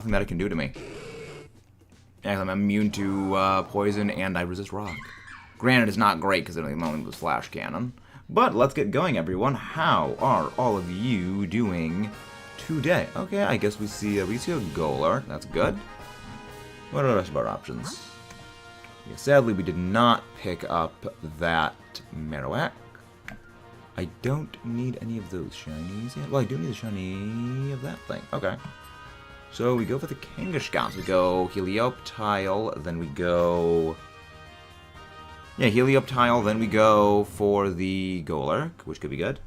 nothing that it can do to me. Yeah, I'm immune to poison and I resist rock. Granted, it's not great because it only was flash cannon. But let's get going, everyone. How are all of you doing today? Okay, I guess we see a goal art. That's good. What are the rest of our options? Yeah, sadly, we did not pick up that Marowak. I don't need any of those shinies yet. Well, I do need the shiny of that thing. Okay. So we go for the Kangaskhan. We go Helioptile, then we go... Yeah, Helioptile, then we go for the Golurk, which could be good.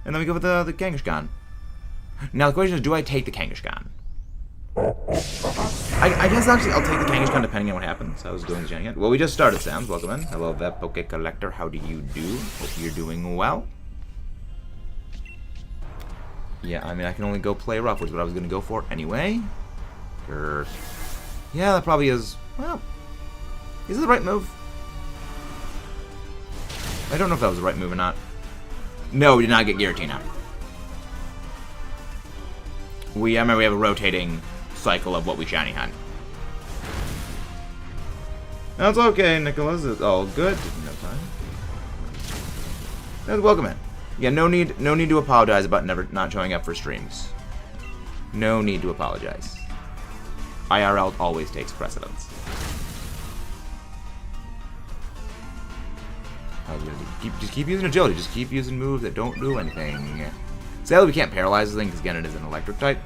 And then we go for the Kangaskhan. Now the question is, do I take the Kangaskhan? I guess actually I'll take the Kangaskhan depending on what happens. I was doing the shiny. Well, we just started, Sam's. Welcome in. Hello, Vet Poke Collector. How do you do? Hope you're doing well. Yeah, I mean, I can only go play rough, which is what I was going to go for anyway. Sure. Yeah, that probably is... Well, is it the right move? I don't know if that was the right move or not. No, we did not get Giratina. I remember we have a rotating cycle of what we shiny hunt. That's okay, Nicholas. It's all good. No time. Welcome in. Yeah, no need to apologize about not showing up for streams. No need to apologize. IRL always takes precedence. Just keep using agility. Just keep using moves that don't do anything. Sadly, we can't paralyze this thing because again, it is an electric type.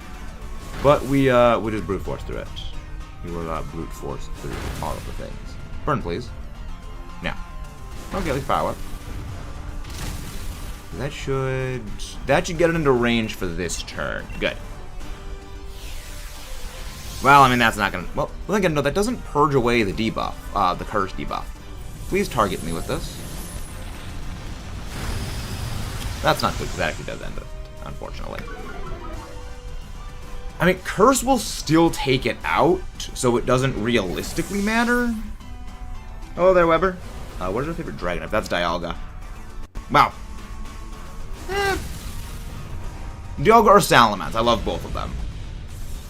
But we just brute force through it. We will brute force through all of the things. Burn, please. Now. Okay, at least power up. That should get it into range for this turn. Good. Well, I mean, that's not gonna... Well, again, no, that doesn't purge away the debuff, the curse debuff. Please target me with this. That's not good, because that actually does end it, unfortunately. I mean, curse will still take it out, so it doesn't realistically matter. Hello there, Weber. What is your favorite dragon? If that's Dialga. Wow. Dialga or Salamence. I love both of them.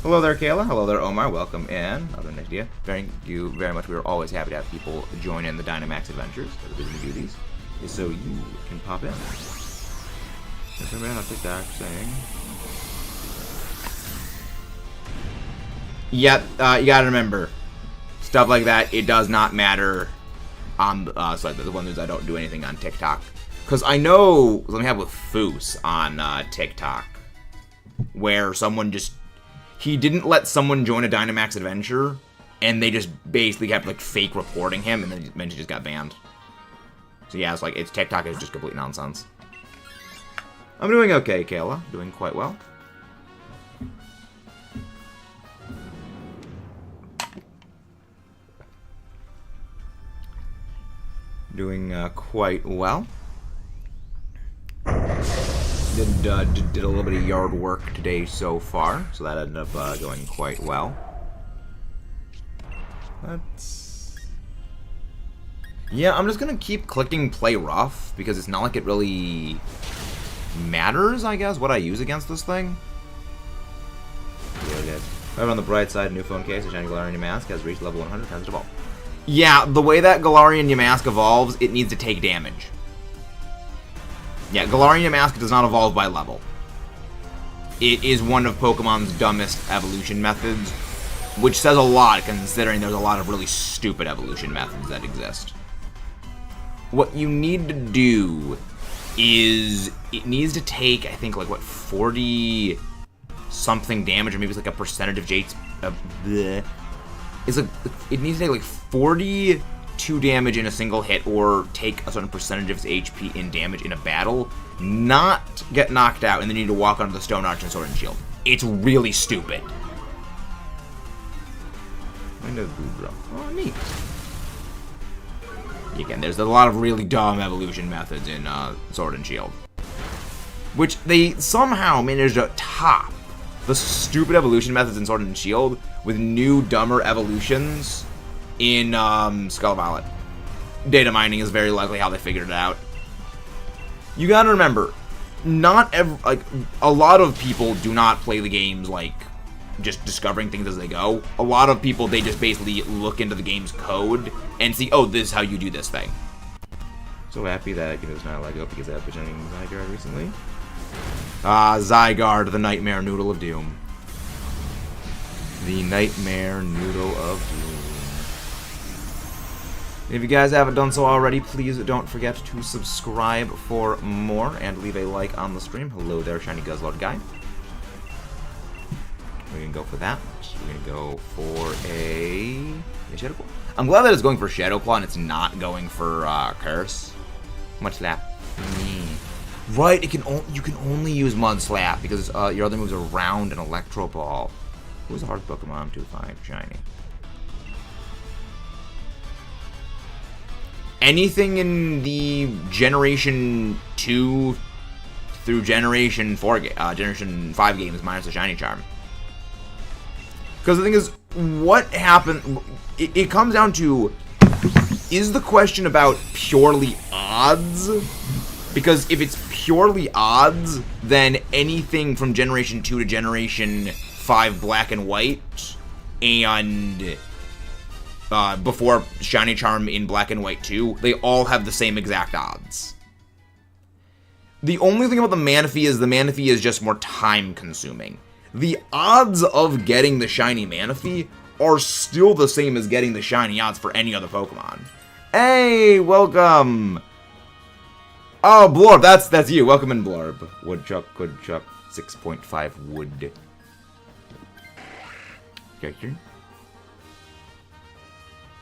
Hello there, Kayla. Hello there, Omar. Welcome in. Another nice idea. Thank you very much. We are always happy to have people join in the Dynamax adventures. The reason we do these is so you can pop in. Yes, man, I'll take that saying. Yep, you gotta remember, stuff like that, it does not matter on so the one news I don't do anything on TikTok. Because I know, let me have with Foos on TikTok, where someone just, he didn't let someone join a Dynamax adventure, and they just basically kept like fake reporting him, and then he just got banned. So yeah, it's like, TikTok is just complete nonsense. I'm doing okay, Kayla. Doing quite well. Doing quite well. Did a little bit of yard work today so far, so that ended up going quite well. Yeah, I'm just gonna keep clicking play rough because it's not like it really matters, I guess, what I use against this thing. Yeah, good. However, on the bright side, new phone case, a shiny Galarian Yamask has reached level 100 times to evolve. Yeah, the way that Galarian Yamask evolves, it needs to take damage. Yeah, Galarian Yamask does not evolve by level. It is one of Pokemon's dumbest evolution methods, which says a lot considering there's a lot of really stupid evolution methods that exist. What you need to do is, it needs to take, I think, like, what, 40 something damage, or maybe it's like a percentage of Jake's, it's like, it needs to take like 42 damage in a single hit, or take a certain percentage of its HP in damage in a battle, not get knocked out, and then you need to walk onto the Stone Arch and Sword and Shield. It's really stupid. Oh, neat. Again, there's a lot of really dumb evolution methods in Sword and Shield, which they somehow managed to top the stupid evolution methods in Sword and Shield with new, dumber evolutions in Skull Violet. Data mining is very likely how they figured it out. You gotta remember, a lot of people do not play the games like just discovering things as they go. A lot of people, they just basically look into the game's code and see, oh, this is how you do this thing. So happy that it's not LEGO because I've been hunting Zygarde recently. Zygarde, the Nightmare Noodle of Doom. The Nightmare Noodle of Doom. If you guys haven't done so already, please don't forget to subscribe for more and leave a like on the stream. Hello there, Shiny Guzzlord guy. We're going to go for that. We're going to go for a Shadow Claw. I'm glad that it's going for Shadow Claw and it's not going for Curse. Mud Slap. Right, you can only use Mud Slap because your other moves are Round and Electro Ball. Who's the hardest Pokemon to find shiny? Anything in the Generation 2 through Generation 4, Generation 5 games minus the Shiny Charm. Because the thing is, what happened? It comes down to, is the question about purely odds? Because if it's purely odds, then anything from Generation 2 to Generation 5 Black and White, and before Shiny Charm in Black and White 2, they all have the same exact odds. The only thing about the Manaphy is just more time consuming. The odds of getting the shiny Manaphy are still the same as getting the shiny odds for any other Pokemon. Hey, welcome! Oh, Blorb, that's you. Welcome in, Blorb. Woodchuck, 6.5 wood. Character.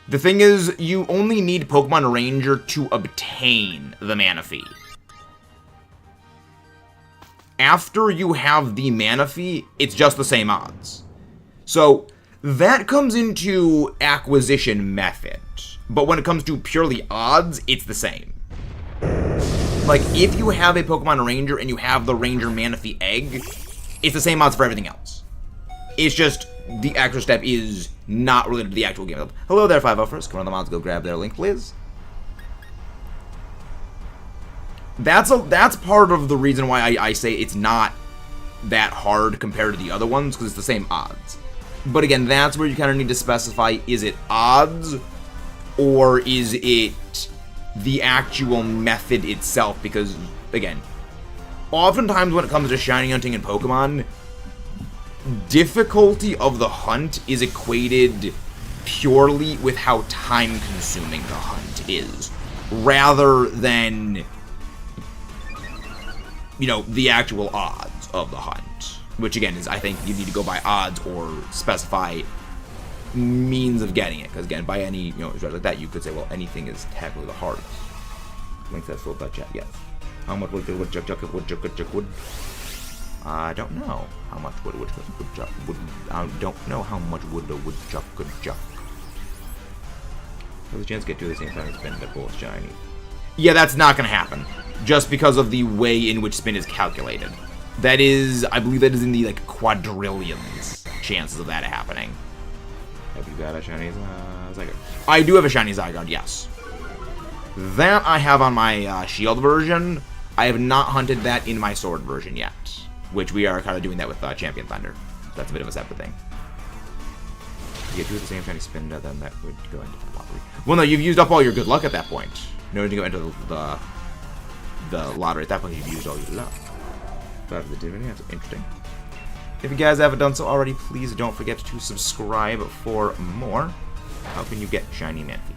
The thing is, you only need Pokemon Ranger to obtain the Manaphy. After you have the Manaphy, it's just the same odds. So, that comes into acquisition method. But when it comes to purely odds, it's the same. Like, if you have a Pokemon Ranger and you have the Ranger Manaphy Egg, it's the same odds for everything else. It's just, the extra step is not related to the actual game. Hello there, 5 Offers. Come on, the mods, go grab their link, please. That's part of the reason why I say it's not that hard compared to the other ones, because it's the same odds. But again, that's where you kind of need to specify, is it odds, or is it the actual method itself? Because, again, oftentimes when it comes to shiny hunting in Pokemon, difficulty of the hunt is equated purely with how time-consuming the hunt is, rather than, you know, the actual odds of the hunt. Which, again, is, I think you need to go by odds or specify means of getting it. Because, again, by any, you know, like that, you could say, well, anything is technically the hardest. Link that full chat, yes. How much wood wood? I don't know how much wood I don't know how much wood a woodchuck could chuck. There's a chance to get to the same time as spin that both shiny. Yeah, that's not going to happen. Just because of the way in which spin is calculated. That is, I believe that is in the, like, quadrillions chances of that happening. Have you got a shiny Zygarde? I do have a shiny Zygarde, yes. That I have on my shield version. I have not hunted that in my sword version yet. Which we are kind of doing that with Champion Thunder. So that's a bit of a separate thing. If you get two of the same shiny spin, then that would go into the lottery. Well, no, you've used up all your good luck at that point. No need to go into the lottery. At that point, you've used all your luck. But the divinity, that's interesting. If you guys haven't done so already, please don't forget to subscribe for more. How can you get shiny Manaphy?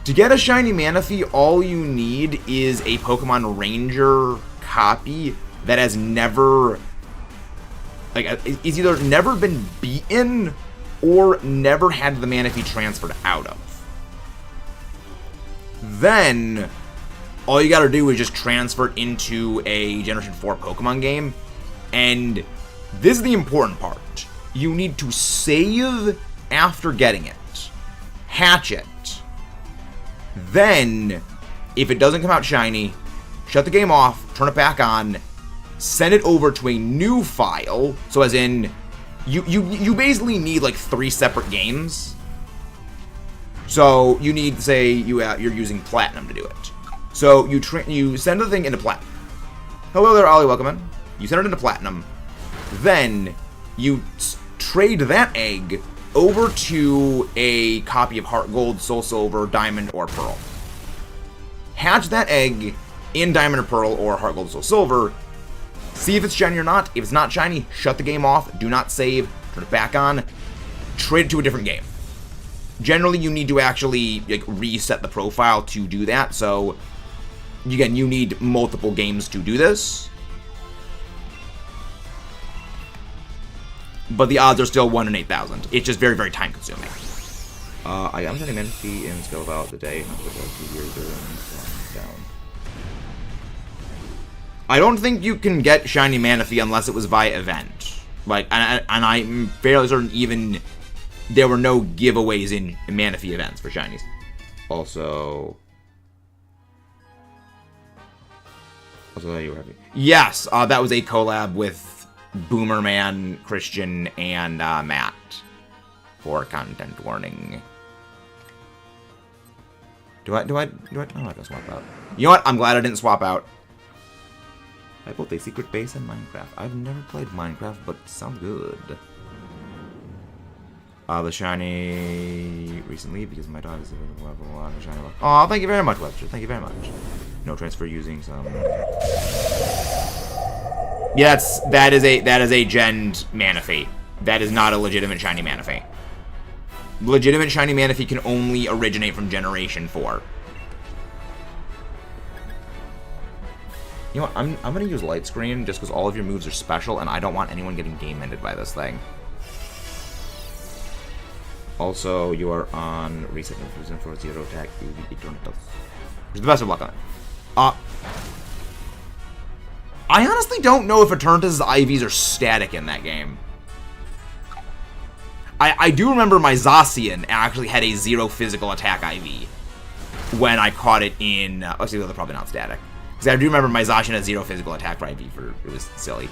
To get a shiny Manaphy, all you need is a Pokemon Ranger copy that has never, like, it's either never been beaten or never had the Manaphy transferred out of. Then, all you gotta do is just transfer it into a Generation 4 Pokemon game, and this is the important part. You need to save after getting it, hatch it, then, if it doesn't come out shiny, shut the game off, turn it back on, send it over to a new file. So as in, you basically need like 3 separate games. So you need, say, you're using Platinum to do it. So you send the thing into Platinum. Hello there, Ollie, welcome in. You send it into Platinum. Then you trade that egg over to a copy of Heart Gold, Soul Silver, Diamond, or Pearl. Hatch that egg in Diamond or Pearl or Heart Gold, Soul Silver. See if it's shiny or not. If it's not shiny, shut the game off. Do not save. Turn it back on. Trade it to a different game. Generally, you need to actually like reset the profile to do that. So, again, you need multiple games to do this. But the odds are still 1 in 8,000. It's just very, very time consuming. I am sending Manaphy in skill about the day. I don't think you can get shiny Manaphy unless it was via event. Like, and I'm fairly certain even there were no giveaways in Manaphy events for shinies. Also, you were happy. Yes, that was a collab with Boomerman, Christian, and Matt for content warning. Do I? No, I'm not gonna swap out. You know what? I'm glad I didn't swap out. I built a secret base in Minecraft. I've never played Minecraft, but it sounds good. The shiny recently because my dog is a shiny. Oh, thank you very much, Webster. Thank you very much. No transfer using some. Yeah, that is a gen Manaphy. That is not a legitimate shiny Manaphy. Legitimate shiny Manaphy can only originate from Generation 4. You know what? I'm gonna use Light Screen just because all of your moves are special, and I don't want anyone getting game ended by this thing. Also, you are on reset infusion for 0 attack. Which is the best of luck on it. I honestly don't know if Eternatus' IVs are static in that game. I do remember my Zacian actually had a 0 physical attack IV when I caught it in. Actually, they're probably not static. Because I do remember my Zacian had 0 physical attack for IV for it was silly.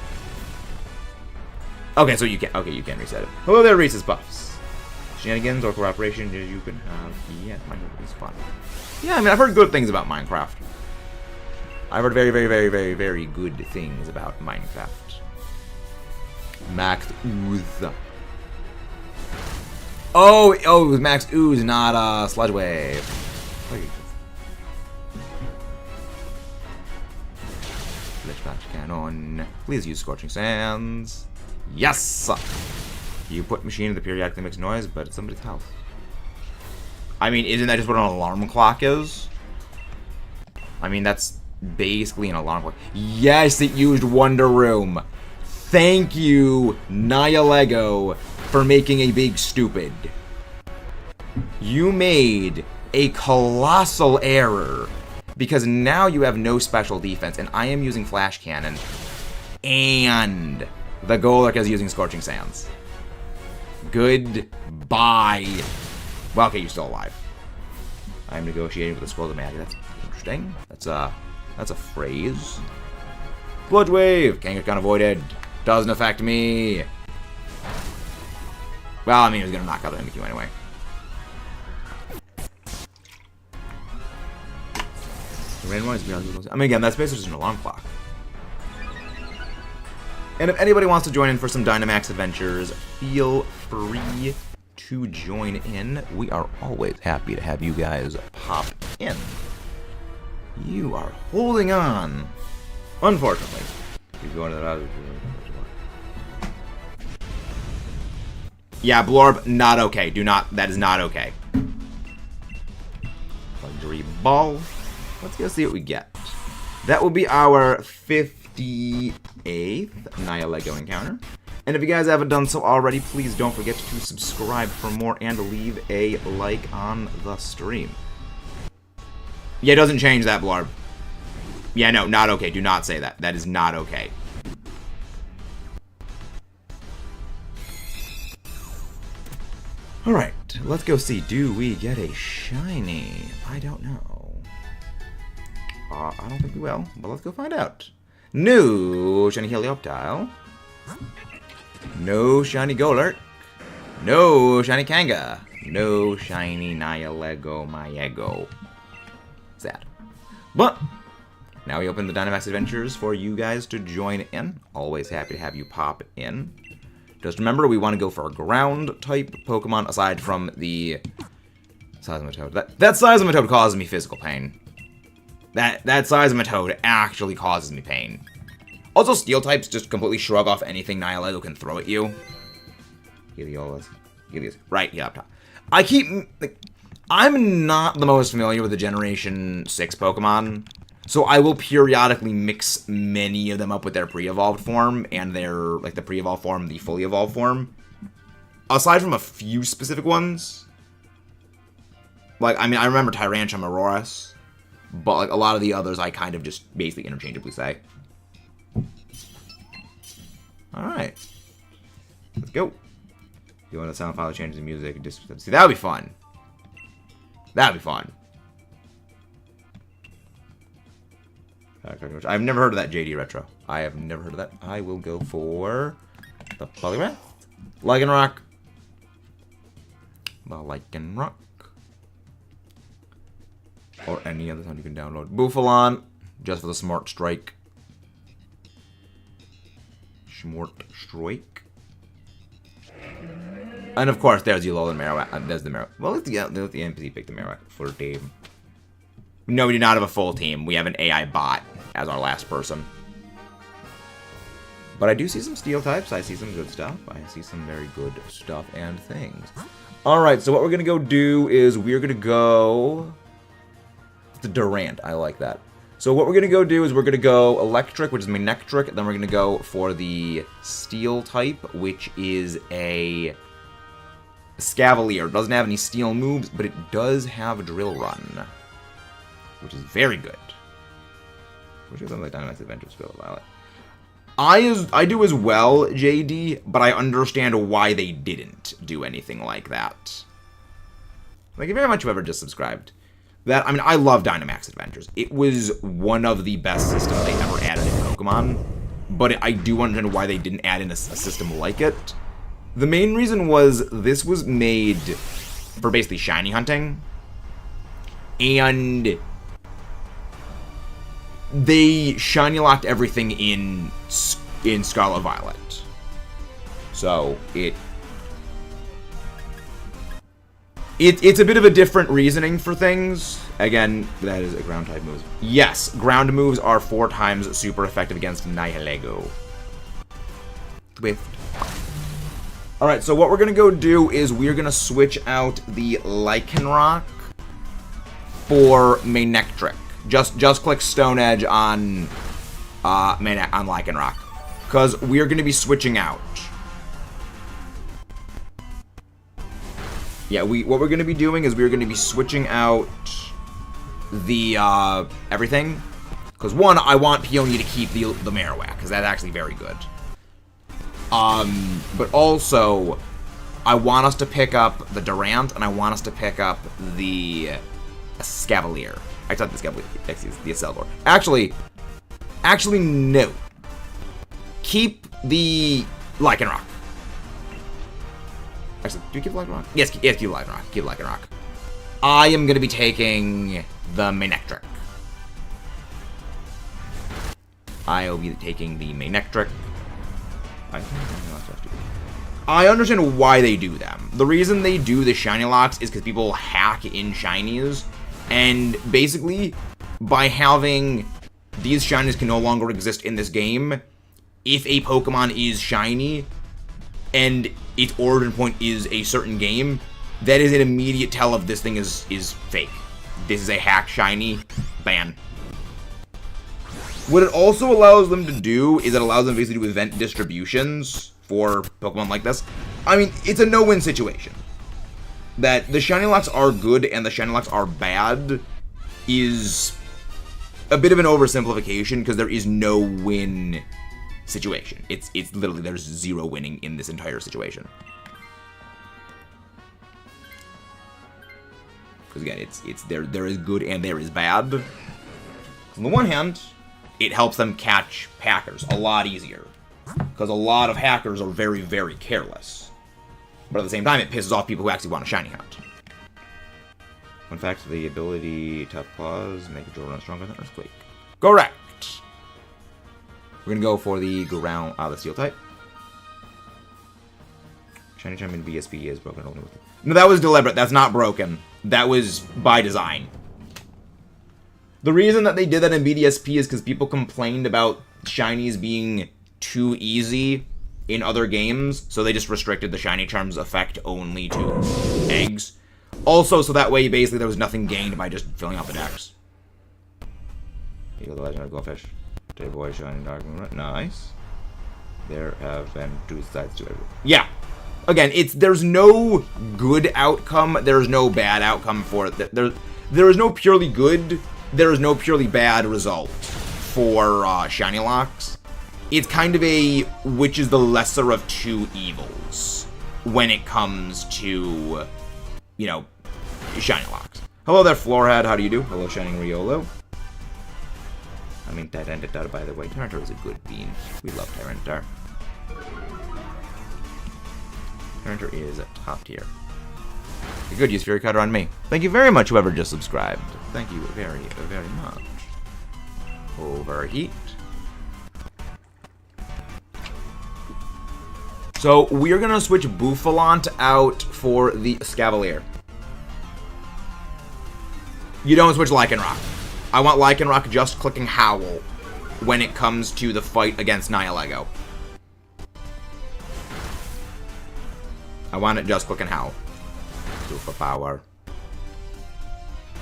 Okay, so you can reset it. Hello there, Reese's Puffs. Shenanigans or cooperation you can have. Yeah, Minecraft is fun. Yeah, I mean I've heard good things about Minecraft. I've heard very, very, very, very, very good things about Minecraft. Max Ooze. Oh, it was Max Ooze, not Sludge Wave. Glitch Patch Cannon. Please use Scorching Sands. Yes! You put machine in the periodically makes noise, but it's somebody's house. I mean, isn't that just what an alarm clock is? I mean, that's basically an alarm clock. Yes, it used Wonder Room. Thank you, NIHILEGO, for making a big stupid. You made a colossal error because now you have no special defense, and I am using Flash Cannon, and the Golurk is using Scorching Sands. Goodbye. Well, okay, you're still alive. I'm negotiating with the Squirrel of Magic. That's interesting. That's a phrase. Sludge Wave! Can't get avoided. Doesn't affect me. Well, I mean, it was gonna knock out the MQ anyway. I mean, again, that's basically just an alarm clock. And if anybody wants to join in for some Dynamax adventures, feel free to join in. We are always happy to have you guys pop in. You are holding on. Unfortunately. Keep going to the yeah, Blorb, not okay. That is not okay. Luxury Ball. Let's go see what we get. That will be our 58th NIHILEGO encounter. And if you guys haven't done so already, please don't forget to subscribe for more and leave a like on the stream. Yeah, it doesn't change that, Blarb. Yeah, no, not okay. Do not say that. That is not okay. Alright, let's go see. Do we get a shiny? I don't know. I don't think we will, but let's go find out. No shiny Helioptile. No shiny Golurk. No shiny Kanga. No shiny NIHILEGO Myego. Sad. But now we open the Dynamax Adventures for you guys to join in. Always happy to have you pop in. Just remember, we want to go for a ground-type Pokemon, aside from the Seismitoad. That Seismitoad causes me physical pain. That Seismitoad actually causes me pain. Also, Steel types just completely shrug off anything Nihilego can throw at you. Helios. Right, yeah, up top. I'm not the most familiar with the Generation 6 Pokemon, so I will periodically mix many of them up with their pre-evolved form and their, like, the pre-evolved form, the fully evolved form. Aside from a few specific ones, like, I mean, I remember Tyrantrum Auroras, but, like, a lot of the others I kind of just basically interchangeably say. Alright. Let's go. You want a sound file change the music? See, that would be fun. That would be fun. I've never heard of that JD Retro. I have never heard of that. I will go for the Polymath. Lycanroc. The Lycanroc. Or any other sound you can download. Bouffalant. Just for the Smart Strike. Smart Strike. And of course, there's the Alolan Marowak. There's the Marowak. Well, let the NPC pick the Marowak for team. No, we do not have a full team. We have an AI bot as our last person. But I do see some Steel types. I see some good stuff. I see some very good stuff and things. Alright, so what we're going to go do is we're going to go... The Durant. I like that. So what we're going to go do is we're going to go Electric, which is Manectric. Then we're going to go for the Steel type, which is a Scavalier. It doesn't have any Steel moves, but it does have Drill Run, which is very good. Which is something like Dynamax Adventures Spill Violet. I do as well, JD, but I understand why they didn't do anything like that. Thank you very much, whoever just subscribed. I mean, I love Dynamax Adventures. It was one of the best systems they ever added in Pokemon, but I do understand why they didn't add in a system like it. The main reason was this was made for basically shiny hunting, and they shiny locked everything in Scarlet Violet. So it's a bit of a different reasoning for things. Again, that is a ground type move. Yes, ground moves are 4 times super effective against Nihilego. Swift. Alright, so what we're going to go do is we're going to switch out the Lycanroc for Manectric. Just click Stone Edge on Lycanroc, because we're going to be switching out. Yeah, what we're going to be doing is we're going to be switching out the everything, because one, I want Peony to keep the Marowak, because that's actually very good. But also, I want us to pick up the Durant, and I want us to pick up the Scavalier. Except the Scavalier, excuse the Accelgor. Actually, no. Keep the Lycanroc. Actually, do you keep Lycanroc? Yes, keep Lycanroc. Keep Lycanroc. I am going to be taking the Manectric. I'll be taking the Manectric. I understand why they do them. The reason they do the shiny locks is because people hack in shinies, and basically, by having these shinies can no longer exist in this game, if a Pokemon is shiny, and its origin point is a certain game, that is an immediate tell of this thing is fake. This is a hack shiny. Ban. What it also allows them to do is it allows them basically to event distributions for Pokemon like this. I mean, it's a no-win situation. That the shiny locks are good and the shiny locks are bad is a bit of an oversimplification, because there is no win situation. It's literally, there's 0 winning in this entire situation. Because again, there is good and there is bad. On the one hand, it helps them catch hackers a lot easier, because a lot of hackers are very, very careless. But at the same time, it pisses off people who actually want a shiny hunt. Fun fact, the ability Tough Claws make a drill run stronger than Earthquake. Correct! We're gonna go for the ground, the Steel type. Shiny Charm in VSP is broken only with... No, that was deliberate. That's not broken. That was by design. The reason that they did that in BDSP is because people complained about shinies being too easy in other games, so they just restricted the Shiny Charm's effect only to eggs. Also, so that way, basically, there was nothing gained by just filling out the decks. Eagle, the Legend of Goldfish. Day Boy, Shining Dark Moon. Nice. There have been two sides to it. Yeah. Again, there's no good outcome. There's no bad outcome for it. There is no purely good. There is no purely bad result for Shiny Locks. It's kind of a which is the lesser of two evils when it comes to, you know, Shiny Locks. Hello there, Floorhead. How do you do? Hello, Shining Riolo. I mean, Tyranitar, by the way. Tyranitar is a good bean. We love Tyranitar. Tyranitar is top tier. A good use Fury Cutter on me. Thank you very much, whoever just subscribed. Thank you very, very much. Overheat. So, we're going to switch Bouffalant out for the Scavalier. You don't switch Lycanroc. I want Lycanroc just clicking Howl when it comes to the fight against Nihilego. I want it just clicking Howl. Super power.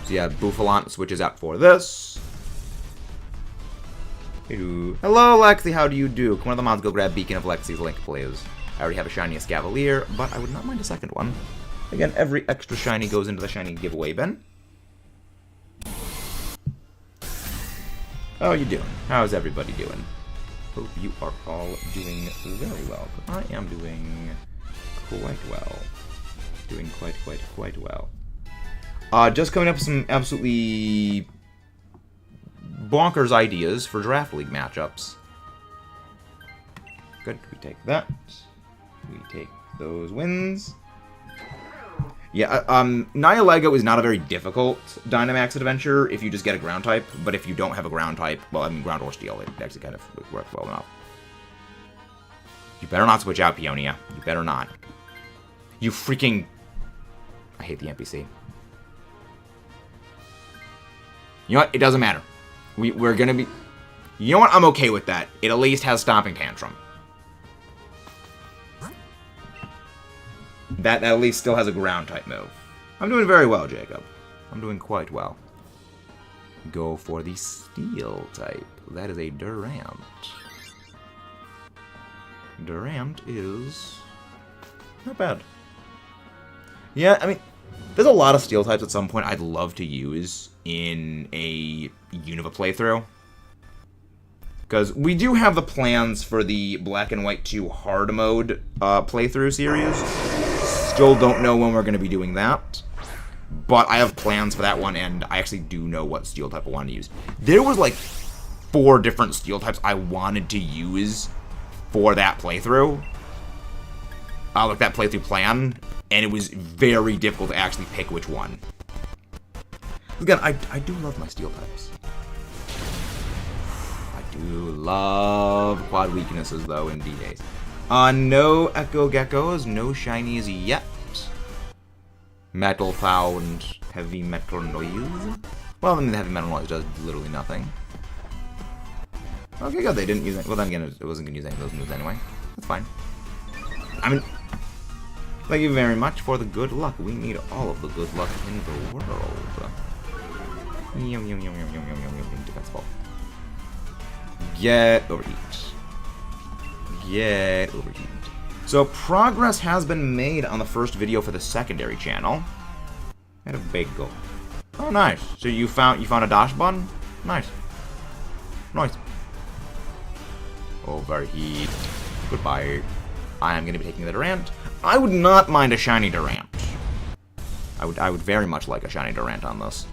So yeah, Bouffalant switches out for this. Hello, Lexi, how do you do? Can one of the mods go grab Beacon of Lexi's link, please? I already have a shiny Escavalier, but I would not mind a second one. Again, every extra shiny goes into the shiny giveaway bin. How are you doing? How's everybody doing? Hope you are all doing very well. I am doing quite well. Doing quite well. Just coming up with some absolutely bonkers ideas for Draft League matchups. Good, we take that. We take those wins. Yeah, Nihilego is not a very difficult Dynamax adventure if you just get a ground type, but if you don't have a ground type, well, I mean, ground or steel, it actually kind of works well enough. You better not switch out Peonia. You better not. You freaking... I hate the NPC. You know what? It doesn't matter. We're gonna be... You know what? I'm okay with that. It at least has Stomping Tantrum. That at least still has a ground type move. I'm doing very well, Jacob. I'm doing quite well. Go for the steel type. That is a Durant. Durant is not bad. Yeah, I mean, there's a lot of steel types at some point I'd love to use in a Unova playthrough. Because we do have the plans for the Black and White 2 hard mode playthrough series. Still don't know when we're going to be doing that. But I have plans for that one, and I actually do know what steel type I want to use. There was like 4 different steel types I wanted to use for that playthrough. Like that playthrough plan. And it was very difficult to actually pick which one. Again, I do love my steel types. I do love quad weaknesses, though, in D-Days. No Echo Geckos, no shinies yet. Metal found, heavy metal noise. Well, I mean, the heavy metal noise does literally nothing. Okay, good, they didn't use it. Well, then again, it wasn't going to use any of those moves anyway. That's fine. I mean, thank you very much for the good luck. We need all of the good luck in the world. Defensible. Get overheat. Get overheat. So progress has been made on the first video for the secondary channel. Had a big goal. Oh, nice. So you found a dash button? Nice. Nice. Overheat. Goodbye. I am going to be taking the Durant. I would not mind a shiny Durant. I would very much like a shiny Durant on this.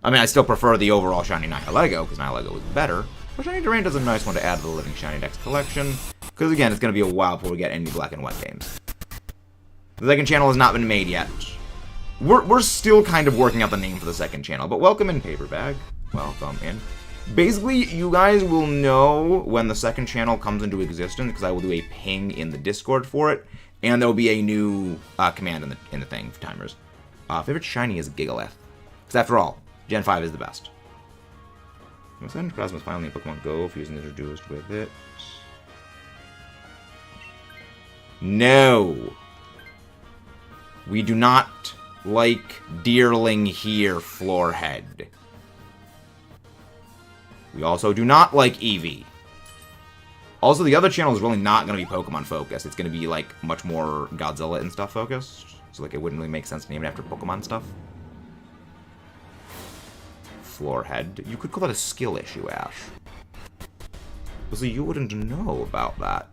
I mean, I still prefer the overall shiny Nihilego, because Nihilego is better. But shiny Durant is a nice one to add to the Living Shiny Dex collection. Because again, it's going to be a while before we get any Black and White games. The second channel has not been made yet. We're still kind of working out the name for the second channel. But welcome in, Paper Bag. Welcome in. Basically, you guys will know when the second channel comes into existence because I will do a ping in the Discord for it, and there will be a new command in the thing for timers. Favorite shiny is Gigalith, because after all, Gen 5 is the best. Cosmos finally in Pokemon Go, Fusing introduced with it. No! We do not like Deerling here, Floorhead. We also do not like Eevee. Also, the other channel is really not going to be Pokemon focused. It's going to be, like, much more Godzilla and stuff focused. So, like, it wouldn't really make sense to name it after Pokemon stuff. Floorhead. You could call that a skill issue, Ash. So you wouldn't know about that.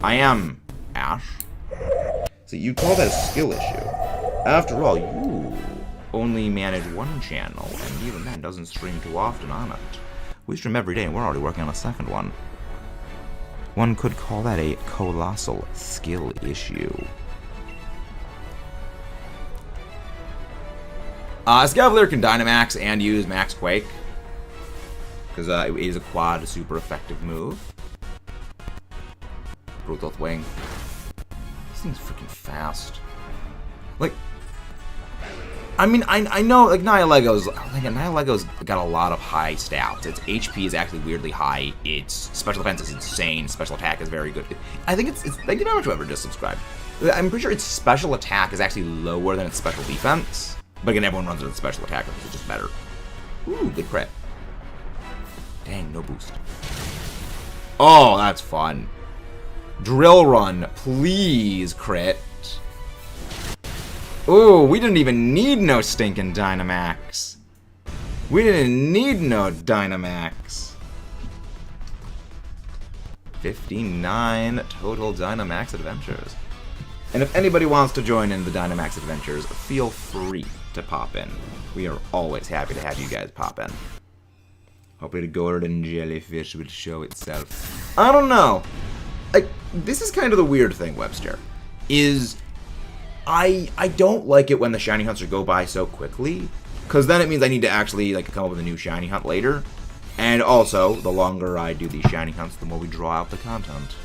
I am Ash. So you call that a skill issue. After all, you only manage one channel, and even that doesn't stream too often on it. We stream every day, and we're already working on a second one. One could call that a colossal skill issue. Scavalier can Dynamax and use Max Quake, because it is a quad super effective move. Brutal Wing. This thing's freaking fast. Like, I mean, I know, like, Nihilego's got a lot of high stats. Its HP is actually weirdly high. Its special defense is insane. Special attack is very good. I think it's thank you very much, whoever just subscribed. I'm pretty sure its special attack is actually lower than its special defense. But again, everyone runs with special attack because it's just better. Ooh, good crit. Dang, no boost. Oh, that's fun. Drill Run, please crit. Ooh, we didn't even need no stinking Dynamax. We didn't need no Dynamax. 59 total Dynamax adventures. And if anybody wants to join in the Dynamax adventures, feel free to pop in. We are always happy to have you guys pop in. Hopefully the golden jellyfish will show itself. I don't know. This is kind of the weird thing, Webster, is I don't like it when the shiny hunts go by so quickly, because then it means I need to actually like come up with a new shiny hunt later. And also, the longer I do these shiny hunts, the more we draw out the content.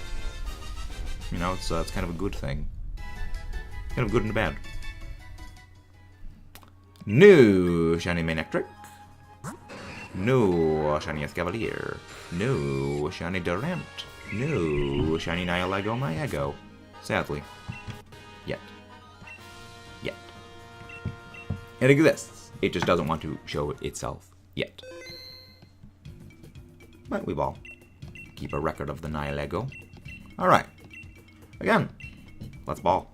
You know, it's kind of a good thing. Kind of good and bad. No shiny Manectric. No shiny Escavalier. No shiny Durant. No shiny Nihilego Myego. Sadly. Yet. It exists. It just doesn't want to show itself yet. But we've all keep a record of the Nihilego. Alright. Again, let's ball.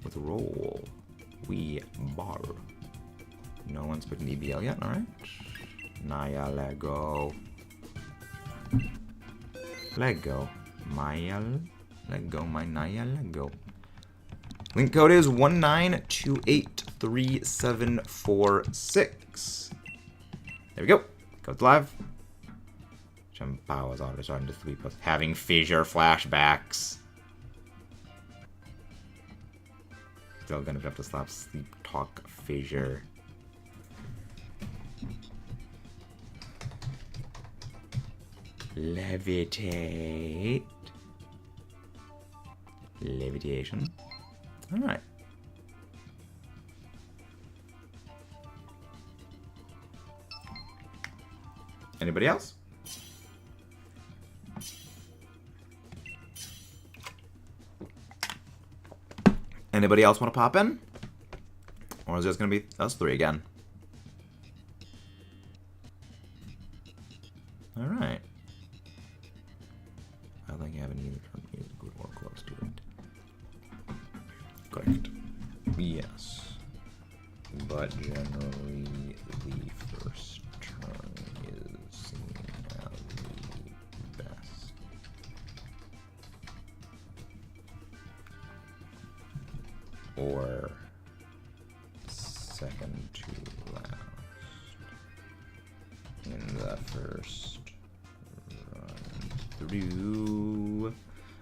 Let's roll. We bar. No one's put an EBL yet, alright. Nihilego. Lego. Lego, my Nihilego. Link code is 192834746. There we go. Code's live. Chambao is already starting to sweep us. Having fissure flashbacks. Still gonna have to stop sleep talk fissure. Levitate. Levitation. Alright. Anybody else? Anybody else want to pop in? Or is it just going to be us three again? Alright. I think I haven't either turned music good or close to it. Correct. Yes. But generally, the first turn is seen as the best. Or second to last. In the first run through.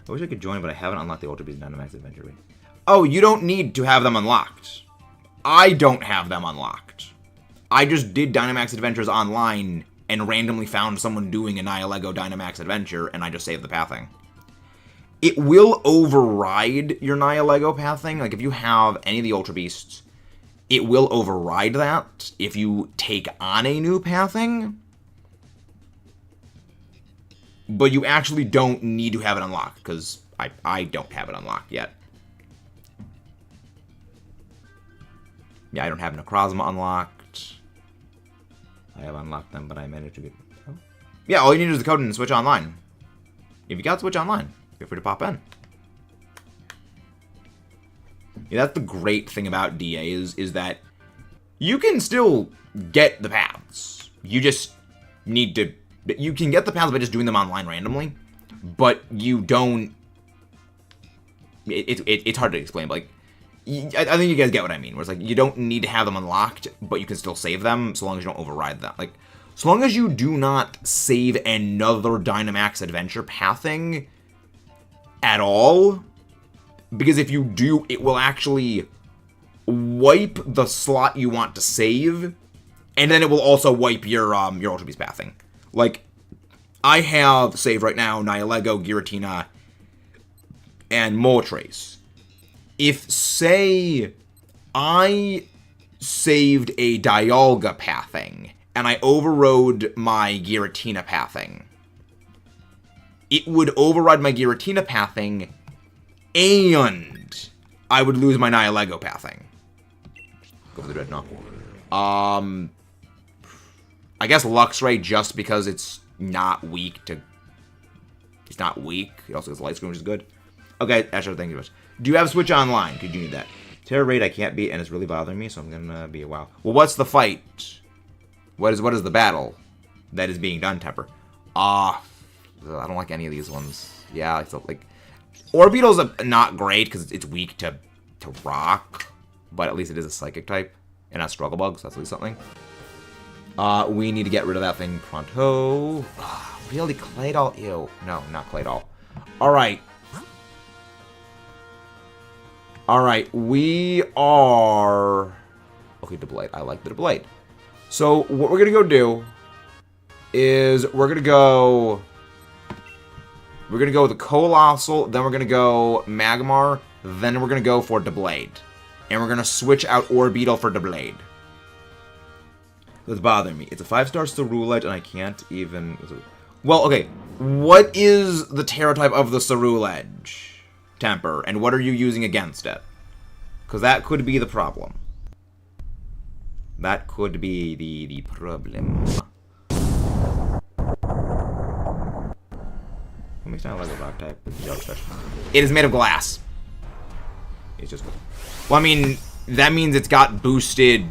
I wish I could join, but I haven't unlocked the Ultra Beast Dynamax Adventure Week. Oh, you don't need to have them unlocked. I don't have them unlocked. I just did Dynamax Adventures online and randomly found someone doing a NIHILEGO Dynamax adventure, and I just saved the pathing. It will override your NIHILEGO pathing. Like, if you have any of the Ultra Beasts, it will override that if you take on a new pathing. But you actually don't need to have it unlocked, because I don't have it unlocked yet. Yeah, I don't have Necrozma unlocked. I have unlocked them, but I managed to get... Oh. Yeah, all you need is the code and Switch Online. If you got Switch Online, feel free to pop in. Yeah, that's the great thing about DA is that you can still get the paths. You just need to... You can get the paths by just doing them online randomly, but you don't... It's hard to explain, but, like... I think you guys get what I mean, where it's like, you don't need to have them unlocked, but you can still save them, so long as you don't override that. Like, so long as you do not save another Dynamax adventure pathing at all, because if you do, it will actually wipe the slot you want to save, and then it will also wipe your Ultra Beast pathing. Like, I have saved right now NIHILEGO, Giratina, and Moltres. If, say, I saved a Dialga pathing, and I overrode my Giratina pathing, it would override my Giratina pathing, and I would lose my NIHILEGO pathing. Go for the Dreadnought. I guess Luxray, just because it's not weak to... It's not weak. It also has Light Screen, which is good. Okay, Asher, thank you very much. Do you have Switch Online? Could you need that? Terror Raid I can't beat, and it's really bothering me, so I'm gonna be a wow. Well, what's the fight? What is the battle that is being done, Temper? I don't like any of these ones. Yeah, it's like... Orbeetle's not great, because it's weak to rock, but at least it is a Psychic type, and not Struggle Bug, so that's at least something. We need to get rid of that thing pronto. Really, Claydol? Ew. No, not Claydol. Alright. Alright, we are... Okay, Deblade. I like the Deblade. So, what we're going to go do is we're going to go... We're going to go with the Colossal, then we're going to go Magmar, then we're going to go for Deblade. And we're going to switch out Orbeetle for Deblade. That's bothering me. It's a 5-star Cerulege, and I can't even... Well, okay. What is the Terra type of the Cerulege? Temper, and what are you using against it? Because that could be the problem. That could be the problem. What makes it like a rock type? It is made of glass. It's just... Well, I mean, that means it's got boosted...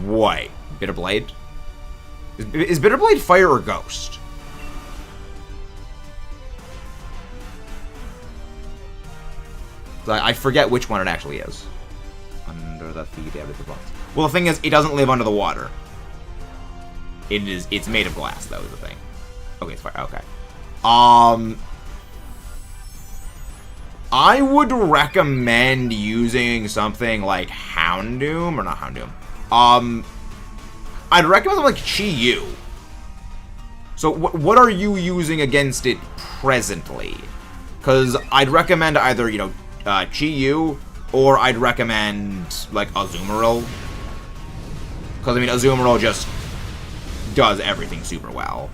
What? Bitterblade? Is Bitterblade fire or ghost? I forget which one it actually is. Under the feet, everything. Well, the thing is, it doesn't live under the water. It's made of glass, though, is the thing. Okay, it's fire. Okay. I would recommend using something like Houndoom, or not Houndoom. I'd recommend something like Chi-Yu. So, what are you using against it presently? Because I'd recommend either, you know, Chi-Yu, or I'd recommend, like, Azumarill. Because, I mean, Azumarill just does everything super well.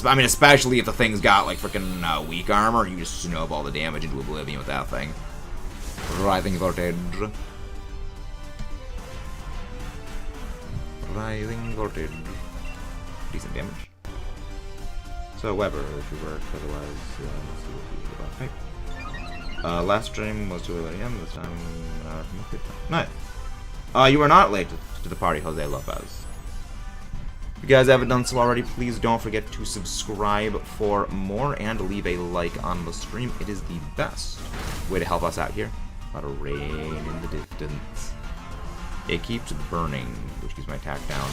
I mean, especially if the thing's got, like, freaking weak armor, you just snowball the damage into oblivion with that thing. Writhing Voltage. Writhing Voltage. Decent damage. So, Weber, if you work, otherwise, let's see what we do about fight. Last stream was 2 a.m. This time, nice. You are not late to the party, Jose Lopez. If you guys haven't done so already, please don't forget to subscribe for more and leave a like on the stream. It is the best way to help us out here. A lot of rain in the distance. It keeps burning, which keeps my attack down.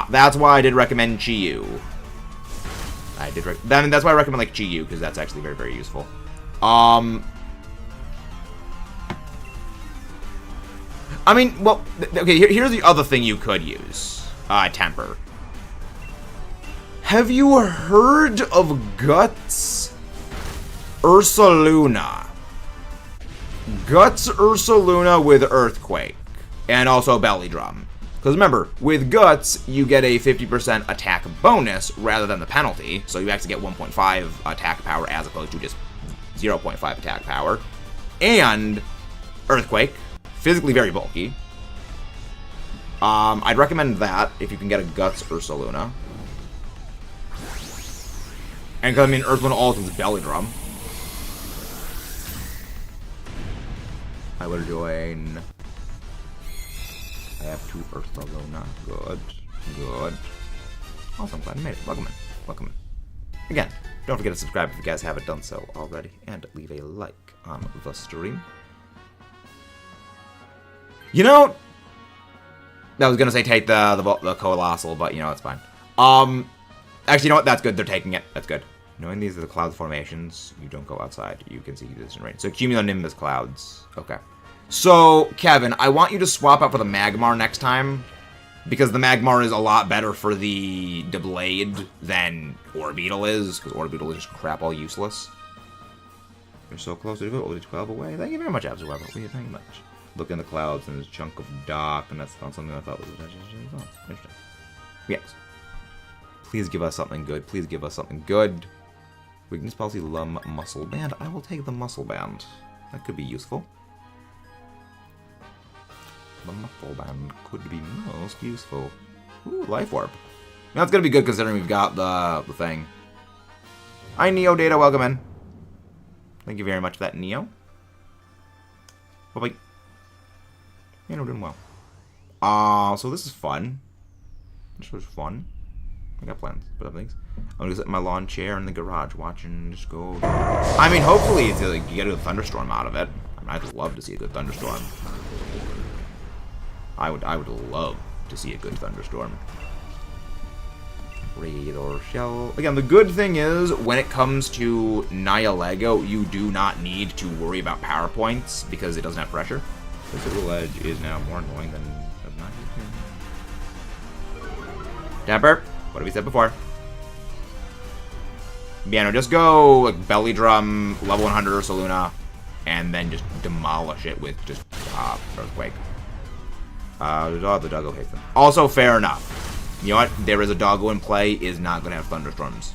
That's why I did recommend Chi-Yu. That's why I recommend like Chi-Yu, because that's actually very, very useful. I mean, well, okay, here's the other thing you could use. Temper. Have you heard of Guts Ursaluna? Guts Ursaluna with Earthquake. And also Belly Drum. Because remember, with Guts, you get a 50% attack bonus rather than the penalty. So you actually get 1.5 attack power as opposed to just 0.5 attack power. And Earthquake. Physically very bulky. I'd recommend that if you can get a Guts Ursaluna. And because, I mean, Ursaluna also is Belly Drum. I will join. I have 2 Ursaluna. Good. Good. Awesome. Glad I made it. Welcome in. Welcome in. Again, don't forget to subscribe if you guys haven't done so already. And leave a like on the stream. You know, I was gonna say take the Colossal, but you know, it's fine. Actually, you know what? That's good. They're taking it. That's good. Knowing these are the cloud formations, you don't go outside. You can see this in rain. So cumulonimbus clouds. Okay. So, Kevin, I want you to swap out for the Magmar next time, because the Magmar is a lot better for the Blade than Orbeetle is, because Orbeetle is just crap all useless. You're so close to it, only 12 away. Thank you very much, Absolute. Thank you much. Look in the clouds, and there's a chunk of dark, and that's not something I thought was interesting. Yes. Please give us something good. Please give us something good. Weakness policy, Lum, Muscle Band. I will take the Muscle Band. That could be useful. The Muscle Band could be most useful. Ooh, Life Orb. That's gonna be good considering we've got the thing. Hi, Neo Data. Welcome in. Thank you very much for that, Neo. Bye-bye. Yeah, we're doing well. So this is fun. This was fun. I got plans, but other things. I'm gonna sit in my lawn chair in the garage watching just go. I mean, hopefully it's like you get a thunderstorm out of it. I mean, I'd love to see a good thunderstorm. I would love to see a good thunderstorm. Radar shell. Again, the good thing is when it comes to NIHILEGO, you do not need to worry about power points because it doesn't have pressure. This little edge is now more annoying than Temper. What have we said before? Yeah, no, just go like Belly Drum, level 100 Ursaluna, and then just demolish it with just Earthquake. The doggo hates them. Also, fair enough. You know what? There is a doggo in play, is not going to have thunderstorms.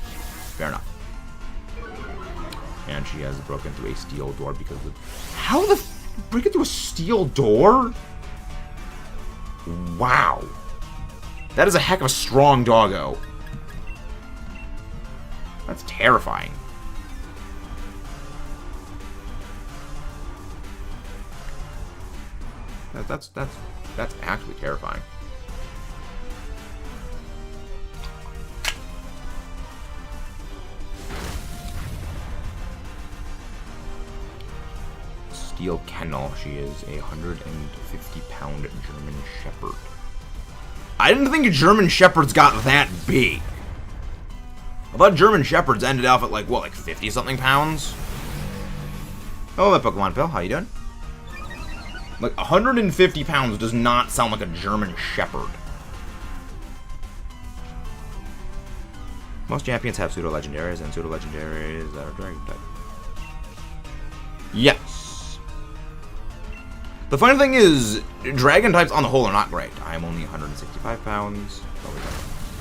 Fair enough. And she has broken through a steel door because of... How the break it through a steel door? Wow. That is a heck of a strong doggo. That's terrifying. That's actually terrifying. Steel Kennel. She is a 150-pound German Shepherd. I didn't think German Shepherds got that big. I thought German Shepherds ended up at like, what, like 50-something pounds? Oh, that Pokemon Pill, how you doing? Like, 150 pounds does not sound like a German Shepherd. Most champions have pseudo-legendaries, and pseudo-legendaries are dragon type. Yes. The funny thing is, dragon types on the whole are not great. I am only 165 pounds.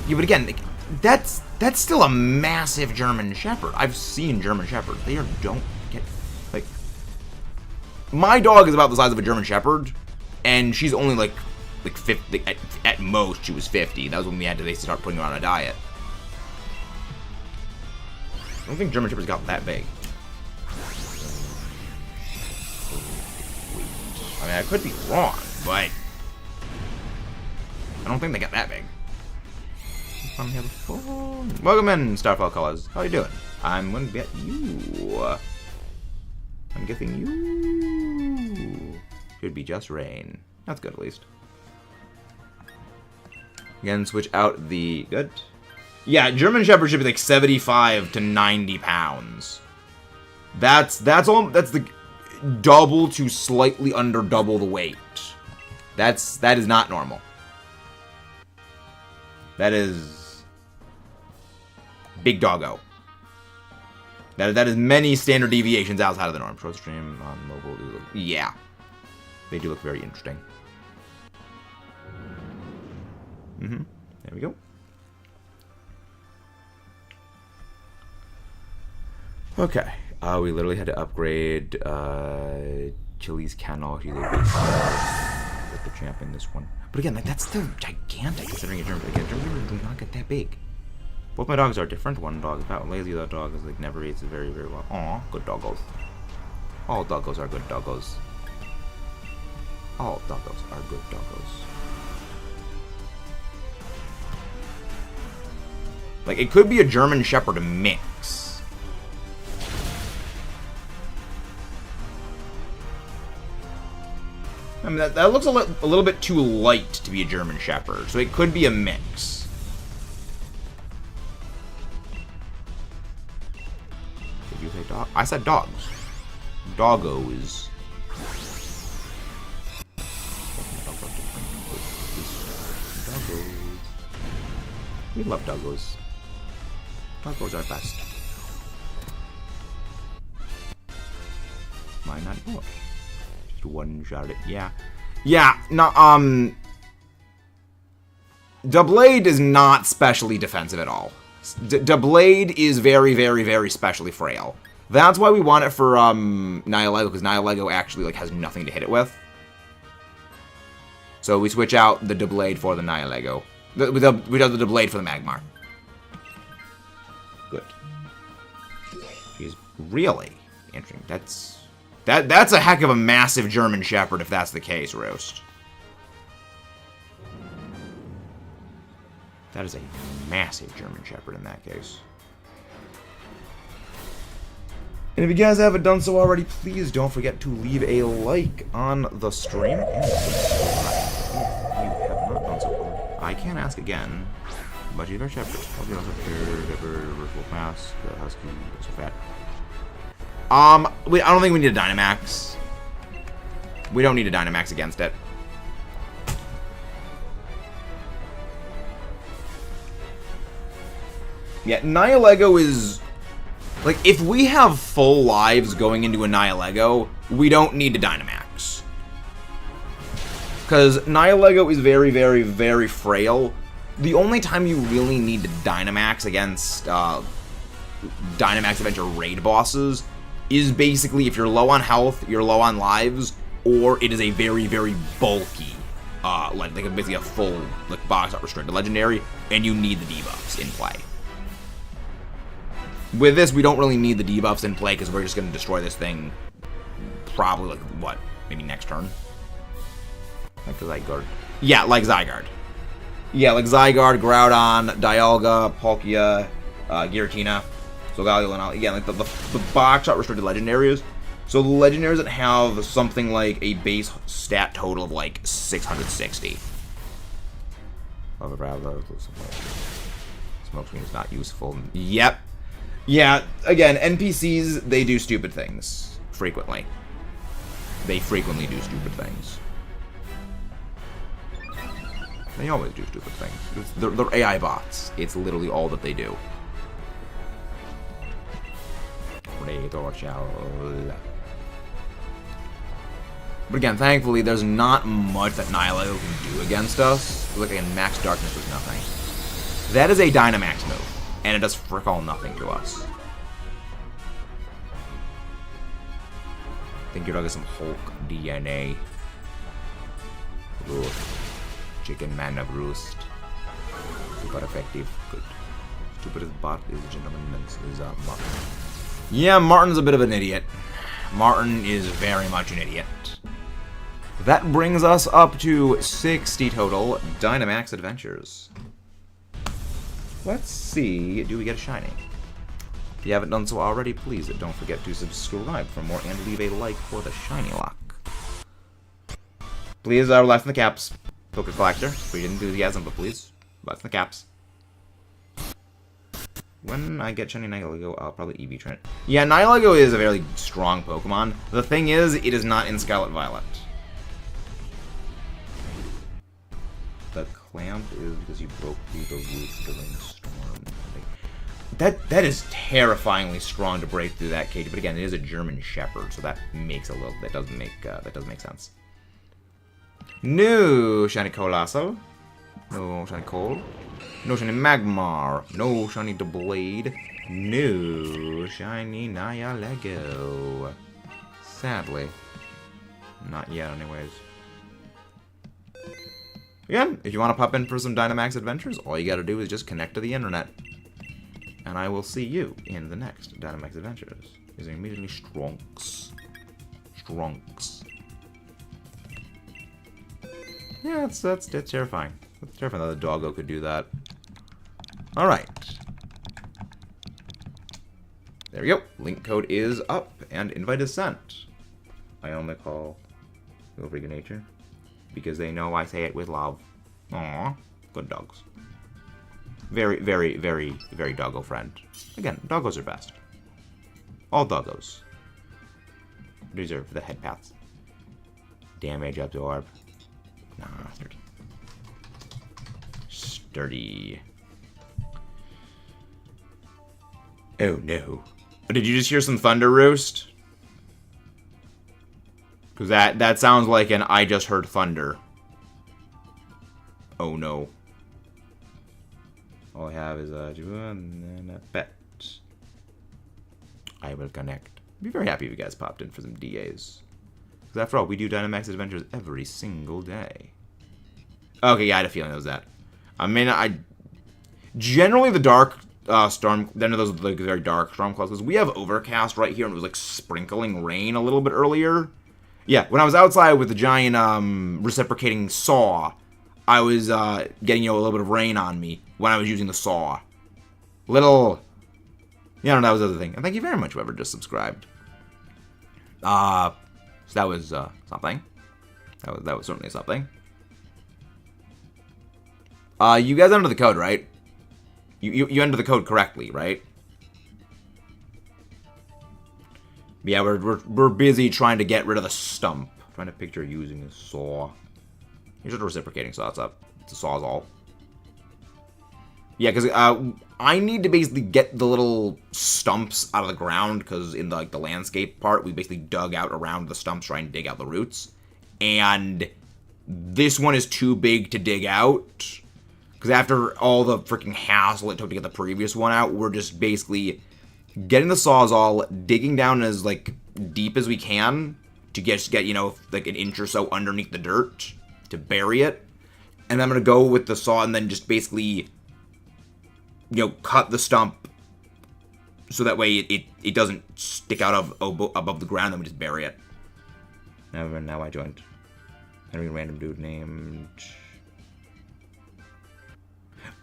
Yeah, but again, that's still a massive German Shepherd. I've seen German Shepherds. They don't get, like... My dog is about the size of a German Shepherd, and she's only like 50, at most she was 50. That was when they start putting her on a diet. I don't think German Shepherds got that big. I mean, I could be wrong, but I don't think they got that big. I'm here before. Welcome in, Starfall Colors. How you doing? I'm going to get you. I'm getting you. Should be just rain. That's good, at least. Again, switch out the... Good. Yeah, German Shepherd should be like 75 to 90 pounds. That's the double to slightly under double the weight. That is not normal. That is big doggo. That is many standard deviations outside of the norm. Short stream on mobile. Yeah. They do look very interesting. There we go. Okay. We literally had to upgrade Chili's NIHILEGO with the champion this one. But again, like, that's still gigantic considering it German. Again, German do not get that big. Both my dogs are different. One dog is about lazy, the other dog is like never eats very, very well. Aw, good doggos. All doggos are good doggos. All doggos are good doggos. Like, it could be a German Shepherd mix. I mean, that looks a little bit too light to be a German Shepherd, so it could be a mix. Did you say dog? I said dogs. Doggos. Doggos. We love doggos. Doggos are best. Why not yours? Just one shot it. Yeah. Yeah, no, Doublade is not specially defensive at all. Doublade is very, very, very specially frail. That's why we want it for NIHILEGO, because NIHILEGO actually like has nothing to hit it with. So we switch out the Doublade for the NIHILEGO. We do the Doublade for the Magmar. Good. She's really interesting. That's a heck of a massive German Shepherd if that's the case, Roast. That is a massive German Shepherd in that case. And if you guys haven't done so already, please don't forget to leave a like on the stream. And subscribe if you have not done so already. I can't ask again. But either Shepherds, probably also Shepherd, Virtual Mask, Husky, so fat. I don't think we need a Dynamax. We don't need a Dynamax against it. Yeah, NIHILEGO is... Like, if we have full lives going into a NIHILEGO, we don't need a Dynamax. Because NIHILEGO is very, very, very frail. The only time you really need to Dynamax against Dynamax Adventure raid bosses is basically if you're low on health, you're low on lives, or it is a very, very bulky, like basically a full like box art restricted legendary, and you need the debuffs in play. With this, we don't really need the debuffs in play because we're just going to destroy this thing probably like, what, maybe next turn? Like Zygarde. Yeah, like Zygarde. Yeah, like Zygarde, Groudon, Dialga, Palkia, Giratina, Solgaleo, and all. Again, like the box art restricted legendaries. So the legendaries that have something like a base stat total of like 660. Smoke screen is not useful. Yep. Yeah, again, NPCs, they do stupid things. Frequently. They frequently do stupid things. They always do stupid things. They're AI bots. It's literally all that they do. But again, thankfully, there's not much that NIHILEGO can do against us. Like, again, Max Darkness does nothing. That is a Dynamax move. And it does frick all nothing to us. I think your dog has some Hulk DNA. Ooh. Chicken man of roost. Super effective. Good. Stupidest bot is gentleman is Martin. Yeah, Martin's a bit of an idiot. Martin is very much an idiot. That brings us up to 60 total Dynamax adventures. Let's see, do we get a shiny? If you haven't done so already, please don't forget to subscribe for more and leave a like for the shiny lock. Please, relax in the caps. Poker Collector, free enthusiasm, but please, relax in the caps. When I get shiny NIHILEGO, I'll probably EV train it. Yeah, NIHILEGO is a very strong Pokemon. The thing is, it is not in Scarlet Violet. The clamped is because you broke through the roof during the storm. That is terrifyingly strong to break through that cage. But again, it is a German Shepherd, so that makes that does make sense. No shiny Colossal. No shiny Coal. No shiny Magmar. No shiny Blade. No shiny NIHILEGO. Sadly. Not yet, anyways. Again, if you want to pop in for some Dynamax adventures, all you gotta do is just connect to the internet. And I will see you in the next Dynamax adventures. Using immediately Strunks. Strunks. Yeah, that's terrifying. It's terrifying that a doggo could do that. Alright. There we go. Link code is up, and invite is sent. I only call Go Freaking Nature because they know I say it with love. Aww. Good dogs. Very, very, very, very doggo friend. Again, doggos are best. All doggos deserve the head pats. Damage absorb. Nah, sturdy. Sturdy. Oh no. Did you just hear some thunder roost? Because that sounds like an I just heard thunder. Oh no. All I have is a and a bet. I will connect. I'd be very happy if you guys popped in for some DAs. Because after all, we do Dynamax adventures every single day. Okay, yeah, I had a feeling it was that. I mean, generally the dark storm, then those like very dark storm clouds, because we have overcast right here, and it was like sprinkling rain a little bit earlier. Yeah, when I was outside with the giant reciprocating saw, I was getting a little bit of rain on me when I was using the saw. Yeah, that was the other thing. And thank you very much, whoever just subscribed. So that was something. That was certainly something. You guys entered the code, right? You entered the code correctly, right? Yeah, we're busy trying to get rid of the stump. Trying to picture using a saw. Here's just a reciprocating saw. It's up. It's a sawzall. Yeah, because I need to basically get the little stumps out of the ground, because in the landscape part, we basically dug out around the stumps trying to dig out the roots. And this one is too big to dig out. Because after all the freaking hassle it took to get the previous one out, we're just basically getting the sawzall, digging down as deep as we can to get like an inch or so underneath the dirt to bury it. And I'm gonna go with the saw and then just basically cut the stump so that way it doesn't stick out above the ground, and we just bury it. Now I joined. Henry random dude named.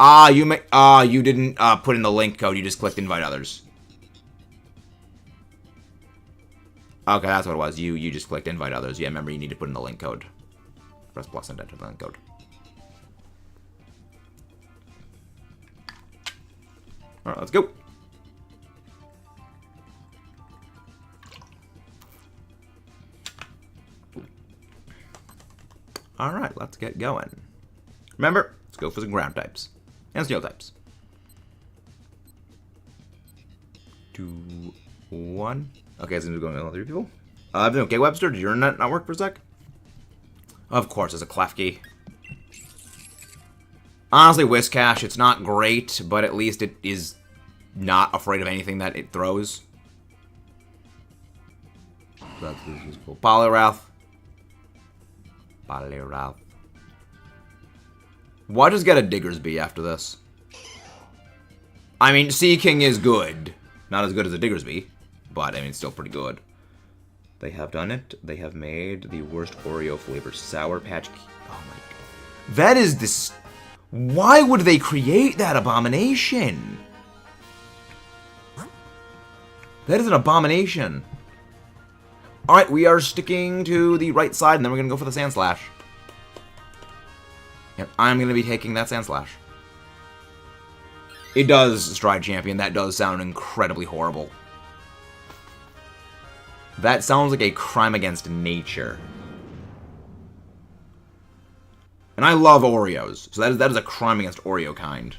You didn't put in the link code. You just clicked invite others. Okay, that's what it was. You just clicked invite others. Yeah, remember you need to put in the link code. Press plus and enter the link code. Alright, let's go. Alright, let's get going. Remember, let's go for some ground types. And steel types. 2, 1. Okay, it's going to be going with all 3 people. Okay, Webster, did your internet not work for a sec? Of course, it's a Klefki. Honestly, Whiscash, it's not great, but at least it is not afraid of anything that it throws. That's useful. Poliwrath. Poliwrath. Why just get a Diggersby after this? I mean, Sea King is good. Not as good as a Diggersby, but I mean, it's still pretty good. They have done it. They have made the worst Oreo flavor Sour Patch. Oh my god. That is this. Why would they create that abomination? That is an abomination. Alright, we are sticking to the right side, and then we're going to go for the Sand Slash. And I'm going to be taking that Sand Slash. It does, Stride Champion. That does sound incredibly horrible. That sounds like a crime against nature. And And I love Oreos, so that is a crime against Oreo kind.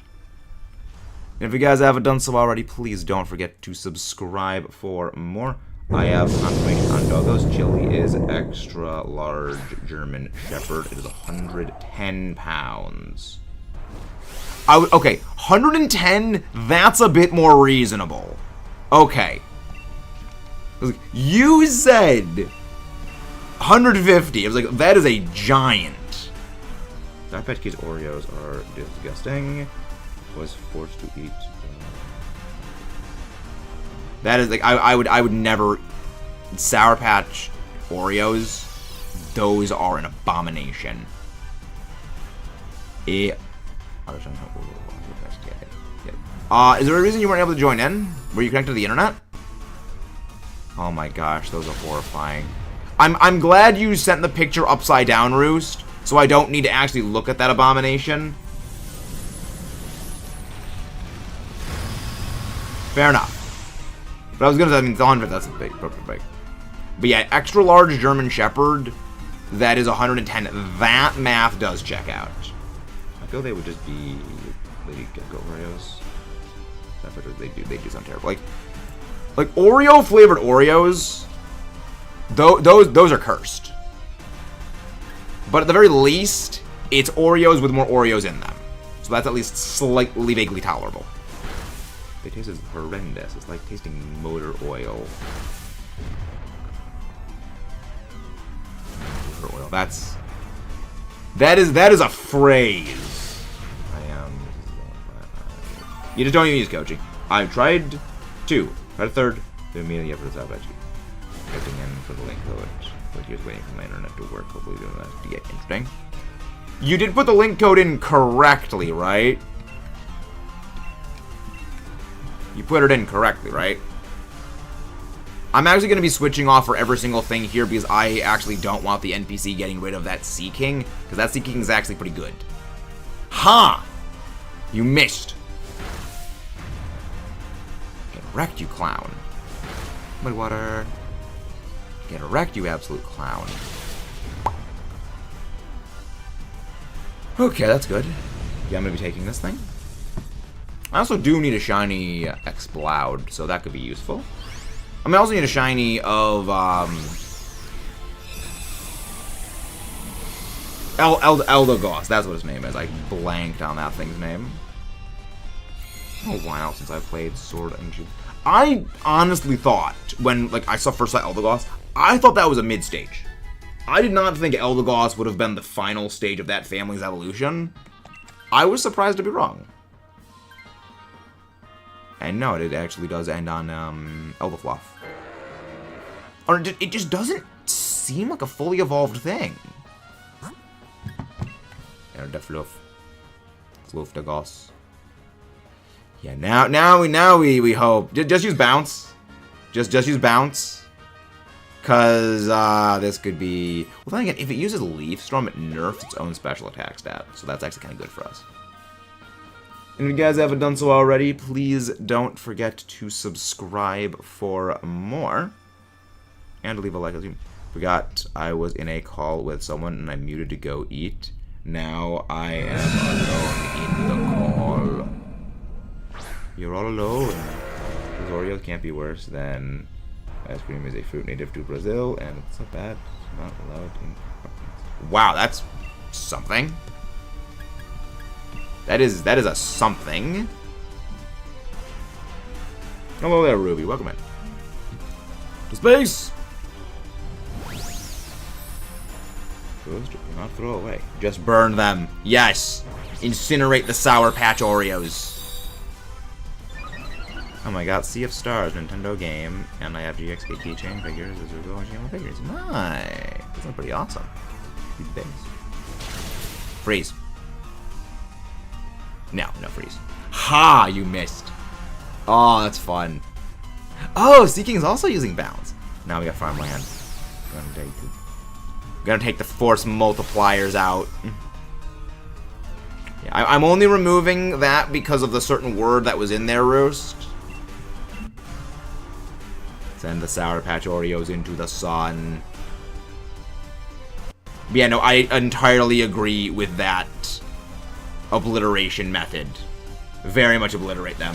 And if you guys haven't done so already, please don't forget to subscribe for more. I have confirmation on doggos. Chili is extra large German Shepherd. It is 110 pounds. Okay, 110, that's a bit more reasonable. Okay. You said 150. I was like, that is a giant. Sour Patch Kids Oreos are disgusting. Was forced to eat. That is like I would never. Sour Patch Oreos, those are an abomination. Is there a reason you weren't able to join in? Were you connected to the internet? Oh my gosh, those are horrifying. I'm glad you sent the picture upside down, Roost, so I don't need to actually look at that abomination. Fair enough. But I was gonna say, I mean, the 100, that's a big, perfect big. But yeah, extra large German Shepherd, that is 110. That math does check out. I feel they would just be Lady Gecko Oreos. They do sound terrible. Like Oreo flavored Oreos, those are cursed. But at the very least, it's Oreos with more Oreos in them. So that's at least slightly vaguely tolerable. The taste is horrendous. It's like tasting motor oil. Motor oil. That is a phrase. You just don't even use coaching. I've tried 2. Tried a 3rd. They're immediately after this veggie. Typing in for the link code. But here's waiting for my internet to work. Hopefully doing that to get interesting. You did put the link code in correctly, right? You put it in correctly, right? I'm actually going to be switching off for every single thing here because I actually don't want the NPC getting rid of that Sea King, because that Sea King is actually pretty good. Ha! You missed. Get wrecked, you clown. Muddy water. Get wrecked, you absolute clown. Okay, that's good. Yeah, I'm going to be taking this thing. I also do need a shiny Exclude, so that could be useful. I mean, I also need a shiny of Eldegoss. That's what his name is. I blanked on that thing's name. Oh, a while since I played Sword and Shield. I honestly thought when I saw first sight Eldegoss, I thought that was a mid stage. I did not think Eldegoss would have been the final stage of that family's evolution. I was surprised to be wrong. And no, it actually does end on Elderfluff. Or it just doesn't seem like a fully evolved thing. Elderfluff. Fluffdagoss. Yeah, now we hope. Just use bounce. Just use bounce. Cause this could be. Well, then again, if it uses Leaf Storm, it nerfs its own special attack stat. So that's actually kind of good for us. And if you guys haven't done so already, please don't forget to subscribe for more. And leave a like. As you forgot, I was in a call with someone and I muted to go eat. Now I am alone in the call. You're all alone. These Oreos can't be worse than ice cream is a fruit native to Brazil, and it's not bad. It's not allowed in. Wow, that's something. That is a something. Hello there, Ruby. Welcome in. To space! Those do not throw away. Just burn them. Yes! Incinerate the Sour Patch Oreos. Oh my god, Sea of Stars, Nintendo game, and I have GXK keychain figures as we go on channel figures. Nice! That's pretty awesome. Good things. Freeze. No, freeze. Ha! You missed. Oh, that's fun. Oh, Sea King's also using bounce. Now we got farmland. Gonna take the force multipliers out. Yeah, I'm only removing that because of the certain word that was in there, Roost. Send the Sour Patch Oreos into the sun. Yeah, no, I entirely agree with that obliteration method. Very much obliterate them.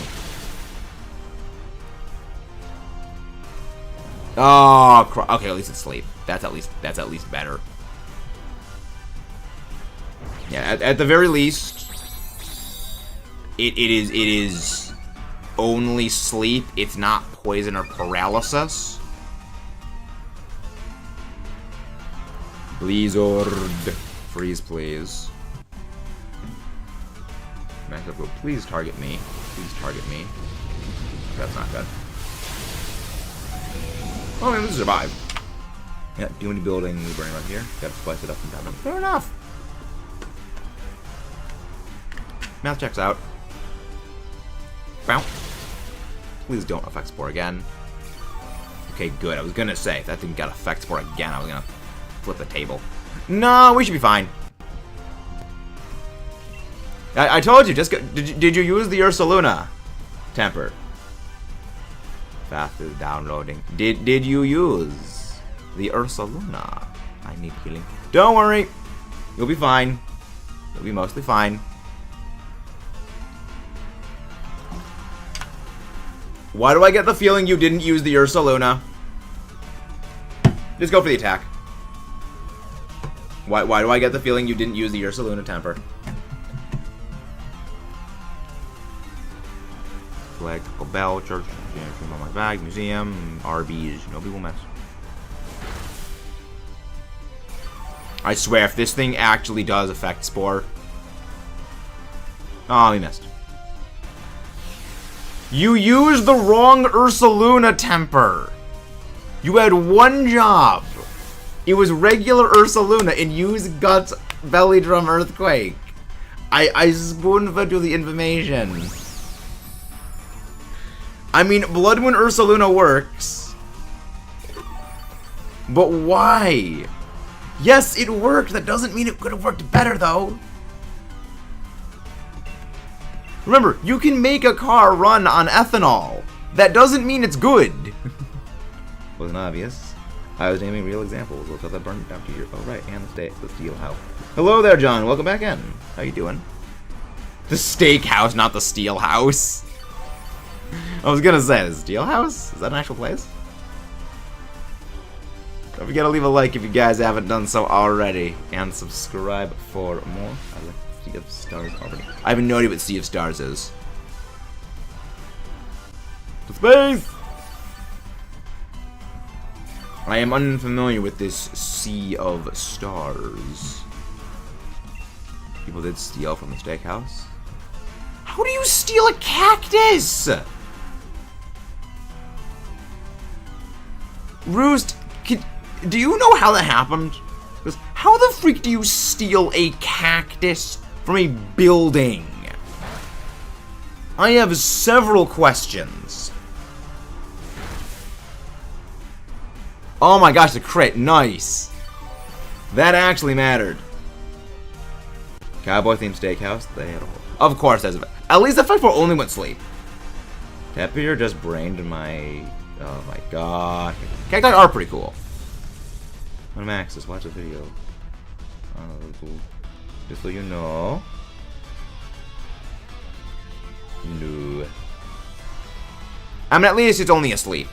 Oh, okay, at least it's sleep. That's at least better. Yeah, at the very least, it is only sleep. It's not poison or paralysis. Blizzard. Freeze, please. Max up, please target me. Please target me. That's not good. Oh, man, this survived. Yeah, do any building, burning right here. Gotta splice it up and down. Fair enough. Math checks out. Bow. Please don't affect Spore again. Okay, good. I was gonna say, if that thing got affect Spore again, I was gonna flip the table. No, we should be fine. I told you, just go, did you use the Ursaluna temper? Fast is downloading. Did you use the Ursaluna? I need healing. Don't worry. You'll be fine. You'll be mostly fine. Why do I get the feeling you didn't use the Ursaluna? Just go for the attack. Why do I get the feeling you didn't use the Ursaluna temper? Flag, Taco Bell, church, on my bag, museum, Arby's, nobody will mess. I swear, if this thing actually does affect Spore. Oh, we missed. You used the wrong Ursaluna temper. You had one job. It was regular Ursaluna and use Guts Belly Drum Earthquake. I spoon-fed you the information. I mean, Blood Moon Ursaluna works. But why? Yes, it worked. That doesn't mean it could have worked better, though. Remember, you can make a car run on ethanol. That doesn't mean it's good. Wasn't obvious. I was naming real examples. Look at that burned down to your... Oh, right, and the steel house. Hello there, John. Welcome back in. How you doing? The steakhouse, not the steel house. I was gonna say, the steel house? Is that an actual place? Don't forget to leave a like if you guys haven't done so already. And subscribe for more. I like Sea of Stars already. I have no idea what Sea of Stars is. To space! I am unfamiliar with this Sea of Stars. People did steal from the steakhouse. How do you steal a cactus? Roost, do you know how that happened? Because how the freak do you steal a cactus from a building? I have several questions. Oh my gosh, the crit, nice. That actually mattered. Cowboy themed steakhouse, they had a whole... Of course, that's at least the fight for only went sleep. Tepier just brained my... Oh my god. Cacti are pretty cool. Max, just watch a video. Just so you know. No. I mean, at least it's only asleep.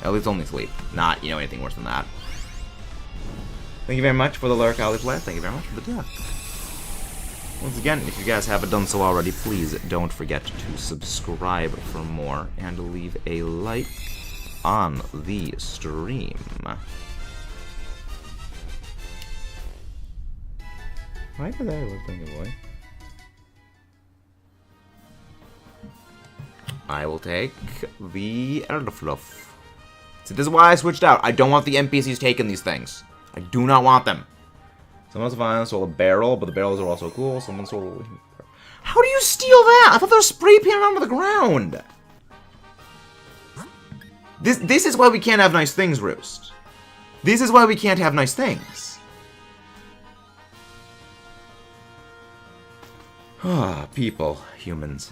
At least only sleep. Not, you know, anything worse than that. Thank you very much for the Lurk Alley Play. Thank you very much for the duck. Once again, if you guys haven't done so already, please don't forget to subscribe for more and leave a like on the stream. Why did I look like a boy? I will take the Elderfluff. See, this is why I switched out. I don't want the NPCs taking these things. I do not want them. Someone's violence stole a barrel, but the barrels are also cool. Someone stole... How do you steal that? I thought they were spray painted onto the ground. This is why we can't have nice things, Roost. This is why we can't have nice things. Ah, people. Humans.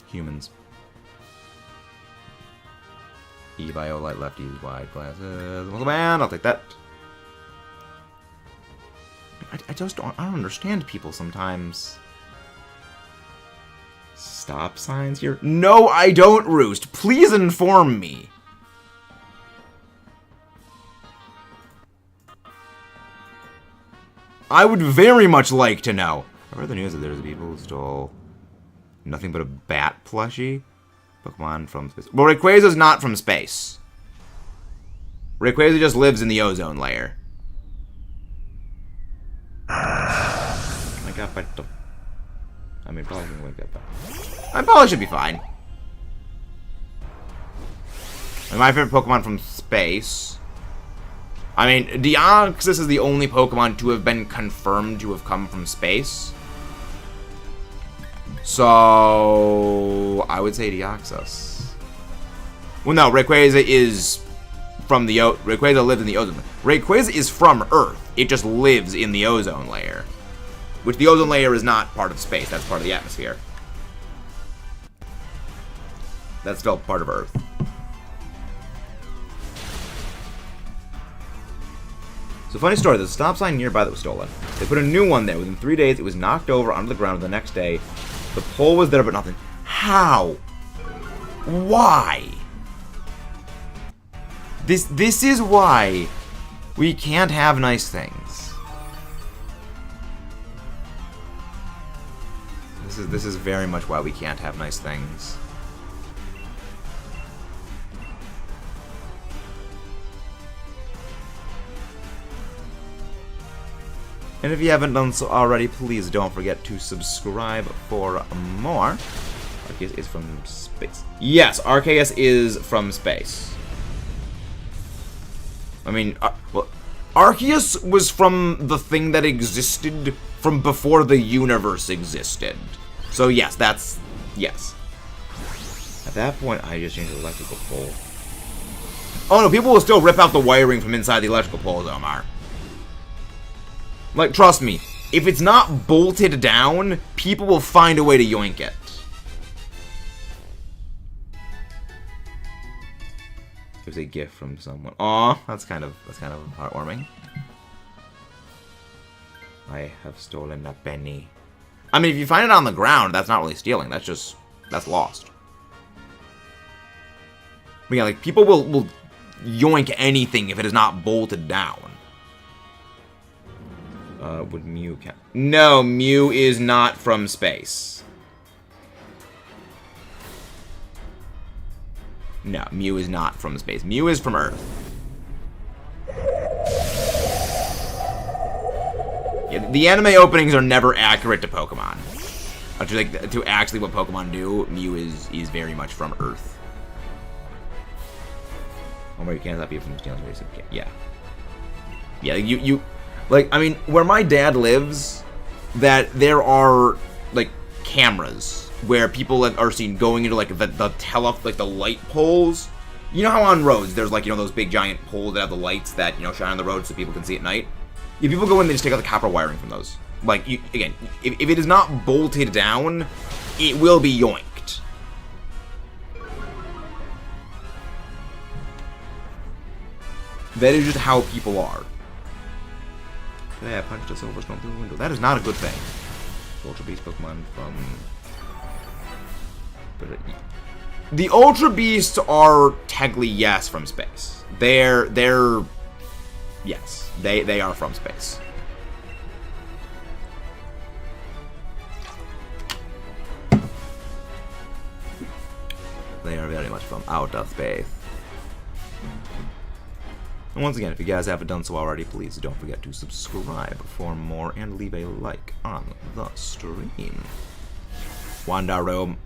Humans. E-Bio, light lefties, wide glasses. Muscle man, I'll take that. I just don't understand people sometimes. Stop signs here? No, I don't, Roost. Please inform me. I would very much like to know. I heard the news that there's people who stole nothing but a bat plushie. Pokemon from space. Well, Rayquaza's not from space. Rayquaza just lives in the ozone layer. I got by the... I mean, probably gonna wake up. I probably should be fine. And my favorite Pokemon from space. I mean, Deoxys is the only Pokemon to have been confirmed to have come from space. So I would say Deoxys. Well, no, Rayquaza is from the Rayquaza lives in the ozone. Rayquaza is from Earth. It just lives in the ozone layer, which the ozone layer is not part of space. That's part of the atmosphere. That's still part of Earth. So funny story, there's a stop sign nearby that was stolen. They put a new one there. Within 3 days, it was knocked over onto the ground. The next day, the pole was there, but nothing. How? Why? This is why we can't have nice things. This is very much why we can't have nice things. And if you haven't done so already, please don't forget to subscribe for more. Arceus is from space. Yes, Arceus is from space. I mean, well, Arceus was from the thing that existed from before the universe existed. So yes, that's... yes. At that point, I just changed the electrical pole. Oh no, people will still rip out the wiring from inside the electrical poles, Omar. Like, trust me, if it's not bolted down, people will find a way to yoink it. It was a gift from someone. Aw, that's kind of heartwarming. I have stolen a penny. I mean, if you find it on the ground, that's not really stealing. That's lost. But yeah, like, people will yoink anything if it is not bolted down. Would Mew count? No, Mew is not from space. No, Mew is not from space. Mew is from Earth. Yeah, the anime openings are never accurate to Pokemon. To actually what Pokemon do, Mew is very much from Earth. Oh, you can't be from stealing space. Yeah. Yeah, you like, I mean, where my dad lives, that there are, like, cameras where people are seen going into, like, the light poles. You know how on roads, there's, like, you know, those big giant poles that have the lights that, you know, shine on the road so people can see at night? Yeah, people go in, they just take out the copper wiring from those. Like, again, if it is not bolted down, it will be yoinked. That is just how people are. Yeah, I punched a silver stone through the window. That is not a good thing. Ultra Beast Pokemon from... The Ultra Beasts are technically, yes, from space. They're... Yes, they are from space. They are very much from outer space. And once again, if you guys haven't done so already, please don't forget to subscribe for more and leave a like on the stream. Wanda Room.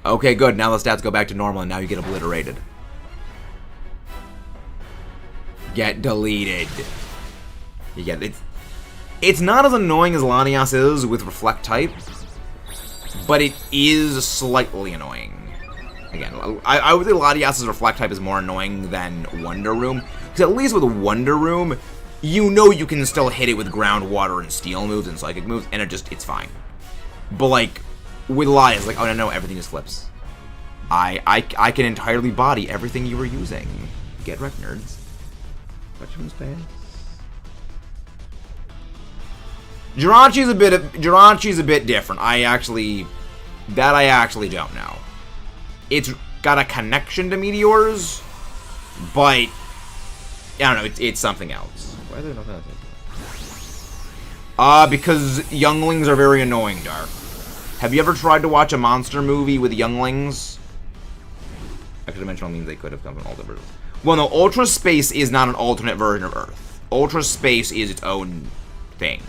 Okay, good. Now the stats go back to normal and now you get obliterated. Get deleted. You get it. It's not as annoying as Lanias is with Reflect type, but it is slightly annoying. Again, I would say Latias's Reflect type is more annoying than Wonder Room. Because at least with Wonder Room, you know you can still hit it with ground, water, and steel moves and psychic moves, and it's fine. But like, with Latias, like, oh no, everything just flips. I can entirely body everything you were using. Get wrecked, nerds. Touch from space. Jirachi's a bit different. I actually don't know. It's got a connection to meteors, but I don't know. It's something else. Why is there nothing else? Because younglings are very annoying, Dark. Have you ever tried to watch a monster movie with younglings? Extra-dimensional means they could have come from alternate versions. Well, no, Ultra Space is not an alternate version of Earth. Ultra Space is its own thing.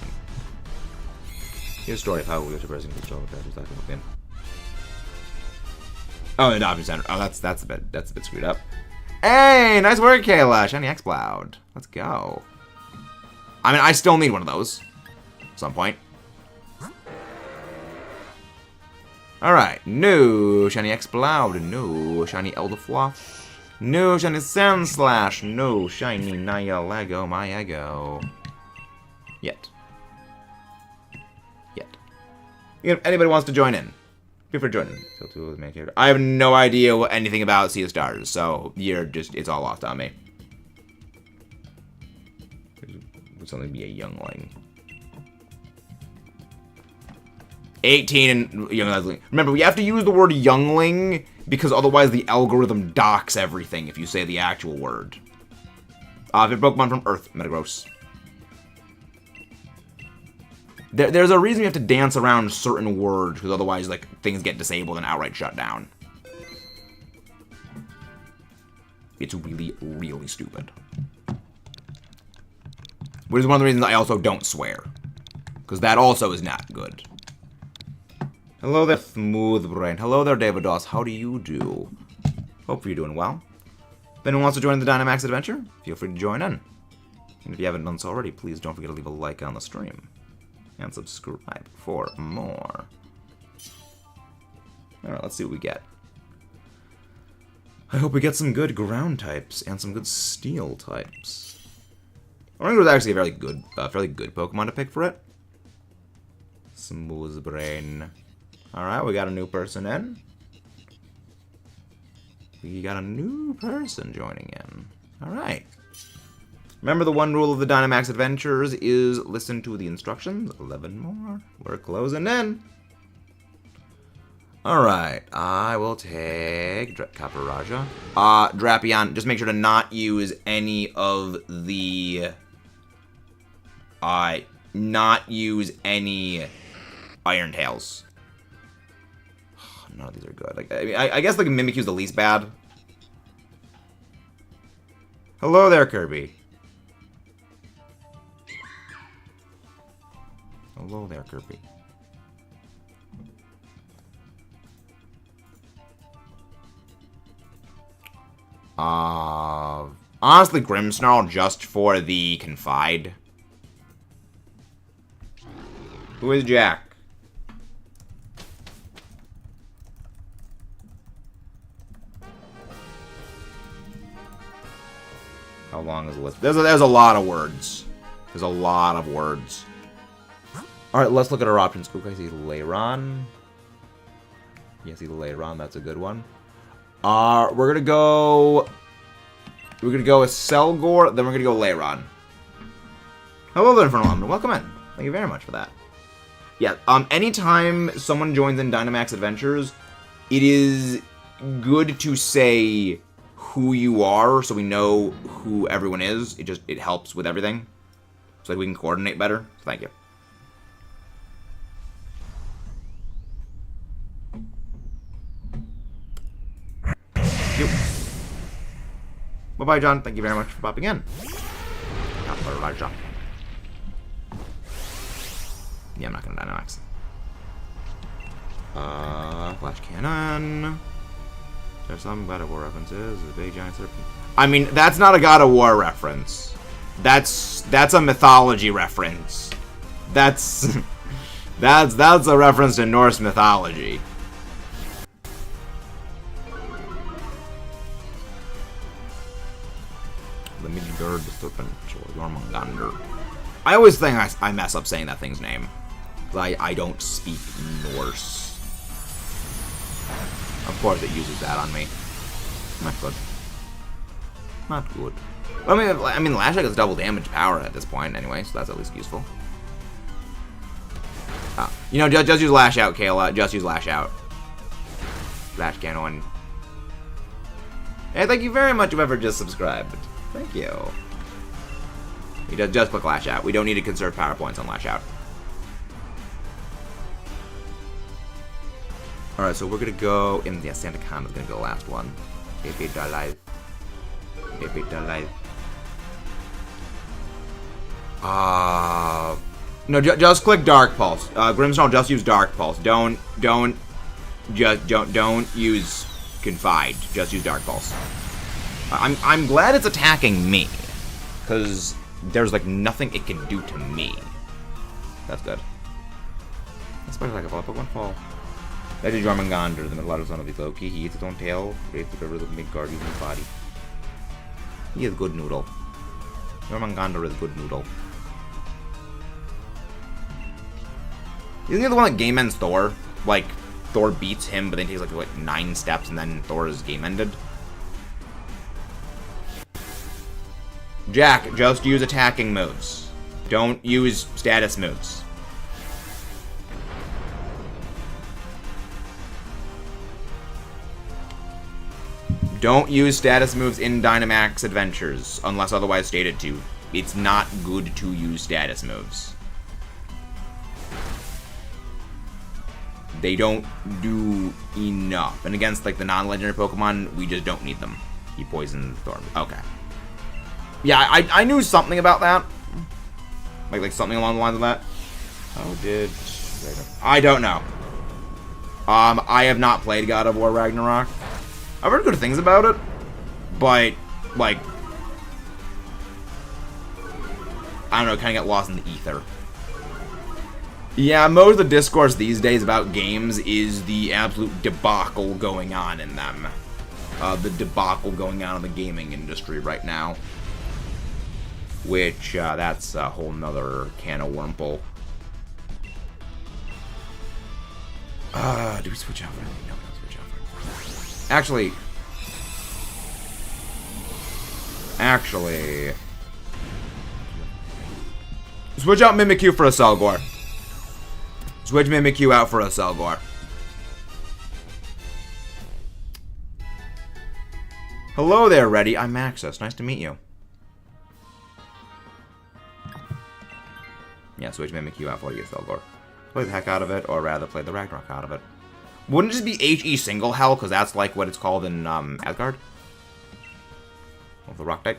Here's a story of how we were traversing the control of that game. Oh, the adoption center. Oh, that's a bit screwed up. Hey, nice work, Kayla. Shiny X-Cloud. Let's go. I mean, I still need one of those at some point. Alright, no shiny X-Cloud, no shiny Elderfluff, no shiny Sandslash, no shiny Nihilego, my ego. Yet. If anybody wants to join in, feel free to join in. Feel to the main character. I have no idea anything about Sea of Stars, so it's all lost on me. Would something be a youngling? 18 and youngling. Remember, we have to use the word youngling because otherwise the algorithm docks everything if you say the actual word. Favorite Pokemon from Earth, Metagross. There's a reason you have to dance around certain words because otherwise, like, things get disabled and outright shut down. It's really, really stupid. Which is one of the reasons I also don't swear. Because that also is not good. Hello there, Smooth Brain. Hello there, Davidos. How do you do? Hope you're doing well. If anyone wants to join the Dynamax adventure, feel free to join in. And if you haven't done so already, please don't forget to leave a like on the stream. And subscribe for more. Alright, let's see what we get. I hope we get some good ground types and some good steel types. Orange was actually a fairly good Pokemon to pick for it. Smooth Brain. Alright, we got a new person in. We got a new person joining in. Alright. Remember, the one rule of the Dynamax Adventures is listen to the instructions. 11 more. We're closing in. Alright, I will take Caparaja. Drapion, just make sure to not use any of the... not use any Iron Tails. None of these are good. Like, I guess like Mimikyu's the least bad. Hello there, Kirby. Hello there, Kirby. Honestly, Grimmsnarl just for the Confide. Who is Jack? How long is the list? There's a lot of words. There's a lot of words. Alright, let's look at our options. Ooh, I see Leiron. Yeah, see Leiron, that's a good one. We're gonna go with Selgor, then we're gonna go Leiron. Hello there, Infernal Omni. Welcome in. Thank you very much for that. Yeah, anytime someone joins in Dynamax Adventures, it is good to say who you are so we know who everyone is. It helps with everything. So like we can coordinate better. So thank you. Bye-bye, John. Thank you very much for popping in. John. Yeah, I'm not gonna Dynamax. Flash Cannon. There's some God of War references. The big giant serpent. I mean, that's not a God of War reference. That's a mythology reference. That's a reference to Norse mythology. The Midgard Serpent, or Jormungandr. I always think I mess up saying that thing's name. I don't speak Norse. Of course it uses that on me. Not good. Not good. I mean, Lashak has double damage power at this point anyway, so that's at least useful. You know, just use Lash Out, Kayla. Just use Lash Out. Lash Cannon. Hey, thank you very much whoever just subscribed. Thank you. You just click Lash Out. We don't need to conserve power points on Lash Out. Alright, so we're gonna go in. Yeah, Santa Con is gonna go last one. Baby alive. Baby alive. No, just click Dark Pulse. Grimmsnarl, just use Dark Pulse. Don't use Confide. Just use Dark Pulse. I'm glad it's attacking me, because there's like nothing it can do to me. That's good. Especially like a Pokemon Fall. That is Jormungandr, the middle son of the Loki. He eats his own tail, creates the rivers of Midgard using his body. He is good noodle. Jormungandr is good noodle. Isn't he the one that game ends Thor? Like, Thor beats him, but then takes like 9 steps, and then Thor is game ended? Jack, just use attacking moves. Don't use status moves. Don't use status moves in Dynamax Adventures, unless otherwise stated to. It's not good to use status moves. They don't do enough. And against like the non-legendary Pokemon, we just don't need them. He poisoned Thorn. Okay. Yeah, I knew something about that. Like something along the lines of that. How did... I don't know. I have not played God of War Ragnarok. I've heard good things about it, but, like, I don't know, kind of get lost in the ether. Yeah, most of the discourse these days about games is the absolute debacle going on in them. The debacle going on in the gaming industry right now. Which, that's a whole nother can of wormhole. Do we switch out for anything? No, we don't switch out for anything. Actually... Switch out Mimikyu for a Selgor. Switch Mimikyu out for a Selgor. Hello there, Reddy. I'm Maxus. Nice to meet you. Yeah, switch Mimikyu out for a Selgor. Play the heck out of it, or rather play the Ragnarok out of it. Wouldn't it just be HE single hell, because that's like what it's called in Asgard? Of the rock type?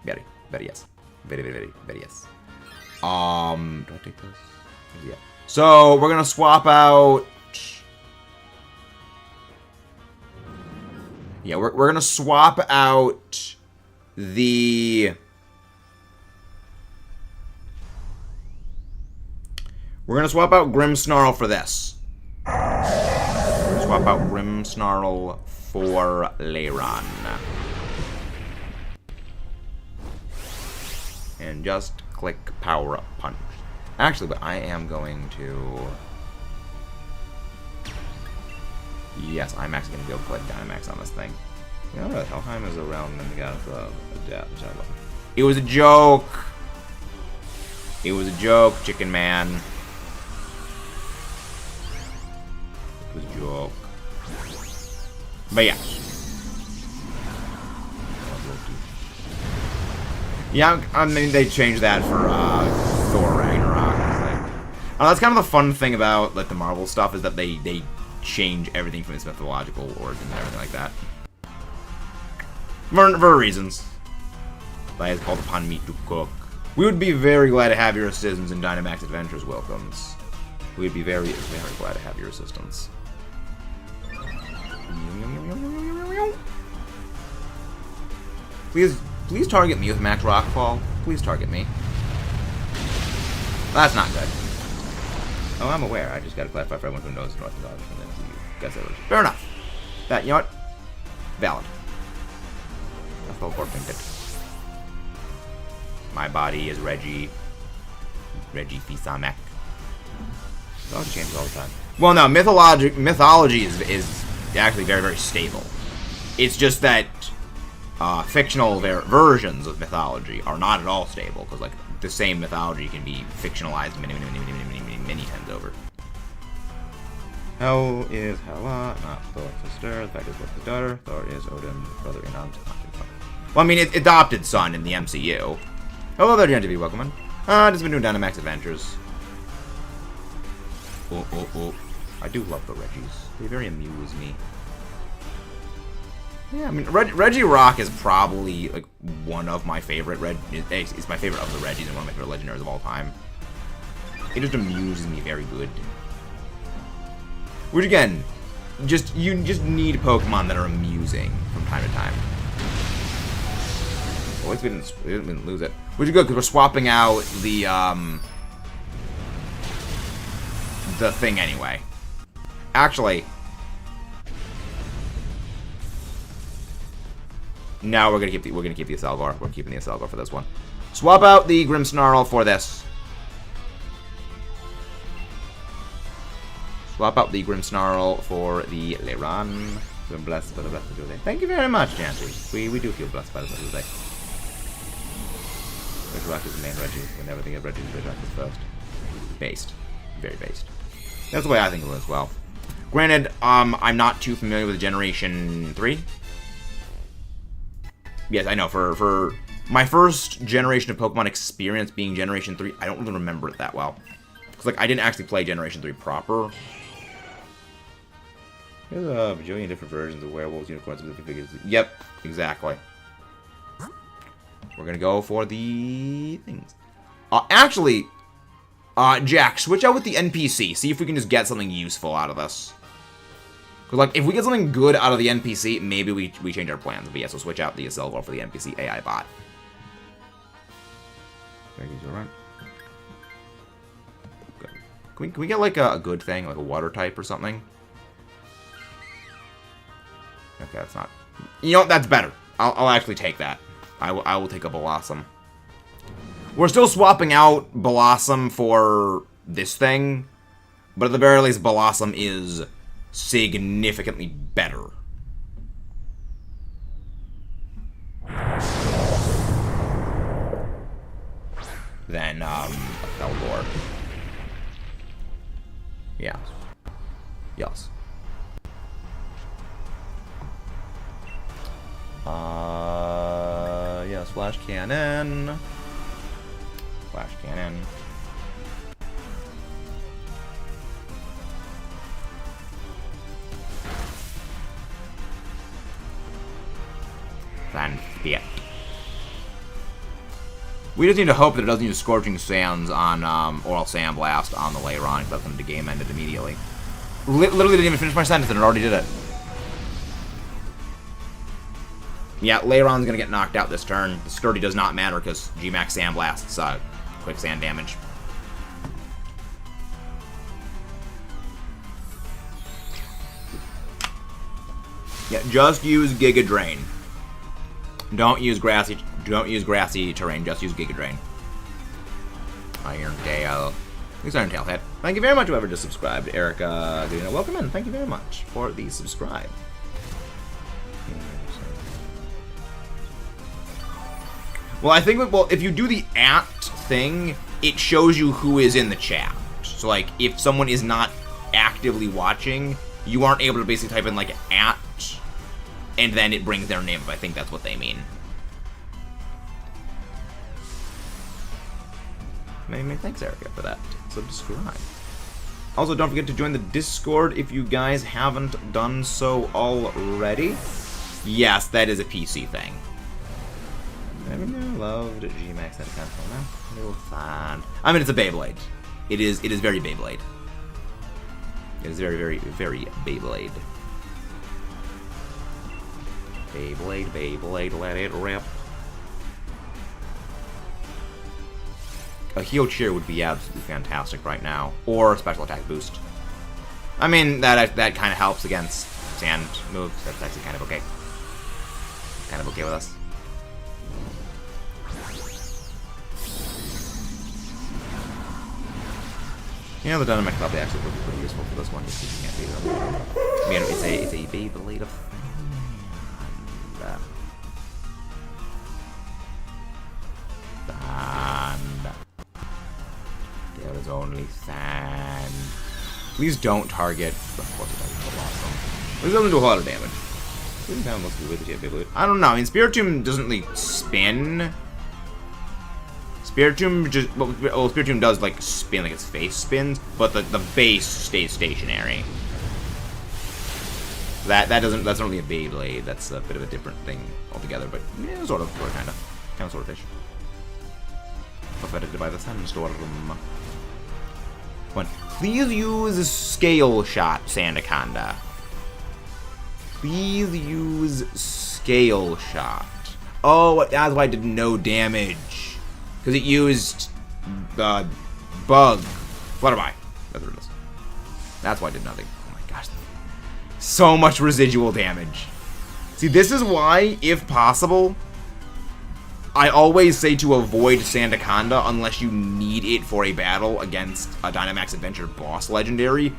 Very yes. Very yes. Do I take this? Yeah. So, we're gonna swap out... Yeah, we're gonna swap out the... We're gonna swap out Grimmsnarl for this. We're gonna swap out Grimmsnarl for Leiron. And just click Power Up Punch. Actually, but I am going to... Yes, I'm actually going to go click Dynamax on this thing. You know what? Helheim is around and we got adapt. It was a joke! It was a joke, Chicken Man. It was a joke. But yeah. Yeah, I mean, they changed that for Thor Ragnarok. That's kind of the fun thing about like the Marvel stuff, is that they change everything from its mythological origin and everything like that. For reasons. That is called upon me to cook. We would be very glad to have your assistance in Dynamax Adventures Welcomes. We would be very glad to have your assistance. Please target me with Max Rockfall. Please target me. That's not good. Oh, I'm aware. I just gotta clarify for everyone who knows North and Dodge from the MCU. Guess that was fair enough. That, you know what? Valid. That's all Gorpington. My body is Reggie Fils-Aimé. It changes all the time. Well, no, mythology is actually very stable. It's just that fictional versions of mythology are not at all stable, because like the same mythology can be fictionalized many times over. Hel is Hela, not Thor's sister. The fact is what's his daughter. Thor is Odin's brother and aunt. Well, I mean, it's adopted son in the MCU. Hello there, Gentive. Welcome in. Just been doing Dynamax adventures. Oh. I do love the Reggies. They very amuse me. Yeah, I mean, Regirock is probably, like, one of my favorite it's my favorite of the Reggies and one of my favorite legendaries of all time. It just amuses me very good. Which, again, you just need Pokemon that are amusing from time to time. Well, at least we didn't lose it. Which is good, because we're swapping out the thing anyway. Actually, no, we're gonna keep the Acelvar. We're keeping the Acelvar for this one. Swap out the Grimmsnarl for this. Swap out the Grimmsnarl for the Leiron. We're blessed by the blessed of day. Thank you very much, Jancy. We do feel blessed by the blessed of day. Regirock is the main Reggie. Whenever they get Reggie, Regirock is first. Based. Very based. That's the way I think of it as well. Granted, I'm not too familiar with Generation 3. Yes, I know, for my first generation of Pokemon experience being Generation 3, I don't really remember it that well. Because, like, I didn't actually play Generation 3 proper. There's a bajillion different versions of werewolves, unicorns, specific figures. Yep, exactly. We're gonna go for the things. Actually, Jack, switch out with the NPC. See if we can just get something useful out of this. Because, like, if we get something good out of the NPC, maybe we change our plans. But yes, we'll switch out the Acelvar for the NPC AI bot. There he's alright. Good. Can we get, like, a good thing? Like a water type or something? Okay, that's not... You know what? That's better. I'll actually take that. I will take a Blossom. We're still swapping out Blossom for this thing, but at the very least, Blossom is significantly better. Than, Felgor. Yeah. Yes. Yeah, Splash Cannon. Flash Cannon. Then, yeah. We just need to hope that it doesn't use Scorching Sands on Oral Sandblast on the Leiron, because that's when the game ended immediately. Literally didn't even finish my sentence and it already did it. Yeah, Leiron's gonna get knocked out this turn. The Sturdy does not matter because G-Max Sandblast's quicksand damage. Yeah, just use Giga Drain. Don't use grassy terrain, just use Giga Drain. Iron Tail. At least Iron Tail hit. Thank you very much, whoever just subscribed. Erica, welcome in. Thank you very much for the subscribe. Well, I think, well, if you do the @ thing, it shows you who is in the chat. So, like, if someone is not actively watching, you aren't able to basically type in, like, @ and then it brings their name up. I think that's what they mean. Thanks, Erica, for that. Subscribe. Also, don't forget to join the Discord if you guys haven't done so already. Yes, that is a PC thing. I loved G-Max at a console now. You'll find. I mean, it's a Beyblade. It is very Beyblade. It is very, very, very Beyblade. Beyblade, let it rip. A heal cheer would be absolutely fantastic right now, or a special attack boost. I mean, that kind of helps against sand moves. That's actually kind of okay. Kind of okay with us. Yeah, the Dynamax probably actually would be pretty useful for this one, just because you can't beat them. I mean, it's a Beyblade of Sand. was only sand. Please don't target. Of course it doesn't. Awesome. But it doesn't do a lot of damage. I don't know. I mean, Spiritomb doesn't really spin. Spiritomb just well, Spiritomb does like spin, like its face spins, but the base stays stationary. That's not really a Beyblade. That's a bit of a different thing altogether. But yeah, sort of kind of sort of fish. Affected by the sandstorm. Come on, please use Scale Shot, Sandaconda. Please use Scale Shot. Oh, that's why it did no damage. Because it used the Bug. Flutterby. That's what it is. That's why it did nothing. Oh my gosh. So much residual damage. See, this is why, if possible, I always say to avoid Sandaconda unless you need it for a battle against a Dynamax Adventure boss legendary.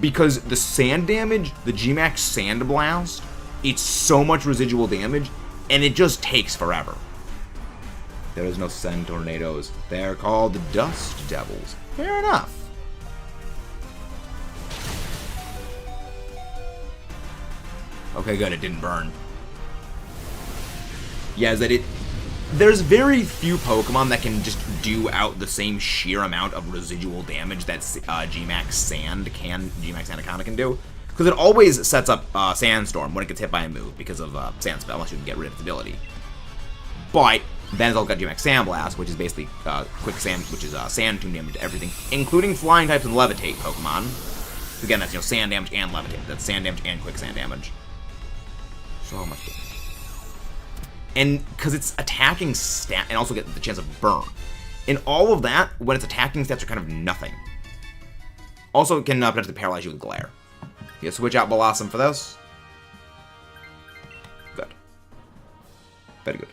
Because the sand damage, the G-Max Sand Blast, it's so much residual damage, and it just takes forever. There is no sand tornadoes. They're called Dust Devils. Fair enough. Okay, good, it didn't burn. Yeah, is that it? There's very few Pokemon that can just do out the same sheer amount of residual damage that G-Max Sandaconda can do. Because it always sets up Sandstorm when it gets hit by a move because of Sand Spell, unless you can get rid of its ability. But then it's also got G-Max Sandblast, which is basically quick sand, which is Sand Tomb damage to everything, including Flying types and Levitate Pokemon. Again, that's Sand damage and Levitate. That's Sand damage and Quick Sand damage. So much damage. And because it's attacking stat, and also get the chance of burn. And all of that, when its attacking stats are kind of nothing. Also, it can potentially paralyze you with Glare. You switch out Blossom for this. Good. Very good.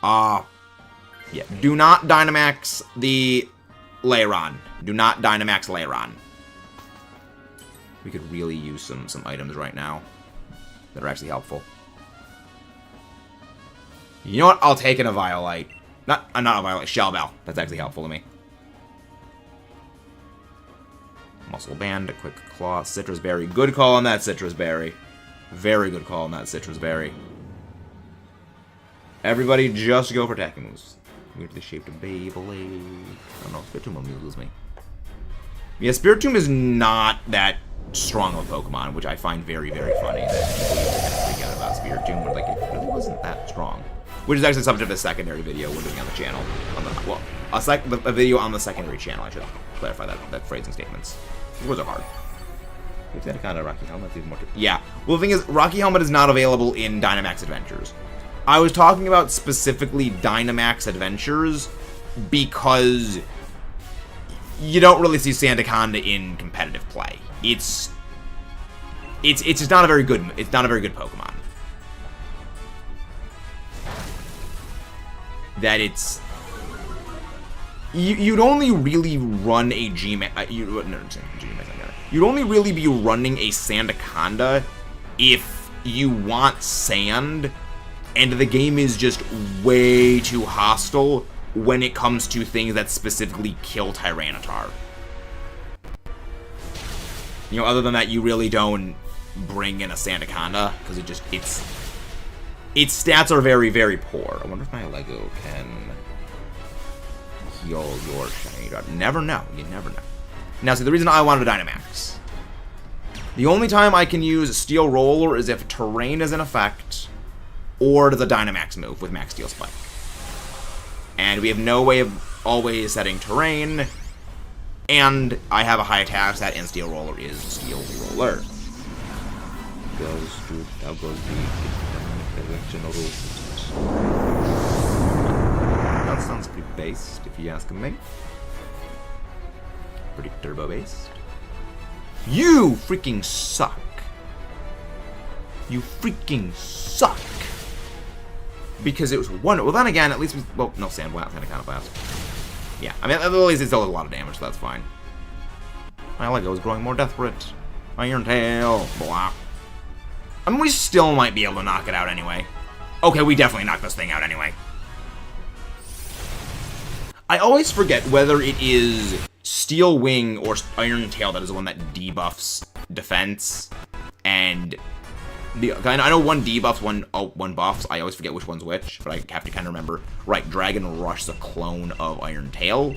Yeah. Do not Dynamax the Lairon. Do not Dynamax Lairon. We could really use some items right now that are actually helpful. You know what? I'll take an Eviolite. Not a Eviolite, Shell Bell. That's actually helpful to me. Muscle Band, a Quick Claw, Citrus Berry. Good call on that Citrus Berry. Very good call on that Citrus Berry. Everybody just go for attacking moves. Weirdly shaped Beyblade. I don't know, Spiritomb amuses me. Yeah, Spiritomb is not that strong of a Pokemon, which I find very, very funny that people usually forget about Spiritomb, but like, it really wasn't that strong. Which is actually the subject of a secondary video we're doing on the channel. A video on the secondary channel, I should clarify that phrasing statements. These words are hard. We've got a kind of Rocky Helmet, even more. Yeah. Well, the thing is, Rocky Helmet is not available in Dynamax Adventures. I was talking about specifically Dynamax Adventures because you don't really see Sandaconda in competitive play. It's just not a very good. It's not a very good Pokemon. That it's you'd only really run a G-Max. You'd only really be running a Sandaconda if you want sand, and the game is just way too hostile when it comes to things that specifically kill Tyranitar. You know, other than that, you really don't bring in a Sandaconda because its stats are very, very poor. I wonder if my Lego can heal your shiny dart. Never know. You never know. Now, see, the reason I wanted a Dynamax. The only time I can use Steel Roller is if Terrain is in effect, or does a Dynamax move with Max Steel Spike. And we have no way of always setting Terrain, and I have a high attack stat, and Steel Roller is Steel Roller. That sounds pretty based, if you ask me. Pretty turbo based. You freaking suck. You freaking suck. Because it was one. Well, then again, at least we. Well, no Sand Blast, kind of blast. Yeah, I mean, at least it still does a lot of damage, so that's fine. My Lego is growing more desperate. Iron Tail. Blah. I mean, we still might be able to knock it out anyway. Okay, we definitely knocked this thing out anyway. I always forget whether it is Steel Wing or Iron Tail, that is the one that debuffs defense. And I know one debuffs, one buffs. I always forget which one's which, but I have to kind of remember. Right, Dragon Rush is a clone of Iron Tail.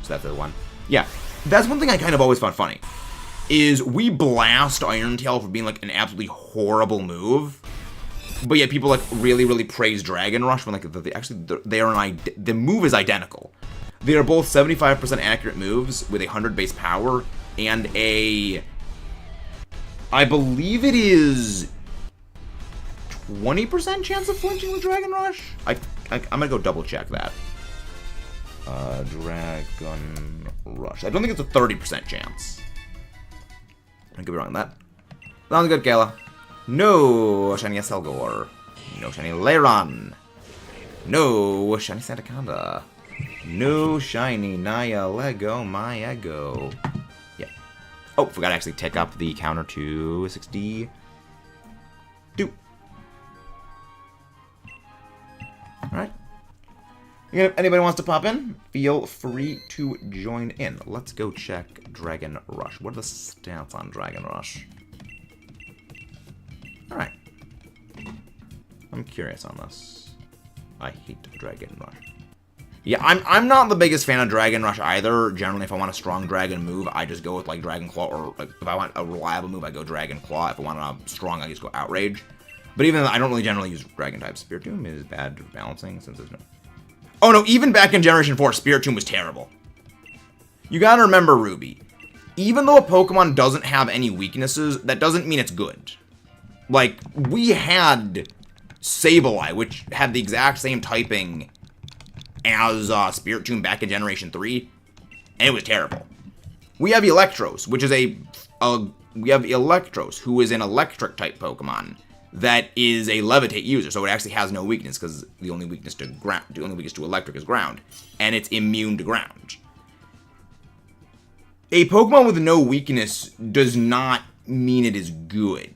So that's the one. Yeah, that's one thing I kind of always found funny. Is we blast Iron Tail for being like an absolutely horrible move. But yet people like really praise Dragon Rush when like the move is identical. They are both 75% accurate moves with 100 base power and I believe it is 20% chance of flinching with Dragon Rush. I'm gonna go double check that. Dragon Rush. I don't think it's a 30% chance. I could be wrong on that. Sounds good, Kayla. No shiny Selgor. No shiny Leiron. No shiny Sandaconda. No shiny NIHILEGO, my ego. Yeah. Oh, forgot to actually take up the counter to 62. Alright. If anybody wants to pop in, feel free to join in. Let's go check Dragon Rush. What are the stats on Dragon Rush? Alright. I'm curious on this. I hate Dragon Rush. Yeah, I'm not the biggest fan of Dragon Rush either. Generally, if I want a strong dragon move, I just go with like Dragon Claw, or like if I want a reliable move, I go Dragon Claw. If I want a strong, I just go Outrage. But even I don't really generally use Dragon type. Spirit Tomb is bad balancing since there's no. Oh no, even back in Generation 4, Spirit Tomb was terrible. You gotta remember, Ruby. Even though a Pokemon doesn't have any weaknesses, that doesn't mean it's good. Like, we had Sableye, which had the exact same typing as Spirit Tomb back in Generation 3, and it was terrible. We have Electros, which is we have Electros, who is an electric type Pokemon that is a Levitate user, so it actually has no weakness because the only weakness to electric is ground, and it's immune to ground. A Pokemon with no weakness does not mean it is good.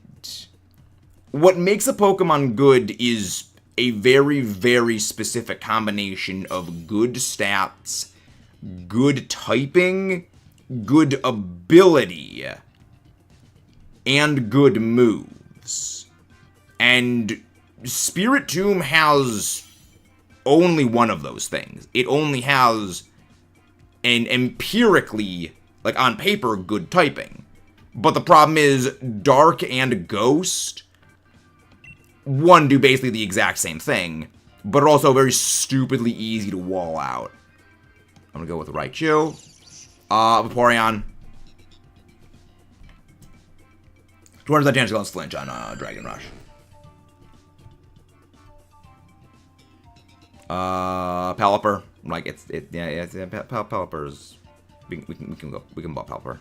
What makes a Pokemon good is a very specific combination of good stats, good typing, good ability, and good moves. And Spirit Tomb has only one of those things. It only has an empirically, like on paper, good typing. But the problem is Dark and Ghost, one, do basically the exact same thing, but are also very stupidly easy to wall out. I'm gonna go with Raichu. Vaporeon. 200% chance to flinch on Dragon Rush. Pelipper. Like Pelipper's. We can ball Pelipper.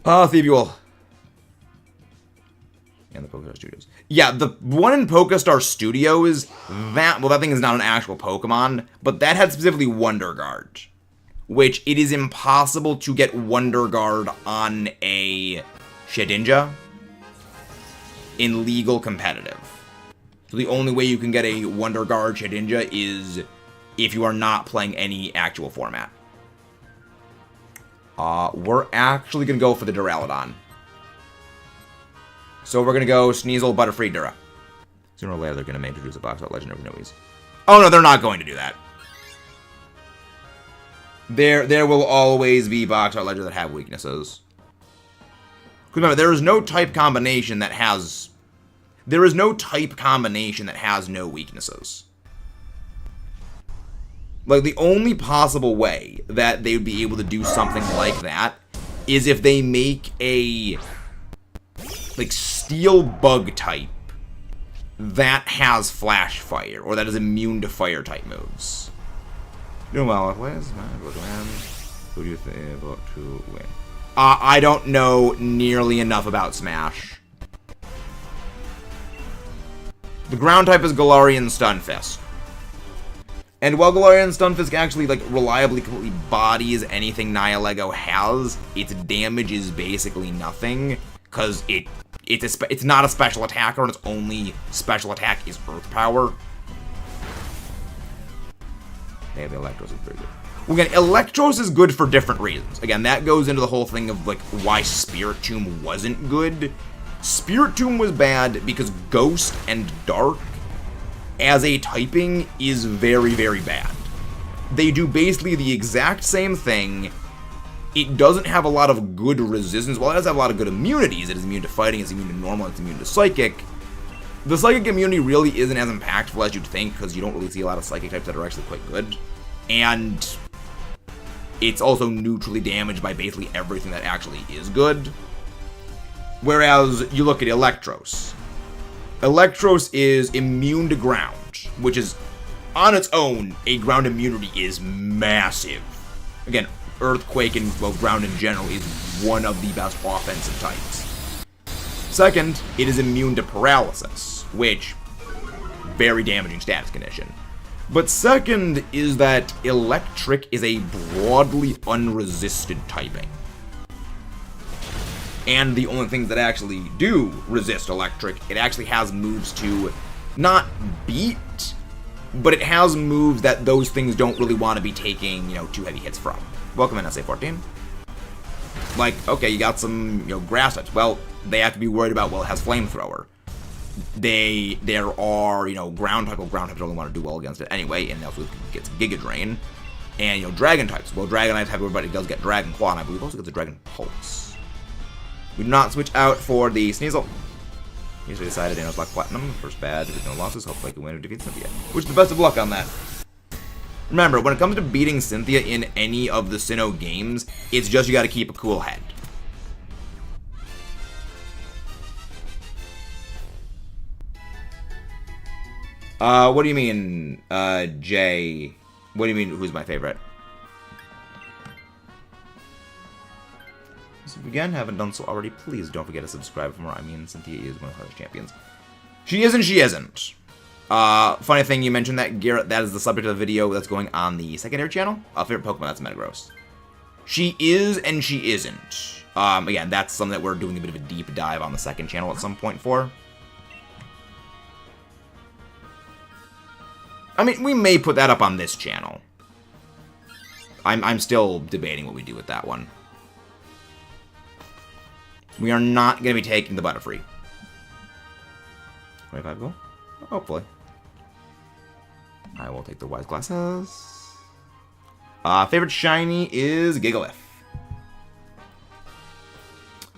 Thievuel. And the Pokestar Studios. Yeah, the one in Pokestar Studios, that thing is not an actual Pokemon, but that had specifically Wonder Guard, which it is impossible to get Wonder Guard on a Shedinja in legal competitive. So the only way you can get a Wonder Guard Shedinja is if you are not playing any actual format. We're actually going to go for the Duraludon. So we're going to go Sneasel, Butterfree, Dura. Sooner or later, they're going to introduce a box out Legendary Noise. Oh, no, they're not going to do that. There will always be box art Legends that have weaknesses. Because remember, there is no type combination that has... There is no type combination that has no weaknesses. Like, the only possible way that they would be able to do something like that is if they make a... like, Steel Bug type that has Flash Fire, or that is immune to Fire type moves. Doing well, who do you think about to win? I don't know nearly enough about Smash. The ground type is Galarian Stunfisk. And while Galarian Stunfisk actually, like, reliably completely bodies anything NIHILEGO has, its damage is basically nothing, because it's not a special attacker, and its only special attack is Earth Power. Yeah, the Electros is pretty good. Well, again, Electros is good for different reasons. Again, that goes into the whole thing of, like, why Spirit Tomb wasn't good. Spirit Tomb was bad because Ghost and Dark, as a typing, is very, very bad. They do basically the exact same thing. It doesn't have a lot of good resistance. Well, it does have a lot of good immunities. It is immune to fighting, it's immune to normal, it's immune to psychic. The psychic immunity really isn't as impactful as you'd think, because you don't really see a lot of psychic types that are actually quite good. And it's also neutrally damaged by basically everything that actually is good. Whereas you look at Electros. Electros is immune to ground, which is, on its own, a ground immunity is massive. Again, Earthquake and, well, ground in general is one of the best offensive types. Second, it is immune to paralysis, which, very damaging status condition. But second is that Electric is a broadly unresisted typing. And the only things that actually do resist Electric, it actually has moves to not beat, but it has moves that those things don't really want to be taking, you know, too heavy hits from. Welcome in, SA14. Like, okay, you got some, you know, grass types. Well, they have to be worried about, well, it has Flamethrower. There are, you know, ground types only want to do well against it anyway, and it also gets Giga Drain. And, you know, dragon types. Well, dragon types, everybody does get Dragon Claw, and I believe also gets a Dragon Pulse. We do not switch out for the Sneasel. Usually decided Dano's Black Platinum. First badge with no losses. Hopefully I can win or defeat Cynthia. Wish the best of luck on that. Remember, when it comes to beating Cynthia in any of the Sinnoh games, it's just you gotta keep a cool head. What do you mean, Jay? What do you mean, who's my favorite? So if you again haven't done so already, please don't forget to subscribe for more. I mean, Cynthia is one of the hardest champions. She is and she isn't. Funny thing you mentioned that, Garrett, that is the subject of the video that's going on the secondary channel. Favorite Pokemon, that's Metagross. She is and she isn't. Again, that's something that we're doing a bit of a deep dive on the second channel at some point for. I mean, we may put that up on this channel. I'm still debating what we do with that one. We are not going to be taking the Butterfree. 25 gold? Hopefully. I will take the Wise Glasses. Favorite shiny is Gigalith.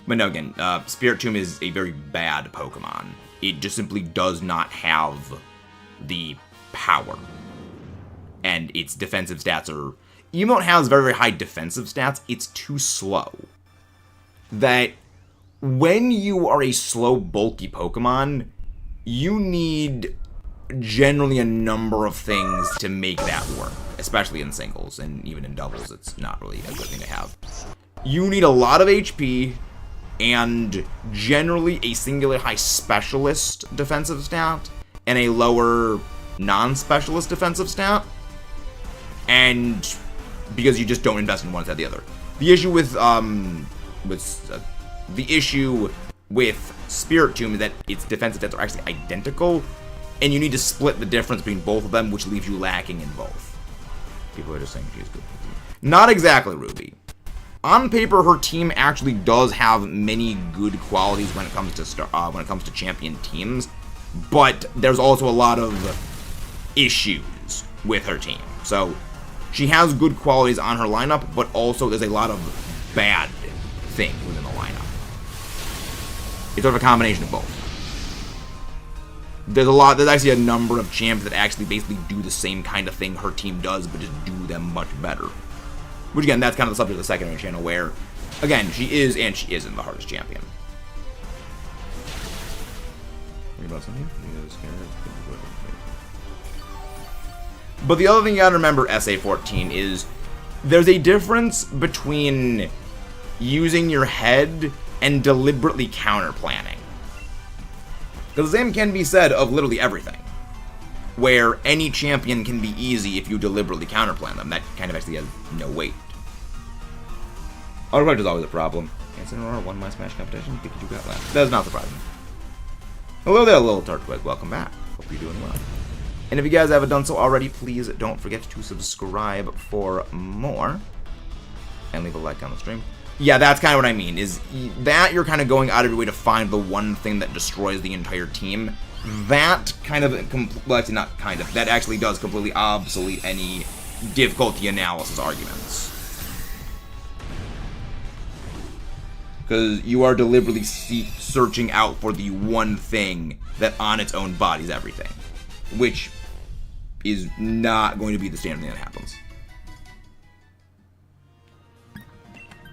But no, again, Spirit Tomb is a very bad Pokemon. It just simply does not have the power. And its defensive stats are... Even though it has very, very high defensive stats, it's too slow. That when you are a slow, bulky Pokemon, you need generally a number of things to make that work. Especially in singles, and even in doubles, it's not really a good thing to have. You need a lot of HP, and generally a singular high specialist defensive stat, and a lower non-specialist defensive stat. And because you just don't invest in one instead of the other. The issue with Spirit Tomb is that its defensive stats are actually identical, and you need to split the difference between both of them, which leaves you lacking in both. People are just saying she's good. Not exactly, Ruby. On paper, her team actually does have many good qualities when it comes to champion teams, but there's also a lot of issues with her team. So she has good qualities on her lineup, but also there's a lot of bad things within the lineup. It's sort of a combination of both. There's actually a number of champs that actually basically do the same kind of thing her team does, but just do them much better. Which again, that's kind of the subject of the secondary channel where, again, she is and she isn't the hardest champion. But the other thing you gotta remember, SA14, is there's a difference between using your head and deliberately counter-planning. Because the same can be said of literally everything, where any champion can be easy if you deliberately counterplan them. That kind of actually has no weight. Autocorrect is always a problem. Answer Aurora won my Smash competition. Pikachu got left. That is not surprising. Hello there, little Tartwig. Welcome back. Hope you're doing well. And if you guys haven't done so already, please don't forget to subscribe for more. And leave a like on the stream. Yeah, that's kind of what I mean, is that you're kind of going out of your way to find the one thing that destroys the entire team. That kind of, well, actually not kind of, that actually does completely obsolete any difficulty analysis arguments. Because you are deliberately searching out for the one thing that on its own bodies everything. Which is not going to be the standard thing that happens.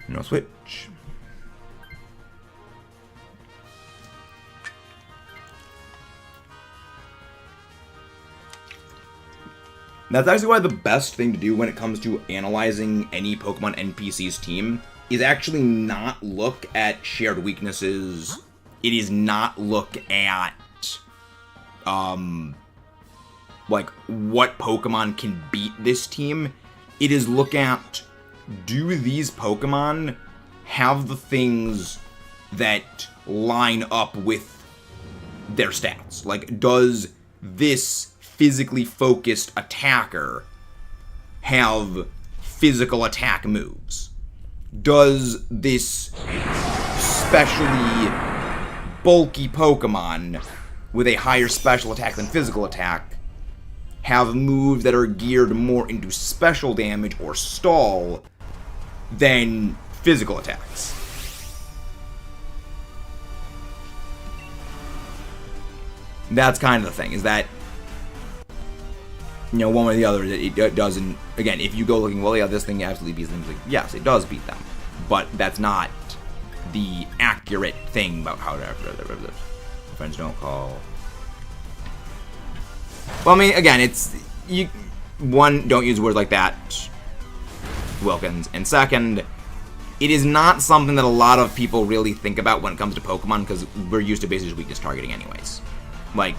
No switch. That's actually why the best thing to do when it comes to analyzing any Pokemon NPC's team is actually not look at shared weaknesses. It is not look at, like, what Pokemon can beat this team. It is look at, do these Pokemon have the things that line up with their stats? Like, does this physically focused attacker have physical attack moves? Does this specially bulky Pokemon with a higher special attack than physical attack have moves that are geared more into special damage or stall than physical attacks? That's kind of the thing, is that, you know, one way or the other, it doesn't, again, if you go looking, well, yeah, this thing absolutely beats them, like, yes, it does beat them, but that's not the accurate thing about how to friends don't call. Well, I mean, again, it's, one, don't use words like that, Wilkins, and second, it is not something that a lot of people really think about when it comes to Pokemon, because we're used to basically just weakness targeting anyways. Like,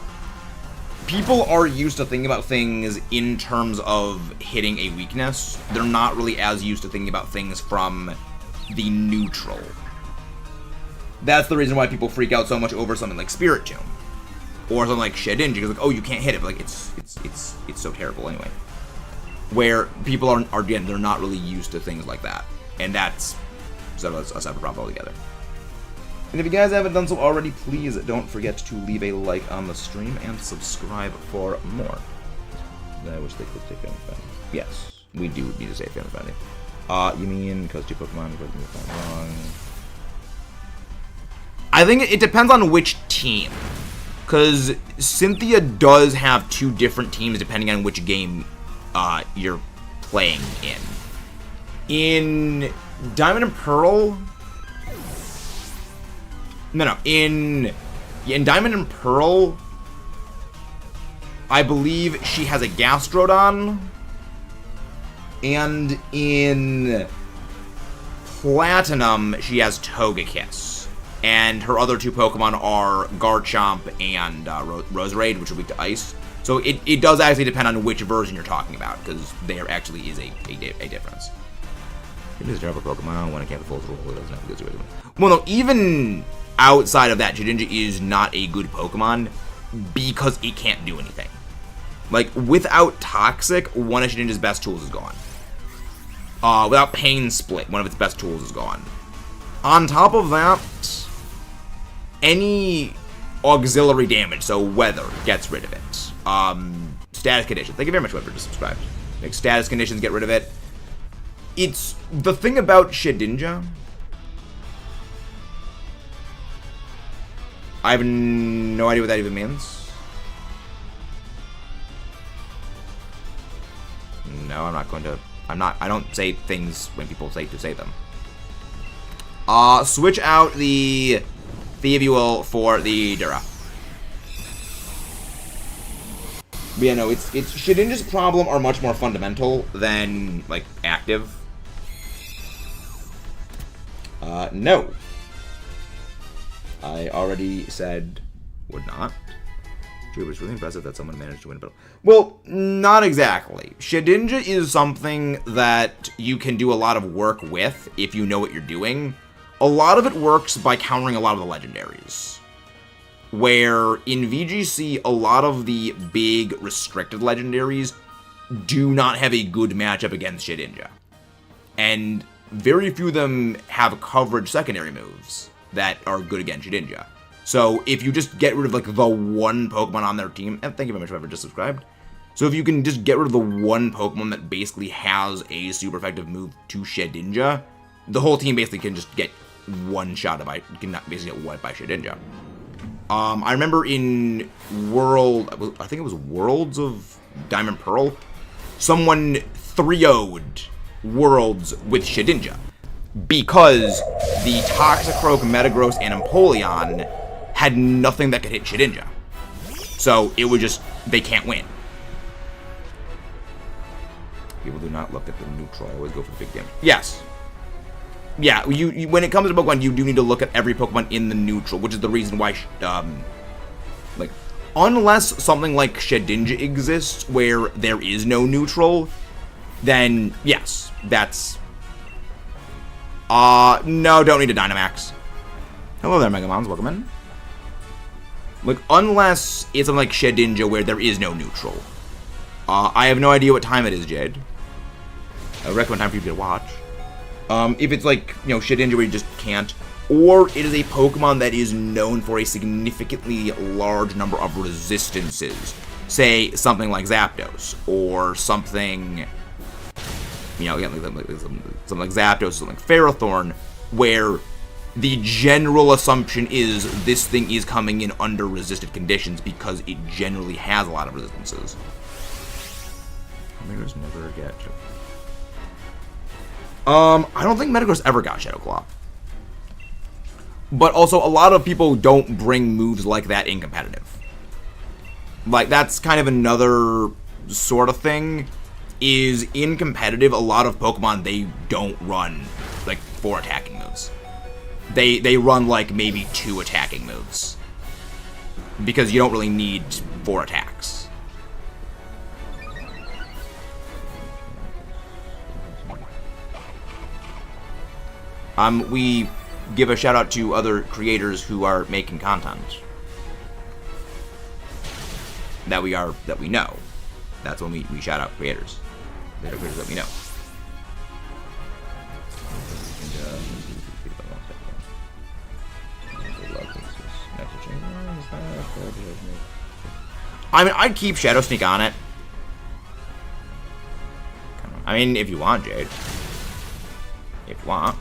people are used to thinking about things in terms of hitting a weakness. They're not really as used to thinking about things from the neutral. That's the reason why people freak out so much over something like Spirit Tomb. Or something like Shedinja, because like, oh, you can't hit it, but like, it's so terrible anyway. Where people are again, they're not really used to things like that. And that's sort of a separate problem altogether. And if you guys haven't done so already, please don't forget to leave a like on the stream and subscribe for more. I wish they could stay family friendly. Yes, we do need to stay family friendly. You mean because two Pokemon are wrong? I think it depends on which team. Because Cynthia does have two different teams depending on which game you're playing in. In Diamond and Pearl... No, in Diamond and Pearl, I believe she has a Gastrodon, and in Platinum, she has Togekiss, and her other two Pokemon are Garchomp and Roserade, which are weak to Ice. So it does actually depend on which version you're talking about, because there actually is a difference. It is a terrible Pokemon when it can't be full rule. It doesn't have a good situation. Well, no, even outside of that, Shedinja is not a good Pokemon because it can't do anything. Like, without Toxic, one of Shedinja's best tools is gone. Without Pain Split, one of its best tools is gone. On top of that, any auxiliary damage, so weather, gets rid of it. Status conditions. Thank you very much, whoever just subscribed. Like, status conditions get rid of it. It's the thing about Shedinja. I have no idea what that even means. No, I'm not going to. I don't say things when people say to say them. Switch out the Thievuel for the Dura. But yeah, no, it's Shedinja's problem are much more fundamental than, like, active. No. I already said would not. It was really impressive that someone managed to win a battle. Well, not exactly. Shedinja is something that you can do a lot of work with if you know what you're doing. A lot of it works by countering a lot of the legendaries. where in VGC, a lot of the big restricted legendaries do not have a good matchup against Shedinja. And very few of them have coverage secondary moves that are good against Shedinja. So if you just get rid of like the one Pokemon on their team, and thank you very much for whoever just subscribed. So if you can just get rid of the one Pokemon that basically has a super effective move to Shedinja, the whole team basically can just get one shot by, can basically get wiped by Shedinja. I remember in I think it was Worlds of Diamond Pearl, someone 3-0'd Worlds with Shedinja because the Toxicroak, Metagross, and Empoleon had nothing that could hit Shedinja. So it was just, they can't win. People do not look at the neutral. I always go for the big damage. Yes. Yeah, you when it comes to Pokemon, you do need to look at every Pokemon in the neutral, which is the reason why, like, unless something like Shedinja exists where there is no neutral, then yes, that's, no, don't need a Dynamax. Hello there, Megamons, welcome in. Like, unless it's something like Shedinja where there is no neutral. I have no idea what time it is, Jade. I recommend time for you to watch. If it's like, you know, Shedinja where you just can't, or it is a Pokemon that is known for a significantly large number of resistances, say something like Zapdos, or something, you know, again, something like Zapdos, something like Ferrothorn, where the general assumption is this thing is coming in under resisted conditions because it generally has a lot of resistances. Metagross never get. I don't think Metagross ever got Shadow Claw. But also, a lot of people don't bring moves like that in competitive. Like, that's kind of another sort of thing. Is in competitive, a lot of Pokemon, they don't run, like, 4 attacking moves. They run, like, maybe 2 attacking moves. Because you don't really need 4 attacks. We give a shout out to other creators who are making content that we know. That's when we shout out creators. That are creators that we know. I mean, I'd keep Shadow Sneak on it. I mean, if you want, Jade. If you want.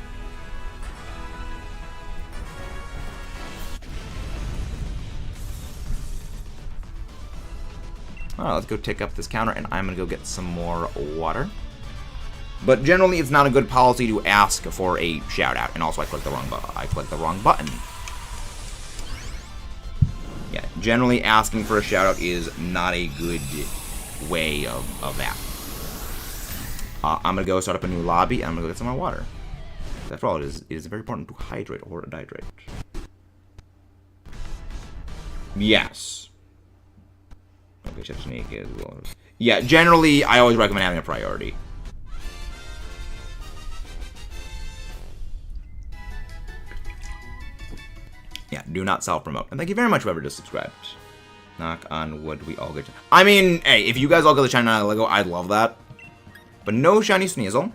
Alright, let's go take up this counter, and I'm going to go get some more water. But generally, it's not a good policy to ask for a shout-out. And also, I clicked the wrong button. Yeah, generally asking for a shout-out is not a good way of that. I'm going to go start up a new lobby, and I'm going to go get some more water. After all, it is very important to hydrate or dehydrate. Yes. Okay, Chef Sneak is well. Yeah, generally, I always recommend having a priority. Yeah, do not self-promote. And thank you very much, whoever just subscribed. Knock on wood, we all get. I mean, hey, if you guys all get the shiny NIHILEGO, I'd love that. But no shiny Sneasel.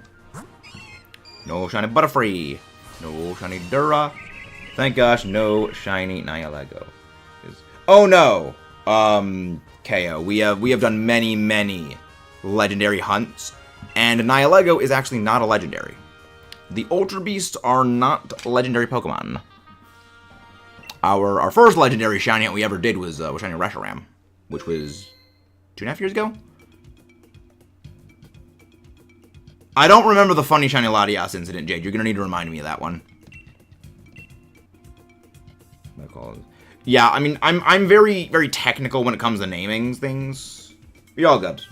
No shiny Butterfree. No shiny Dura. Thank gosh, no shiny NIHILEGO. Oh no! KO. We have done many legendary hunts, and NIHILEGO is actually not a legendary. The Ultra Beasts are not legendary Pokemon. Our first legendary shiny hunt we ever did was shiny Reshiram, which was 2.5 years ago. I don't remember the funny shiny Latias incident, Jade. You're gonna need to remind me of that one. Yeah, I mean, I'm very technical when it comes to naming things. You're all good.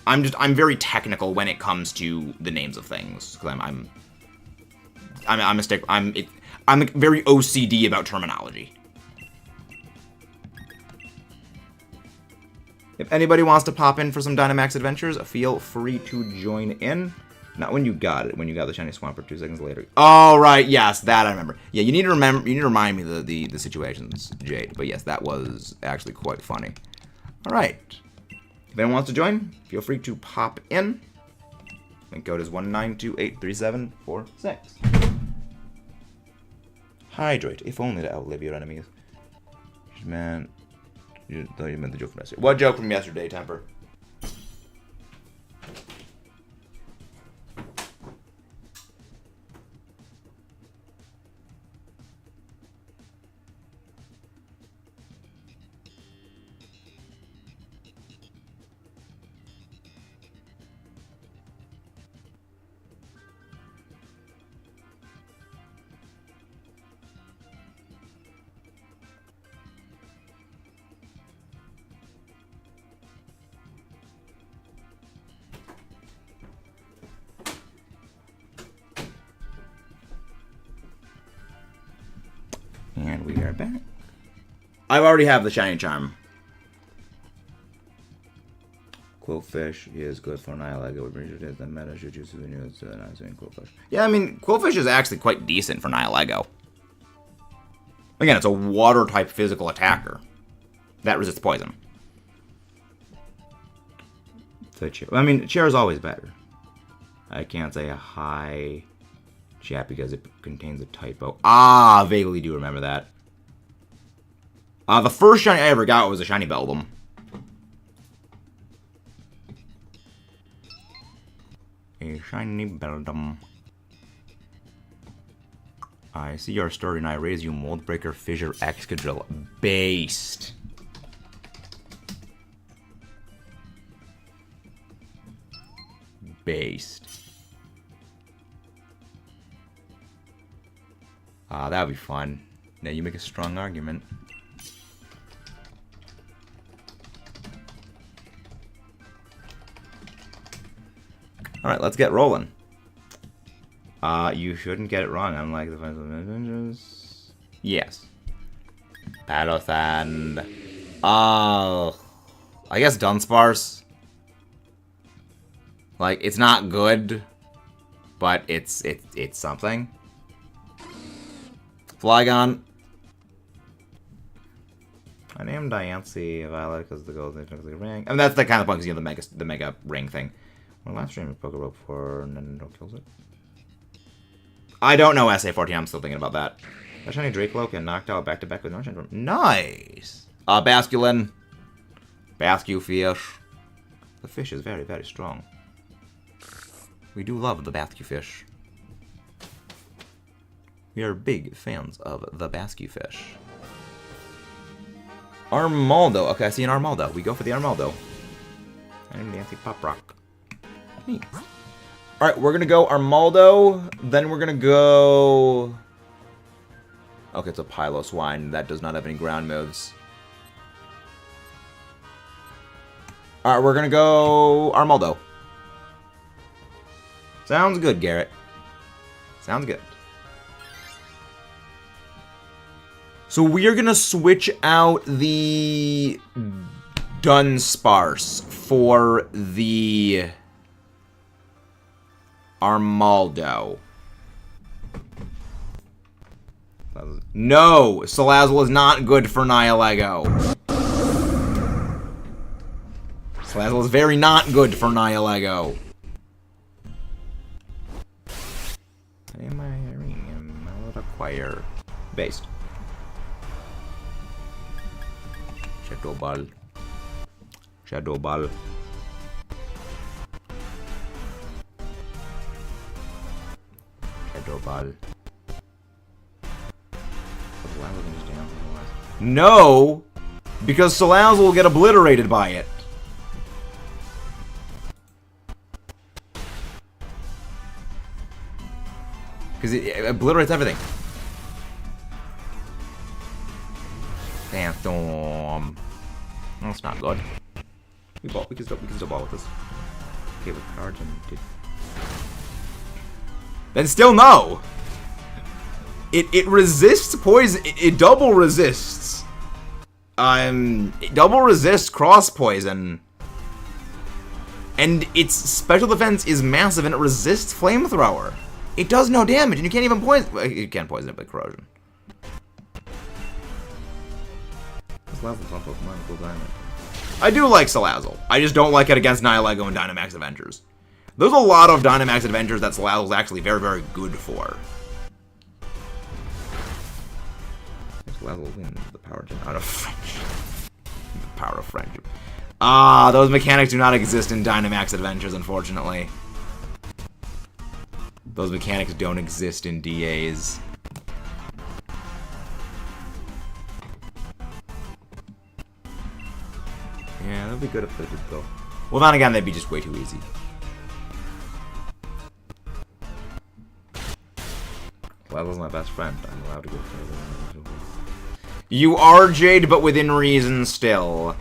I'm very technical when it comes to the names of things because I'm very OCD about terminology. If anybody wants to pop in for some Dynamax adventures, feel free to join in. Not when you got it. When you got the shiny Swampert 2 seconds later. Oh, right. Yes, that I remember. Yeah, you need to remember. You need to remind me the situations, Jade. But yes, that was actually quite funny. All right. If anyone wants to join, feel free to pop in. Link code is 192837446. Hydrate, if only to outlive your enemies. Man, you thought you meant the joke from yesterday. What joke from yesterday, Temper? And we are back. I already have the shiny charm. Quillfish is good for Nihilego. The meta should use the news. Not saying Quillfish. Yeah, I mean, Quillfish is actually quite decent for Nihilego. Again, it's a water type physical attacker that resists poison. So, I mean, chair is always better. I can't say a high chat because it contains a typo. Ah, vaguely do remember that. The first shiny I ever got was a shiny Beldum. A shiny Beldum. I see your story and I raise you Moldbreaker, Fissure, Excadrill. Based. Based. That would be fun. Now you make a strong argument. Alright, let's get rolling. You shouldn't get it wrong, unlike the Final Avengers. Yes. Battlethand. I guess Dunsparce. Like, it's not good, but it's something. Flygon. I named Diancie Violet because the gold is technically ring. I mean, that's the kind of point because you have the mega ring thing. When last stream of Pokeball before Nintendo kills it. I don't know SA14. I'm still thinking about that. That shiny Dracolocan knocked out back to back with no shiny. Nice. Basculin. Bascufish. The fish is very, very strong. We do love the Bascufish. We are big fans of the Bascufish. Armaldo. Okay, I see an Armaldo. We go for the Armaldo. And Nancy Pop Rock. Neat. Alright, we're gonna go Armaldo. Then we're gonna go... Okay, it's a Piloswine. That does not have any ground moves. Alright, we're gonna go Armaldo. Sounds good, Garrett. Sounds good. So we are gonna switch out the Dunsparce for the Armaldo. No! Salazzle is not good for Nihilego. Salazzle is very not good for Nihilego. Am I hearing him? I would acquire. Based. Shadow Ball. Shadow Ball. Shadow Ball. No! Because Salazzle will get obliterated by it. Because it obliterates everything. Phantom. That's not good. We can still ball with this. Okay, with cards and... Then still no! It resists poison. It double resists. It double resists cross poison. And its special defense is massive, and it resists Flamethrower. It does no damage, and you can't even poison... Well, you can't poison it by Corrosion. I do like Salazzle. I just don't like it against Nihilego and Dynamax Adventures. There's a lot of Dynamax Adventures that Salazzle's actually very, very good for. Salazzle wins the power gen out of friendship. The power of friendship. Ah, those mechanics do not exist in Dynamax Adventures, unfortunately. Those mechanics don't exist in DAs. Yeah, that'd be good if they did though. Well, then again, they'd be just way too easy. Salazzle's my best friend. I'm allowed to go further. You are Jade, but within reason still.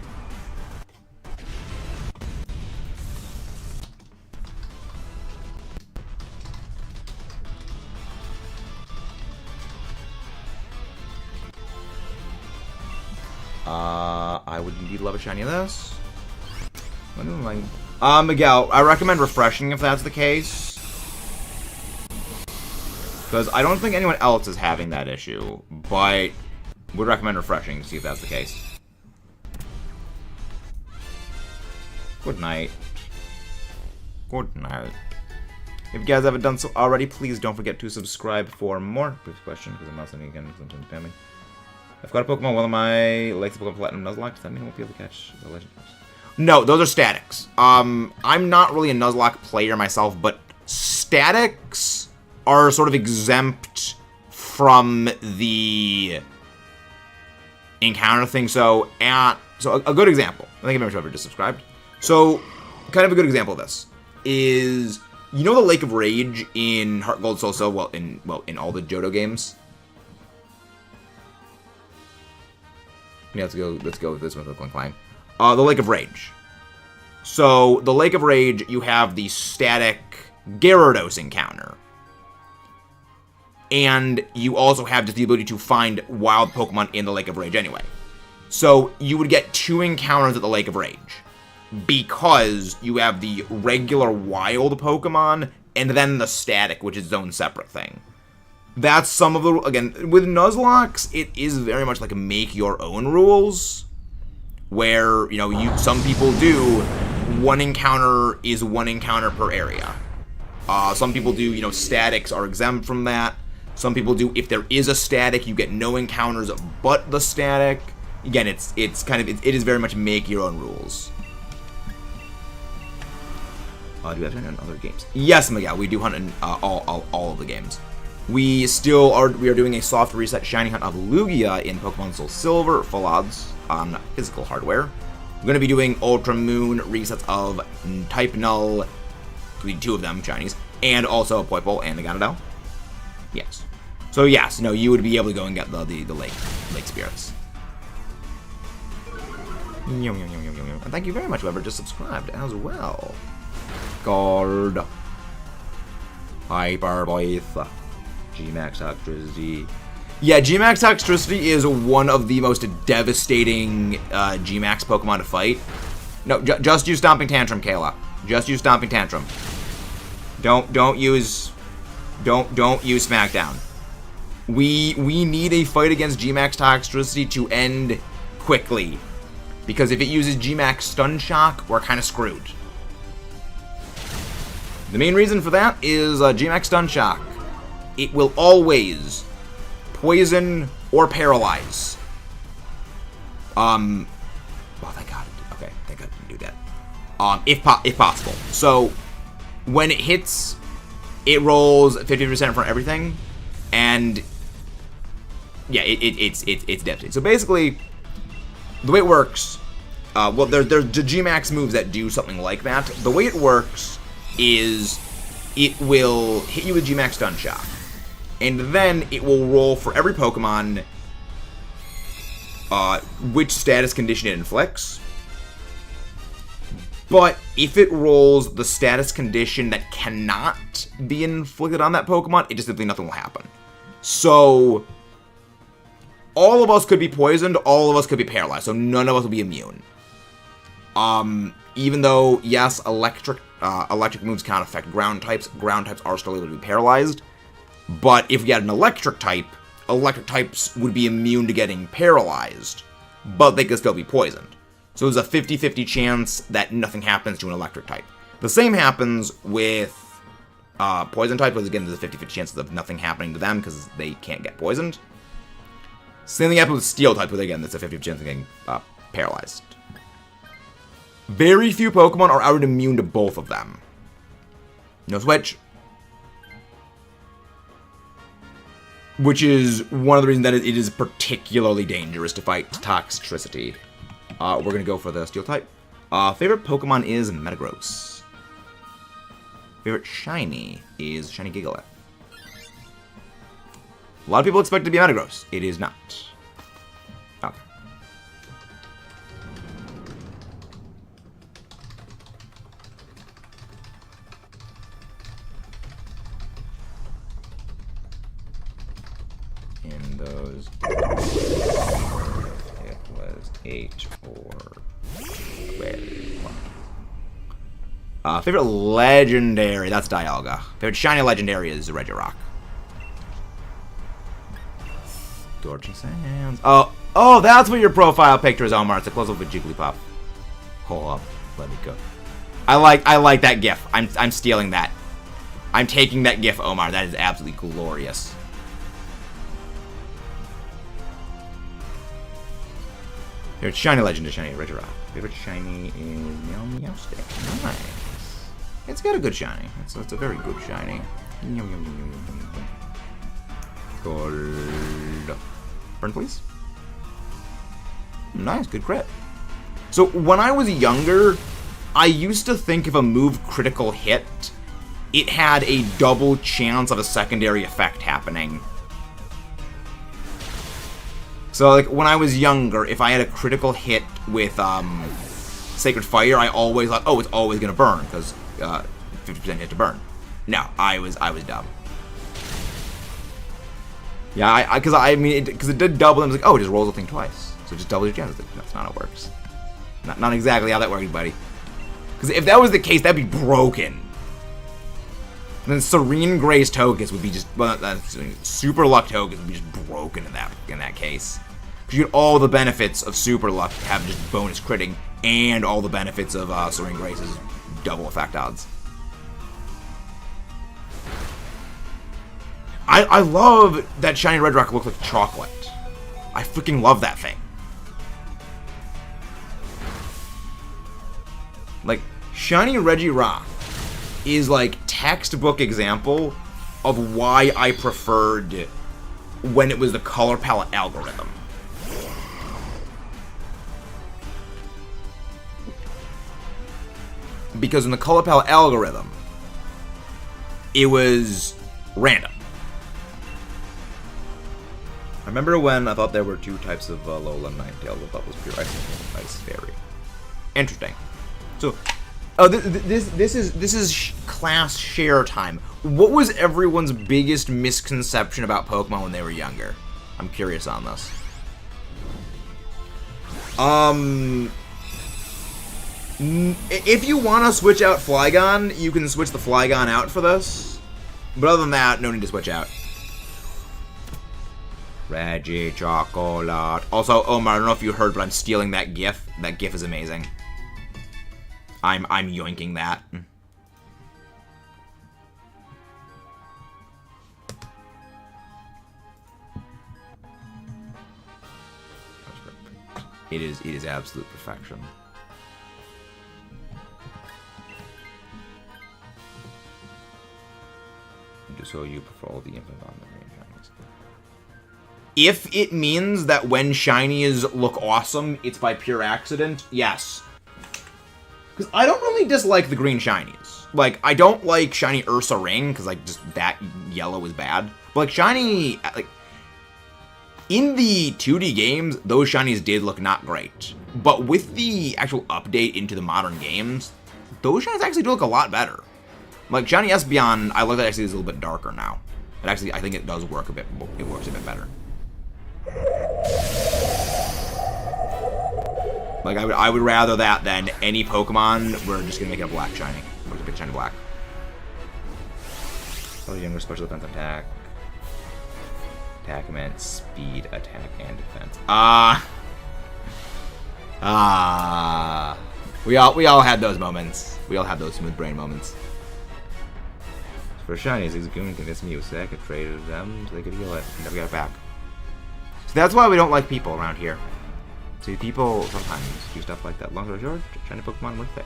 I would indeed love a shiny of this. Miguel, I recommend refreshing if that's the case. Because I don't think anyone else is having that issue, but would recommend refreshing to see if that's the case. Good night. Good night. If you guys haven't done so already, please don't forget to subscribe for more. Brief question, because I'm not sending again, because I'm trying to spam me. I've got a Pokemon, one of my likes of Pokemon Platinum Nuzlocke. Does that mean I won't be able to catch the legend? No, those are statics. I'm not really a Nuzlocke player myself, but statics are sort of exempt from the encounter thing. So a good example. I think I've ever just subscribed. So, kind of a good example of this is, you know, the Lake of Rage in Heart Gold Soul Silver, in all the Johto games. Yeah, let's go with this one with Clang. The Lake of Rage. So, the Lake of Rage, you have the static Gyarados encounter. And you also have just the ability to find wild Pokemon in the Lake of Rage anyway. So, you would get 2 encounters at the Lake of Rage. Because you have the regular wild Pokemon, and then the static, which is its own separate thing. That's some of the... Again, with Nuzlocke, it is very much like a make-your-own rules. Where, you know, some people do 1 encounter is 1 encounter per area. Some people do, you know, statics are exempt from that. Some people do, if there is a static, you get no encounters but the static. Again, it is very much make-your-own rules. Do we have to hunt in other games? Yes, Miguel, we do hunt in all of the games. We are doing a soft reset shiny hunt of Lugia in Pokemon Soul Silver, full odds on physical hardware. We're going to be doing Ultra Moon resets of Type Null, 2 of them, shinies, and also Poipole and the Ganondorf. Yes. So yes, no, you would be able to go and get the lake spirits. And thank you very much, whoever just subscribed as well. Guard. Hyper Voice. G-Max Toxtricity. Yeah, G-Max Toxtricity is one of the most devastating G-Max Pokemon to fight. No, just use Stomping Tantrum, Kayla. Just use Stomping Tantrum. Don't use Smackdown. We need a fight against G-Max Toxtricity to end quickly. Because if it uses G-Max Stun Shock, we're kind of screwed. The main reason for that is G-Max Stun Shock. It will always poison or paralyze. Well, thank God. Okay, thank God it didn't do that. If possible. So, when it hits, it rolls 50% from everything, and yeah, it's devastating. So basically, the way it works, well, there's the G-Max moves that do something like that. The way it works is it will hit you with G-Max Stun Shock. And then it will roll for every Pokemon which status condition it inflicts. But if it rolls the status condition that cannot be inflicted on that Pokemon, it just simply nothing will happen. So, all of us could be poisoned, all of us could be paralyzed, so none of us will be immune. even though, yes, electric moves can't affect ground types are still able to be paralyzed. But if we had an electric types would be immune to getting paralyzed, but they could still be poisoned. So there's a 50-50 chance that nothing happens to an electric type. The same happens with poison type, but again, there's a 50-50 chance of nothing happening to them because they can't get poisoned. Same thing happens with steel type, but again, there's a 50-50 chance of getting paralyzed. Very few Pokemon are outright immune to both of them. No switch. Which is one of the reasons that it is particularly dangerous to fight toxicity. We're going to go for the steel type. Favorite Pokemon is Metagross. Favorite shiny is Shiny Gigalith. A lot of people expect it to be Metagross. It is not. Okay. In those, it was 8 or 12. Favorite legendary, that's Dialga. Favorite shiny legendary is Regirock. Gorgeous hands. Oh, that's what your profile picture is, Omar. It's a close-up with Jigglypuff. Hold up, let me go. I like that GIF. I'm stealing that. I'm taking that GIF, Omar. That is absolutely glorious. Favorite shiny legend is shiny Regirock. Favorite shiny is Meowstic. Nice. It's got a good shiny. It's a very good shiny. Gold. Burn, please. Nice, good crit. So when I was younger, I used to think if a move critical hit, it had a double chance of a secondary effect happening. So, like, when I was younger, if I had a critical hit with Sacred Fire, I always thought, oh, it's always gonna burn because 50% hit to burn. No, I was dumb. Yeah, because it did double, and I was like, oh, it just rolls the thing twice, so it just doubles your chances. That's not how it works. Not exactly how that works, buddy. Because if that was the case, that'd be broken. And then Serene Grace Togekiss would be just, well, Super Luck Togekiss would be just broken in that case. Because you get all the benefits of Super Luck having just bonus critting, and all the benefits of Serene Grace's double effect odds. I love that shiny Regirock looks like chocolate. I freaking love that thing. Like, shiny Regirock is like textbook example of why I preferred when it was the color palette algorithm. Because in the color palette algorithm, it was random. I remember when I thought there were 2 types of Alola Ninetales. I thought was pure ice. Nice fairy. Interesting. So, this is class share time. What was everyone's biggest misconception about Pokemon when they were younger? I'm curious on this. If you want to switch out Flygon, you can switch the Flygon out for this. But other than that, no need to switch out. Reggie Chocolate. Also, Omar, I don't know if you heard, but I'm stealing that GIF. That GIF is amazing. I'm yoinking that. It is absolute perfection. So you prefer all the infinite on the green shinies. If it means that when shinies look awesome, it's by pure accident, yes. Because I don't really dislike the green shinies. Like, I don't like shiny Ursa Ring, because, like, just that yellow is bad. But, like, shiny, like, in the 2D games, those shinies did look not great. But with the actual update into the modern games, those shinies actually do look a lot better. Like, shiny Espeon, I look at it actually is a little bit darker now. It actually, I think it does work a bit, it works a bit better. Like, I would rather that than any Pokemon. We're just gonna make it a black shiny. We're gonna pick a shiny black. Oh, younger special defense attack. Attack, command, speed, attack, and defense. We all had those moments. We all had those smooth brain moments. For shinies, Execution convinced me it was sick. I traded them so they could heal it. Never got it back. So that's why we don't like people around here. See, people sometimes do stuff like that. Long story short, shiny Pokemon worth it.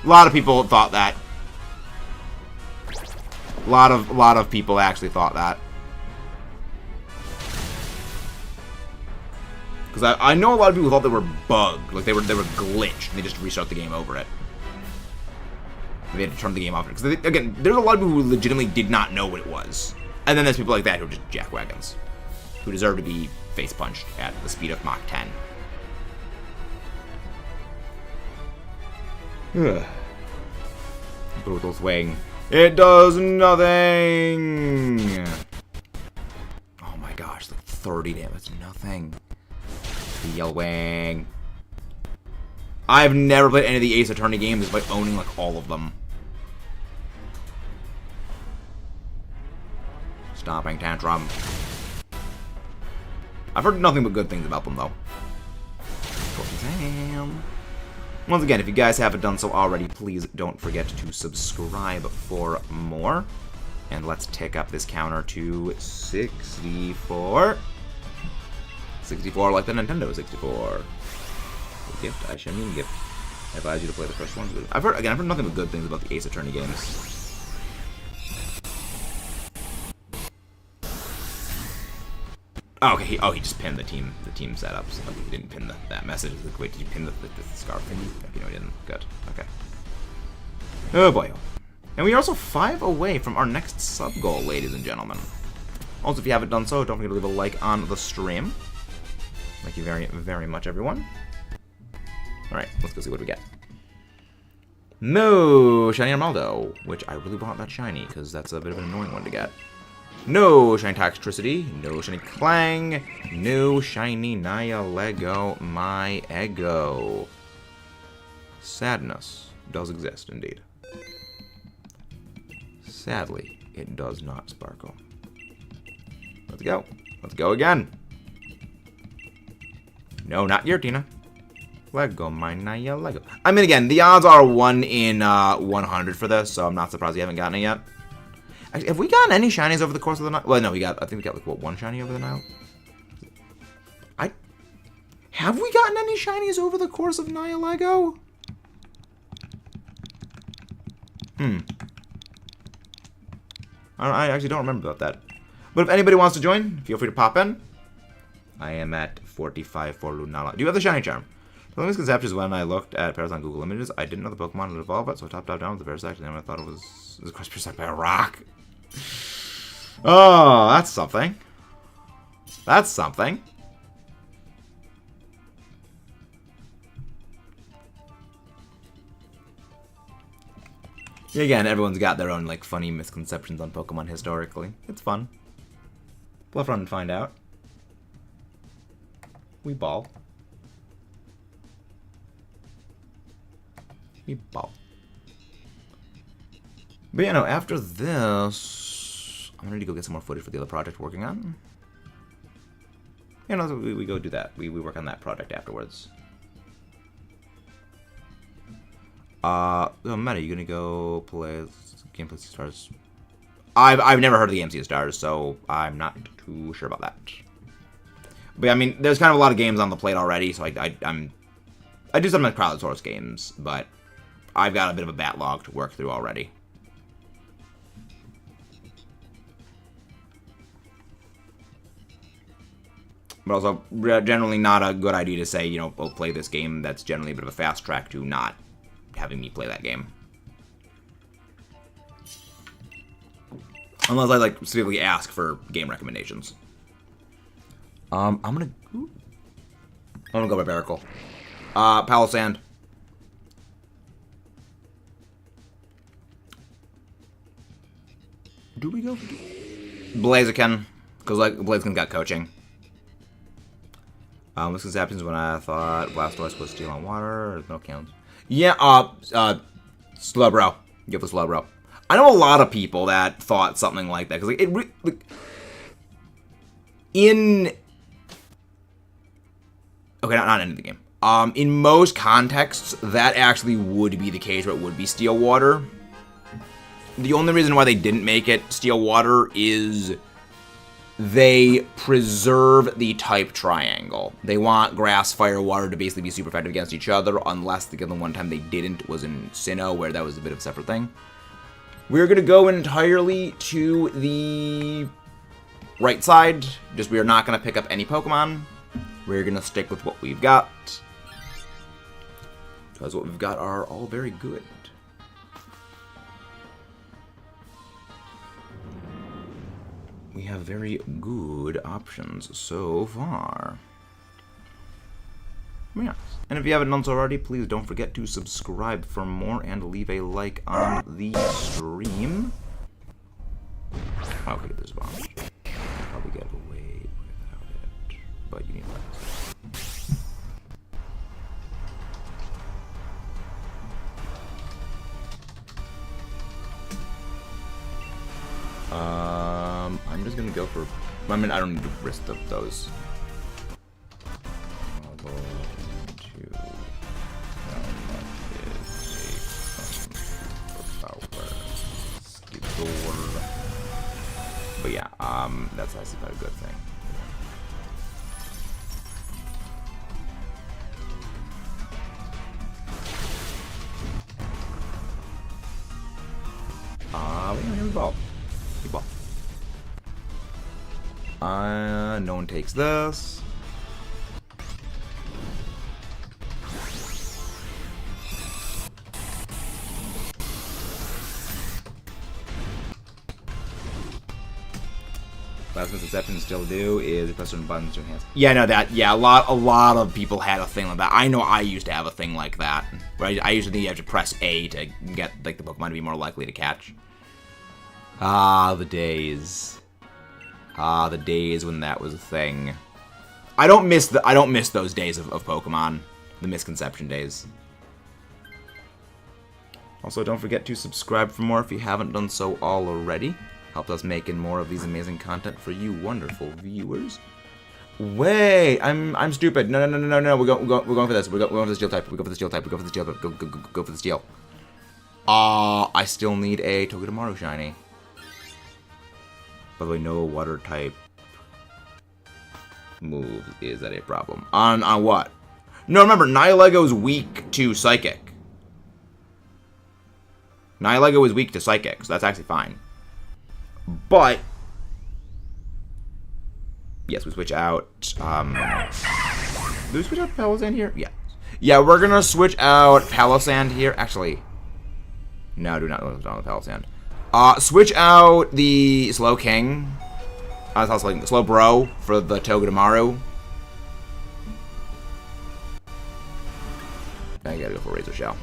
A lot of people thought that. A lot of people actually thought that. Because I know a lot of people thought they were bugged, like they were glitched, and they just restart the game over it. They had to turn the game off. Because again, there's a lot of people who legitimately did not know what it was, and then there's people like that who are just jackwagons, who deserve to be face punched at the speed of Mach 10. Brutal swing. It does nothing. Oh my gosh, like 30 damage. That's nothing. Yell Wing. I've never played any of the Ace Attorney games despite owning like all of them. Stomping Tantrum. I've heard nothing but good things about them though. Once again, if you guys haven't done so already, please don't forget to subscribe for more. And let's tick up this counter to 64. 64 like the Nintendo 64. Gift, I shouldn't even gift. I advise you to play the first one. I've heard nothing but good things about the Ace Attorney games. Oh, okay. He just pinned the team setups. Like, he didn't pin that message. Like, wait, did you pin the scarf thingy? Okay, no, he didn't. Good. Okay. Oh boy. And we are also 5 away from our next sub goal, ladies and gentlemen. Also, if you haven't done so, don't forget to leave a like on the stream. Thank you very, very much, everyone. Alright, let's go see what we get. No Shiny Armaldo, which I really want that shiny, because that's a bit of an annoying one to get. No Shiny Toxtricity, no Shiny Clang, no Shiny NIHILEGO, my ego. Sadness does exist, indeed. Sadly, it does not sparkle. Let's go. Let's go again. No, not Giratina. Lego, my NIHILEGO. I mean, again, the odds are 1 in 100 for this, so I'm not surprised you haven't gotten it yet. Actually, have we gotten any shinies over the course of the night? Well, no, I think we got, like, what, 1 shiny over the night? Have we gotten any shinies over the course of NIHILEGO? I actually don't remember about that. But if anybody wants to join, feel free to pop in. I am at 45 for Lunala. Do you have the shiny charm? The only misconception is when I looked at pairs on Google Images, I didn't know the Pokemon would evolve it, so I topped out down with the Parasect, and then I thought it was a cross percent by a rock. Oh, that's something. That's something. Again, everyone's got their own, like, funny misconceptions on Pokemon historically. It's fun. We'll have fun and find out. We ball. We ball. But yeah, no, after this, I'm gonna need to go get some more footage for the other project we're working on. You know, we go do that. We work on that project afterwards. Oh, Meta, you gonna go play Gameplay Stars? I've never heard of the MC Stars, so I'm not too sure about that. But I mean, there's kind of a lot of games on the plate already, so I do some like crowd source games, but I've got a bit of a backlog to work through already. But also, generally not a good idea to say, you know, oh, play this game. That's generally a bit of a fast track to not having me play that game. Unless I, like, specifically ask for game recommendations. I'm gonna go Barbarical. Palo Sand. Do we go for Blaziken? Because, like, Blaziken's got coaching. Misconceptions when I thought Blastoise was Steel on water. No counts. Yeah, Slowbro. Give the Slowbro. I know a lot of people that thought something like that. Because, like, okay, not end of the game. In most contexts, that actually would be the case where it would be Steel Water. The only reason why they didn't make it Steel Water is they preserve the type triangle. They want Grass, Fire, Water to basically be super effective against each other, unless the one time they didn't was in Sinnoh, where that was a bit of a separate thing. We're going to go entirely to the right side. Just we are not going to pick up any Pokemon. We're going to stick with what we've got, because what we've got are all very good. We have very good options so far. Yes. And if you haven't done so already, please don't forget to subscribe for more and leave a like on the stream. I'll get this bomb. Probably get away without it, but you need that. I'm just gonna go for. I mean, I don't need to risk those. I'll go into power. But yeah, that's actually about a good thing. Here's ball. Ball. No one takes this. Last misconception still do is press certain buttons to enhance. Yeah, no, that. Yeah, a lot of people had a thing like that. I know I used to have a thing like that. Where I used to think you have to press A to get like the Pokemon to be more likely to catch. Ah, the days. Ah, the days when that was a thing. I don't miss those days of Pokemon. The misconception days. Also, don't forget to subscribe for more if you haven't done so already. Helps us making more of these amazing content for you wonderful viewers. Wait, I'm stupid. No. We're going for this. We're going for the steel type. We go for the steel type. We go for the steel type. Go for the steel. I still need a Togedemaru shiny. By the way, no water type move. Is that a problem? On what? No, remember, Nihilego is weak to Psychic. Nihilego is weak to Psychic, so that's actually fine. But yes, we switch out. Do we switch out Palossand here? Yeah. Yeah, we're gonna switch out Palossand here. Actually, no, do not switch on the Palossand. Switch out the Slow King. I was like the Slow Bro for the Togedemaru. I gotta go for Razor Shell.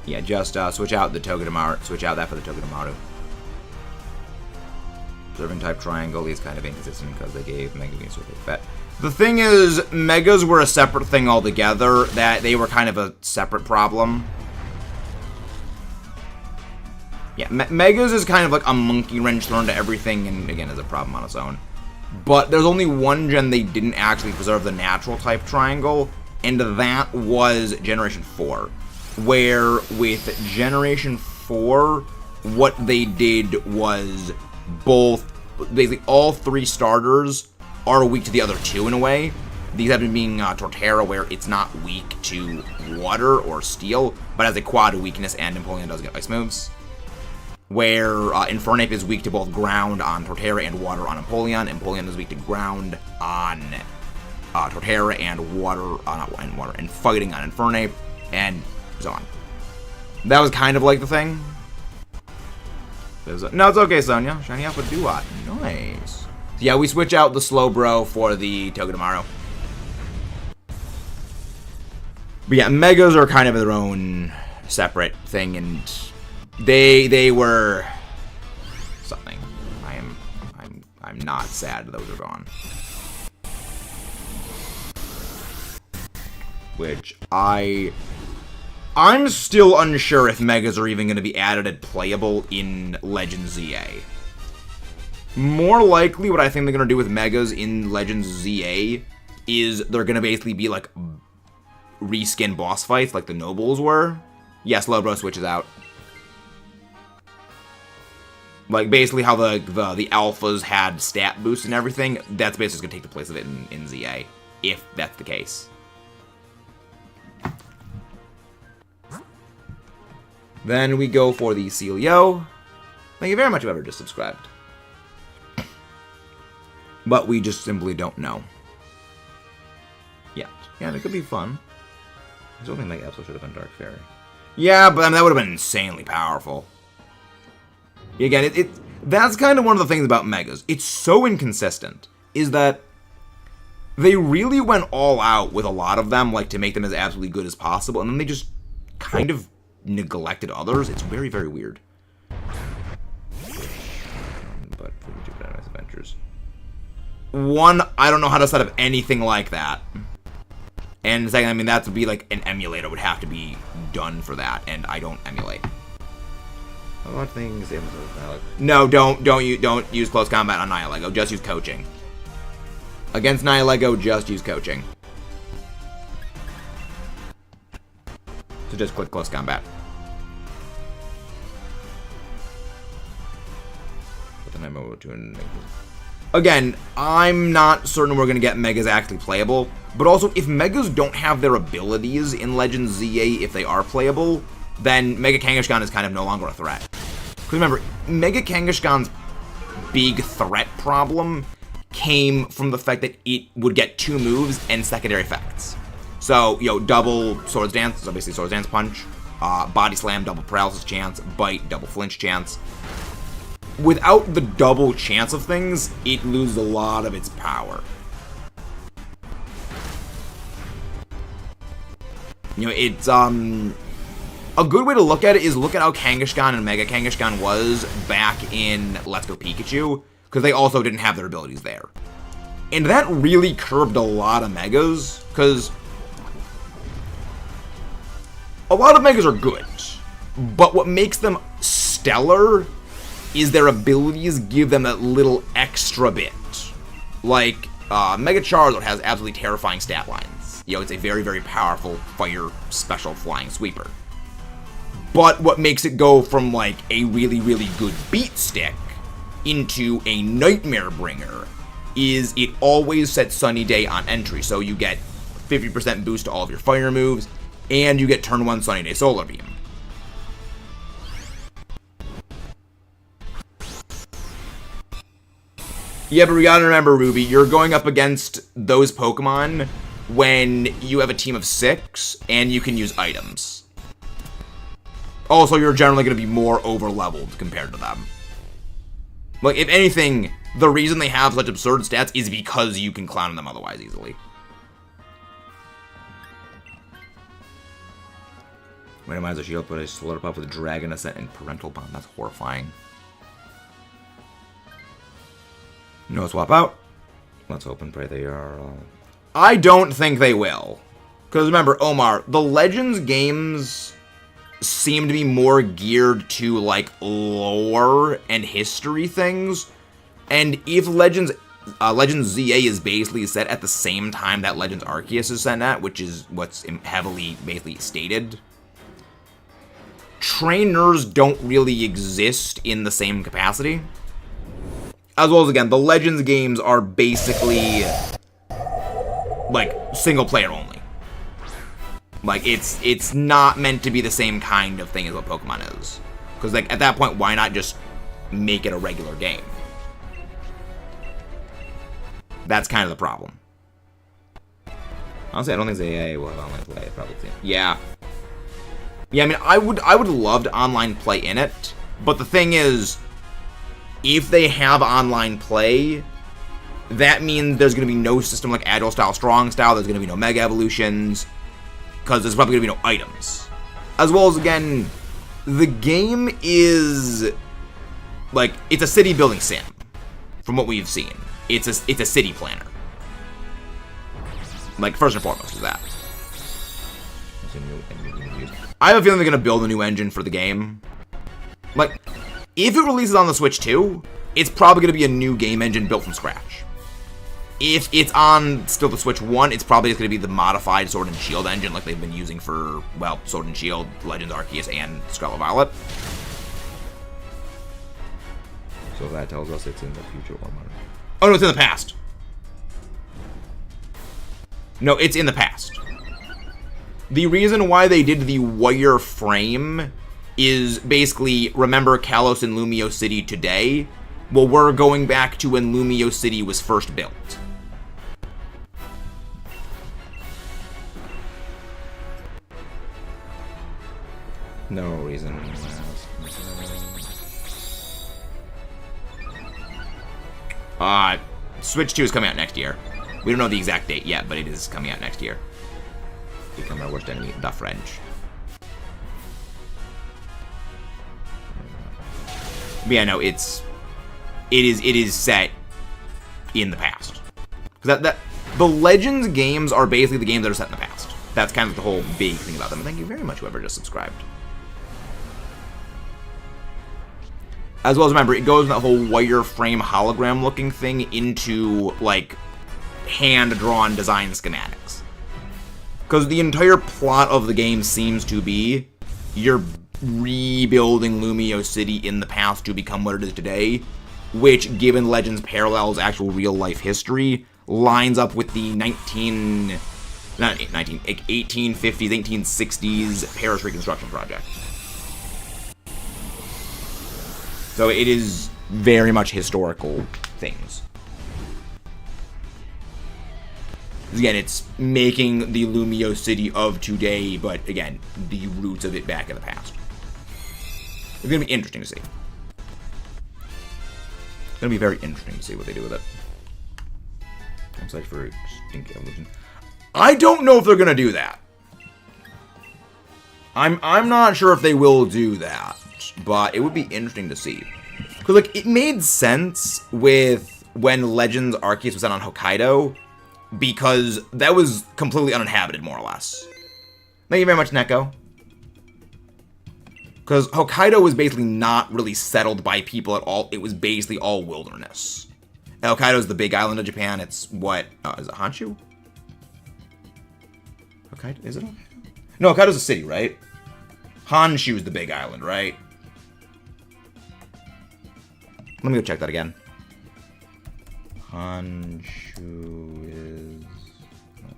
Yeah, just switch out the Togedemaru. Switch out that for the Togedemaru. Preserving type triangle is kind of inconsistent because they gave Mega Beans with a bet. The thing is, Megas were a separate thing altogether. That they were kind of a separate problem. Yeah, Megas is kind of like a monkey wrench thrown to everything, and again, is a problem on its own. But there's only one gen they didn't actually preserve the natural type triangle, and that was Generation 4. Where with Generation 4, what they did was basically all three starters are weak to the other two in a way. These have been being Torterra, where it's not weak to water or steel, but has a quad weakness, and Empoleon does get ice moves. Where Infernape is weak to both ground on Torterra and water on Empoleon. Empoleon is weak to ground on Torterra and water and fighting on Infernape, and so on. That was kind of like the thing. No, it's okay, Sonia. Shiny Alpha Duat. Nice. Yeah, we switch out the Slowbro for the Togedemaru. But yeah, Megas are kind of their own separate thing, and they were something. I'm I'm not sad those are gone. Which I'm still unsure if Megas are even going to be added and playable in Legends ZA. More likely, what I think they're going to do with Megas in Legends ZA is they're going to basically be like reskin boss fights like the Nobles were. Yes, Lobro switches out. Like, basically how the alphas had stat boosts and everything, that's basically going to take the place of it in ZA, if that's the case. Then we go for the Celio. Thank you very much, whoever just subscribed. But we just simply don't know yet. Yeah, that could be fun. I still think that episode should have been Dark Fairy. Yeah, but I mean, that would have been insanely powerful. Again, that's kind of one of the things about Megas. It's so inconsistent, is that they really went all out with a lot of them, like, to make them as absolutely good as possible, and then they just kind of neglected others. It's very, very weird. But for the Dynamax Adventures. One, I don't know how to set up anything like that. And second, I mean, that would be like an emulator would have to be done for that, and I don't emulate. A lot of things. No, don't use close combat on NIHILEGO. Just use coaching. Against NIHILEGO, just use coaching. So just click close combat. Again, I'm not certain we're going to get Megas actually playable, but also if Megas don't have their abilities in Legends ZA if they are playable, then Mega Kangaskhan is kind of no longer a threat. Because remember, Mega Kangaskhan's big threat problem came from the fact that it would get 2 moves and secondary effects. So, double Swords Dance, so basically Swords Dance Punch, Body Slam, double Paralysis chance, Bite, double Flinch chance. Without the double chance of things, it loses a lot of its power. It's, a good way to look at it is look at how Kangaskhan and Mega Kangaskhan was back in Let's Go Pikachu, because they also didn't have their abilities there. And that really curbed a lot of Megas, because a lot of Megas are good, but what makes them stellar is their abilities give them that little extra bit. Like, Mega Charizard has absolutely terrifying stat lines. It's a very, very powerful fire special flying sweeper. But what makes it go from, like, a really, really good beat stick into a Nightmare Bringer is it always sets Sunny Day on entry. So you get 50% boost to all of your fire moves, and you get turn 1 Sunny Day Solar Beam. Yeah, but we gotta remember, Ruby, you're going up against those Pokemon when you have a team of 6, and you can use items. Also, you're generally going to be more over-leveled compared to them. Like, if anything, the reason they have such absurd stats is because you can clown them otherwise easily. Minimize a shield, put a Slurp up with a Dragon Ascent and Parental Bond. That's horrifying. No swap out. Let's hope and pray they are... I don't think they will. Because remember, Omar, the Legends games seem to be more geared to, like, lore and history things. And if Legends ZA is basically set at the same time that Legends Arceus is set at, which is what's heavily, basically, stated, trainers don't really exist in the same capacity. As well as, again, the Legends games are basically, like, single player only. Like, it's not meant to be the same kind of thing as what Pokemon is. Because, like, at that point, why not just make it a regular game? That's kind of the problem. Honestly, I don't think ZA will have online play. Probably. Yeah. Yeah, I mean, I would love to online play in it. But the thing is, if they have online play, that means there's going to be no system like Agile Style, Strong Style. There's going to be no Mega Evolutions. Because there's probably going to be no items. As well as, again, the game is, like, it's a city building sim. from what we've seen. It's a city planner. Like, first and foremost is that. I have a feeling they're going to build a new engine for the game. Like, if it releases on the Switch 2, it's probably going to be a new game engine built from scratch. If it's on still the Switch 1, it's probably just going to be the modified Sword and Shield engine like they've been using for, well, Sword and Shield, Legends Arceus, and Scarlet Violet. So that tells us it's in the future or modern. Oh, no, it's in the past. No, it's in the past. The reason why they did the wire frame is basically, remember Kalos and Lumio City today? Well, we're going back to when Lumio City was first built. No reason. Switch 2 is coming out next year. We don't know the exact date yet, but it is coming out next year. Become our worst enemy, The French. But yeah, no, it is set in the past. Because the Legends games are basically the games that are set in the past. That's kind of the whole big thing about them. And thank you very much, whoever just subscribed. As well as, remember, it goes in that whole wireframe hologram looking thing into, like, hand-drawn design schematics. Because the entire plot of the game seems to be you're rebuilding Lumio City in the past to become what it is today, which, given Legends parallels actual real-life history, lines up with the 1850s, 1860s Paris Reconstruction Project. So it is very much historical things. Again, it's making the Lumio City of today, but again, the roots of it back in the past. It's going to be interesting to see. It's going to be very interesting to see what they do with it. I'm excited for Extinct Evolution. I don't know if they're going to do that. I'm not sure if they will do that, but it would be interesting to see. Because, like, it made sense with when Legends Arceus was set on Hokkaido, because that was completely uninhabited, more or less. Thank you very much, Neko. Because Hokkaido was basically not really settled by people at all. It was basically all wilderness. And Hokkaido is the big island of Japan. It's what? Is it Honshu? Hokkaido? Is it Hokkaido? No, Hokkaido's a city, right? Honshu is the big island, right? Let me go check that again. Honshu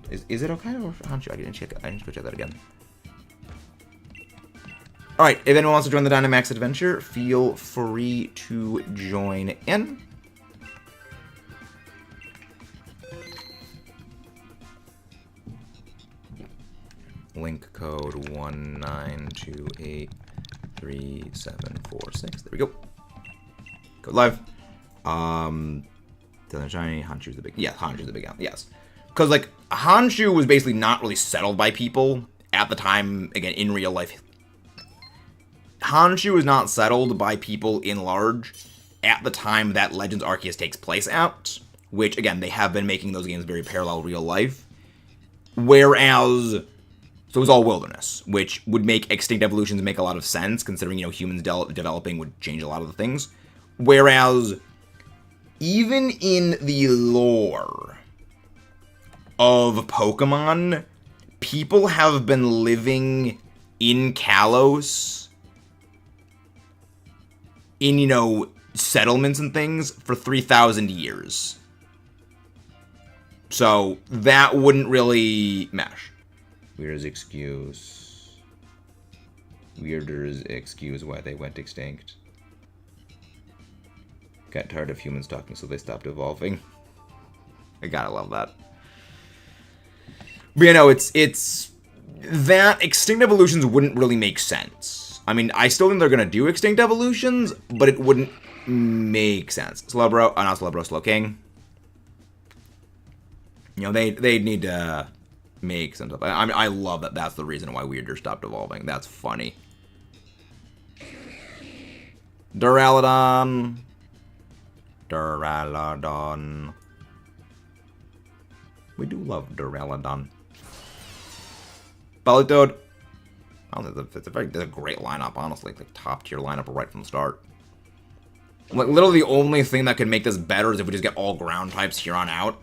is it Hokkaido or Honshu? I didn't check. I need to go check that again. All right. If anyone wants to join the Dynamax adventure, feel free to join in. Link code 192837446. There we go. Go live. Shiny, Honshu's the big... Yeah, Honshu's the big one. Yes. Because, like, Honshu was basically not really settled by people at the time, again, in real life. Honshu is not settled by people in large at the time that Legends Arceus takes place at, which, again, they have been making those games very parallel real life. Whereas... So it was all wilderness, which would make Extinct Evolutions make a lot of sense, considering, you know, humans developing would change a lot of the things. Whereas, even in the lore of Pokemon, people have been living in Kalos, in, you know, settlements and things, for 3,000 years. So, that wouldn't really mesh. Weirder's excuse why they went extinct. Got tired of humans talking, so they stopped evolving. I gotta love that. But, you know, it's... That Extinct Evolutions wouldn't really make sense. I mean, I still think they're gonna do Extinct Evolutions, but it wouldn't make sense. Slowbro, not Slowbro, Slowking. You know, they'd need to... make some stuff. I mean, I love that that's the reason why Weirder stopped evolving. That's funny. Duraludon. Duraludon. We do love Duraludon. Politoed. I don't think it's a great lineup, honestly. Like top tier lineup right from the start. Like literally the only thing that could make this better is if we just get all ground types here on out.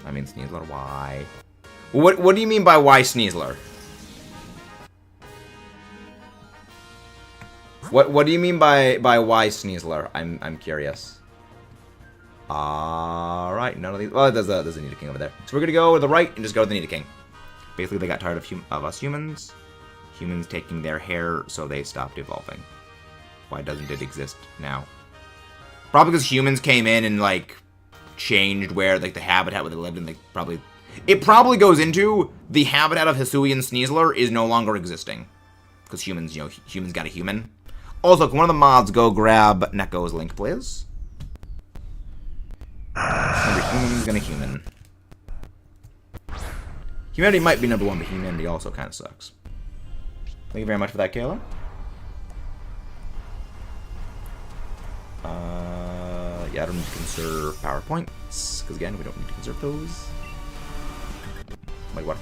I mean Sneasler, why? What do you mean by why Sneasler? What do you mean by why Sneasler? I'm curious. Alright, none of these. Well, there's a Nidoking over there. So we're gonna go to the right and just go to the Nidoking. Basically, they got tired of us humans. Humans taking their hair, so they stopped evolving. Why doesn't it exist now? Probably because humans came in and like changed where like the habitat where they lived, and they probably it probably goes into the habitat of Hisui and Sneasler is no longer existing because humans, you know, humans got a human. Also, can one of the mods go grab Neko's link, please? Remember, human's gonna human. Humanity might be number one, but humanity also kind of sucks. Thank you very much for that, Kayla. Yeah, I don't need to conserve power points, because again, we don't need to conserve those. Wait, what?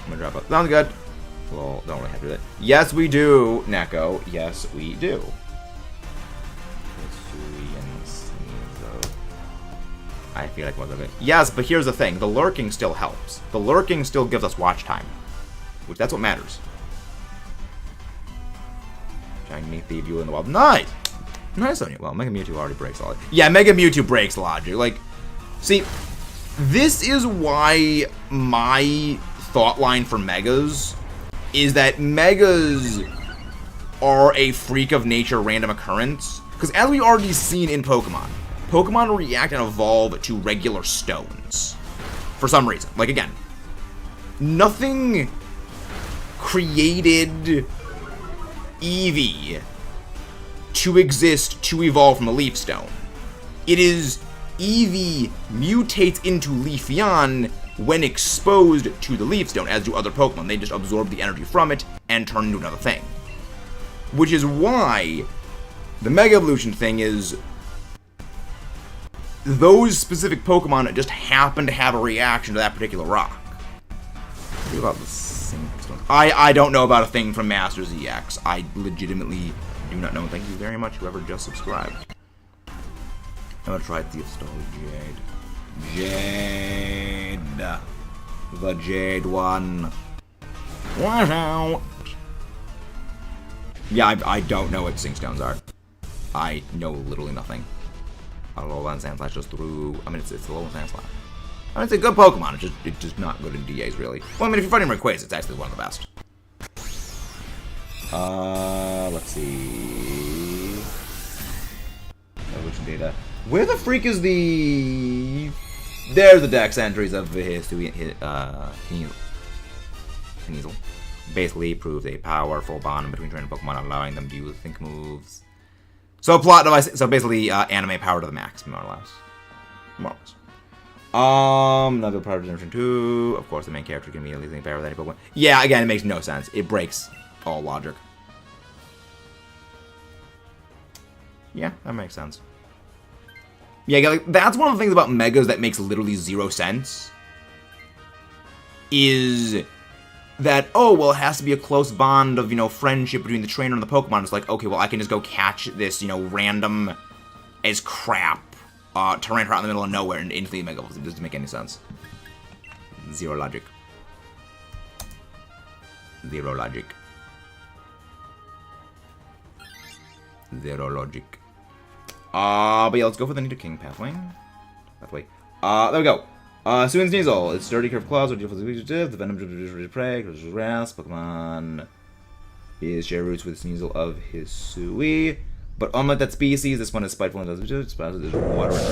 I'm gonna drop out. Sounds good. Well, don't really have to do that. Yes, we do, Neko. Yes, we do. I feel like it. Yes, but here's the thing. The lurking still helps. The lurking still gives us watch time. Which, that's what matters. Trying to meet the view in the wild. Nice! Nice on you. Well, Mega Mewtwo already breaks all. Yeah, Mega Mewtwo breaks logic. Like, see, this is why my thought line for Megas is that Megas are a freak of nature random occurrence. Because as we already seen in Pokemon, Pokemon react and evolve to regular stones. For some reason. Like, again, nothing created Eevee to exist to evolve from a Leaf Stone. It is Eevee mutates into Leafeon when exposed to the Leaf Stone, as do other Pokemon. They just absorb the energy from it and turn into another thing. Which is why the Mega Evolution thing is those specific Pokemon just happen to have a reaction to that particular rock. What about the Sync Stone? I don't know about a thing from Masters EX. I legitimately do not know. Thank you very much, whoever just subscribed. I'm gonna try the Stone Jade. Jade. The Jade one. Watch out. Yeah, I don't know what Sync Stones are. I know literally nothing. Alolan Sandslash just through. I mean, it's Alolan Sandslash. I mean, it's a good Pokemon. It's just not good in DAs, really. Well, I mean, if you're fighting Rayquaza, it's actually one of the best. Let's see. Evolution data. Where the freak is the? There's the Dex entries of Hisui Sneasel. Basically, proves a powerful bond between trained Pokemon, allowing them to use think moves. So plot device. So basically, anime power to the max, more or less. More or less. Another power generation 2. Of course, the main character can immediately think power with any Pokemon. Yeah, again, it makes no sense. It breaks all logic. Yeah, that makes sense. Yeah, like, that's one of the things about Megas that makes literally zero sense. Is that, oh, well, it has to be a close bond of, you know, friendship between the trainer and the Pokemon. It's like, okay, well, I can just go catch this, you know, random as crap Tyranitar out in the middle of nowhere and instantly Mega Evolve. It doesn't make any sense. Zero logic. Zero logic. Zero logic. But yeah, let's go for the Nidoking pathway. There we go. Suin Sneasel. Its sturdy curved claws are deal the venom to prey, rasp. Pokemon is share roots with Sneasel of Hisui. But unlike that species, this one is spiteful and does water and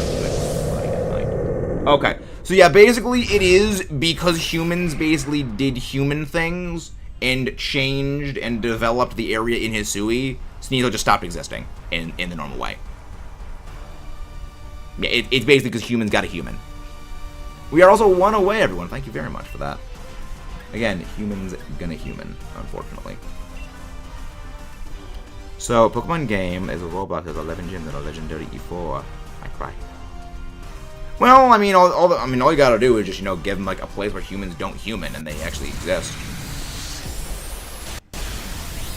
earth. Okay, so yeah, basically it is because humans basically did human things and changed and developed the area in Hisui. Sneasel just stopped existing in the normal way. Yeah, it's basically because humans got a human. We are also one away, everyone. Thank you very much for that. Again, humans gonna human, unfortunately. So, Pokemon game is a Roblox with 11 gyms and a legendary E4. I cry. Well, I mean, all you gotta do is just, you know, give them like a place where humans don't human and they actually exist.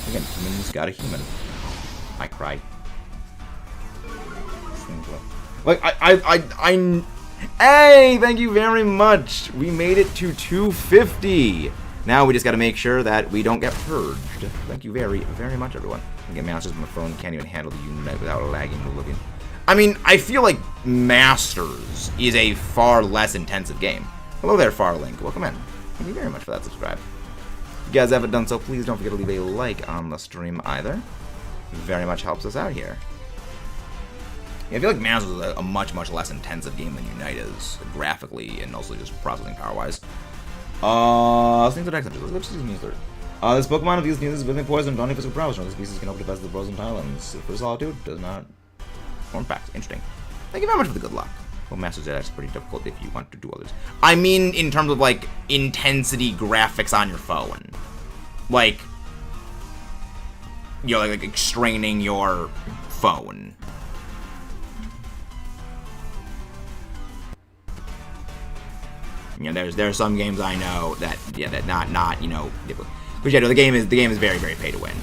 Again, humans got a human. I cry. Like, hey, thank you very much. We made it to 250. Now we just got to make sure that we don't get purged. Thank you very, very much, everyone. Again, Masters on my phone can't even handle the Unite without lagging or looking. I mean, I feel like Masters is a far less intensive game. Hello there, Farlink. Welcome in. Thank you very much for that subscribe. If you guys haven't done so, please don't forget to leave a like on the stream either. Very much helps us out here. Yeah, I feel like Masters is a much, much less intensive game than Unite is, graphically and also just processing power-wise. Let's think the next episode. Let's see news third. This Pokemon of these news is within poison, don't physical prowess. This species can open defense of the frozen islands. For solitude, does not form facts. Interesting. Thank you very much for the good luck. Well, Masters is pretty difficult if you want to do others. I mean, in terms of like intensity graphics on your phone, like, you know, like straining your phone. You know, there's some games I know that that not you know, but yeah, no, the game is very, very pay to win.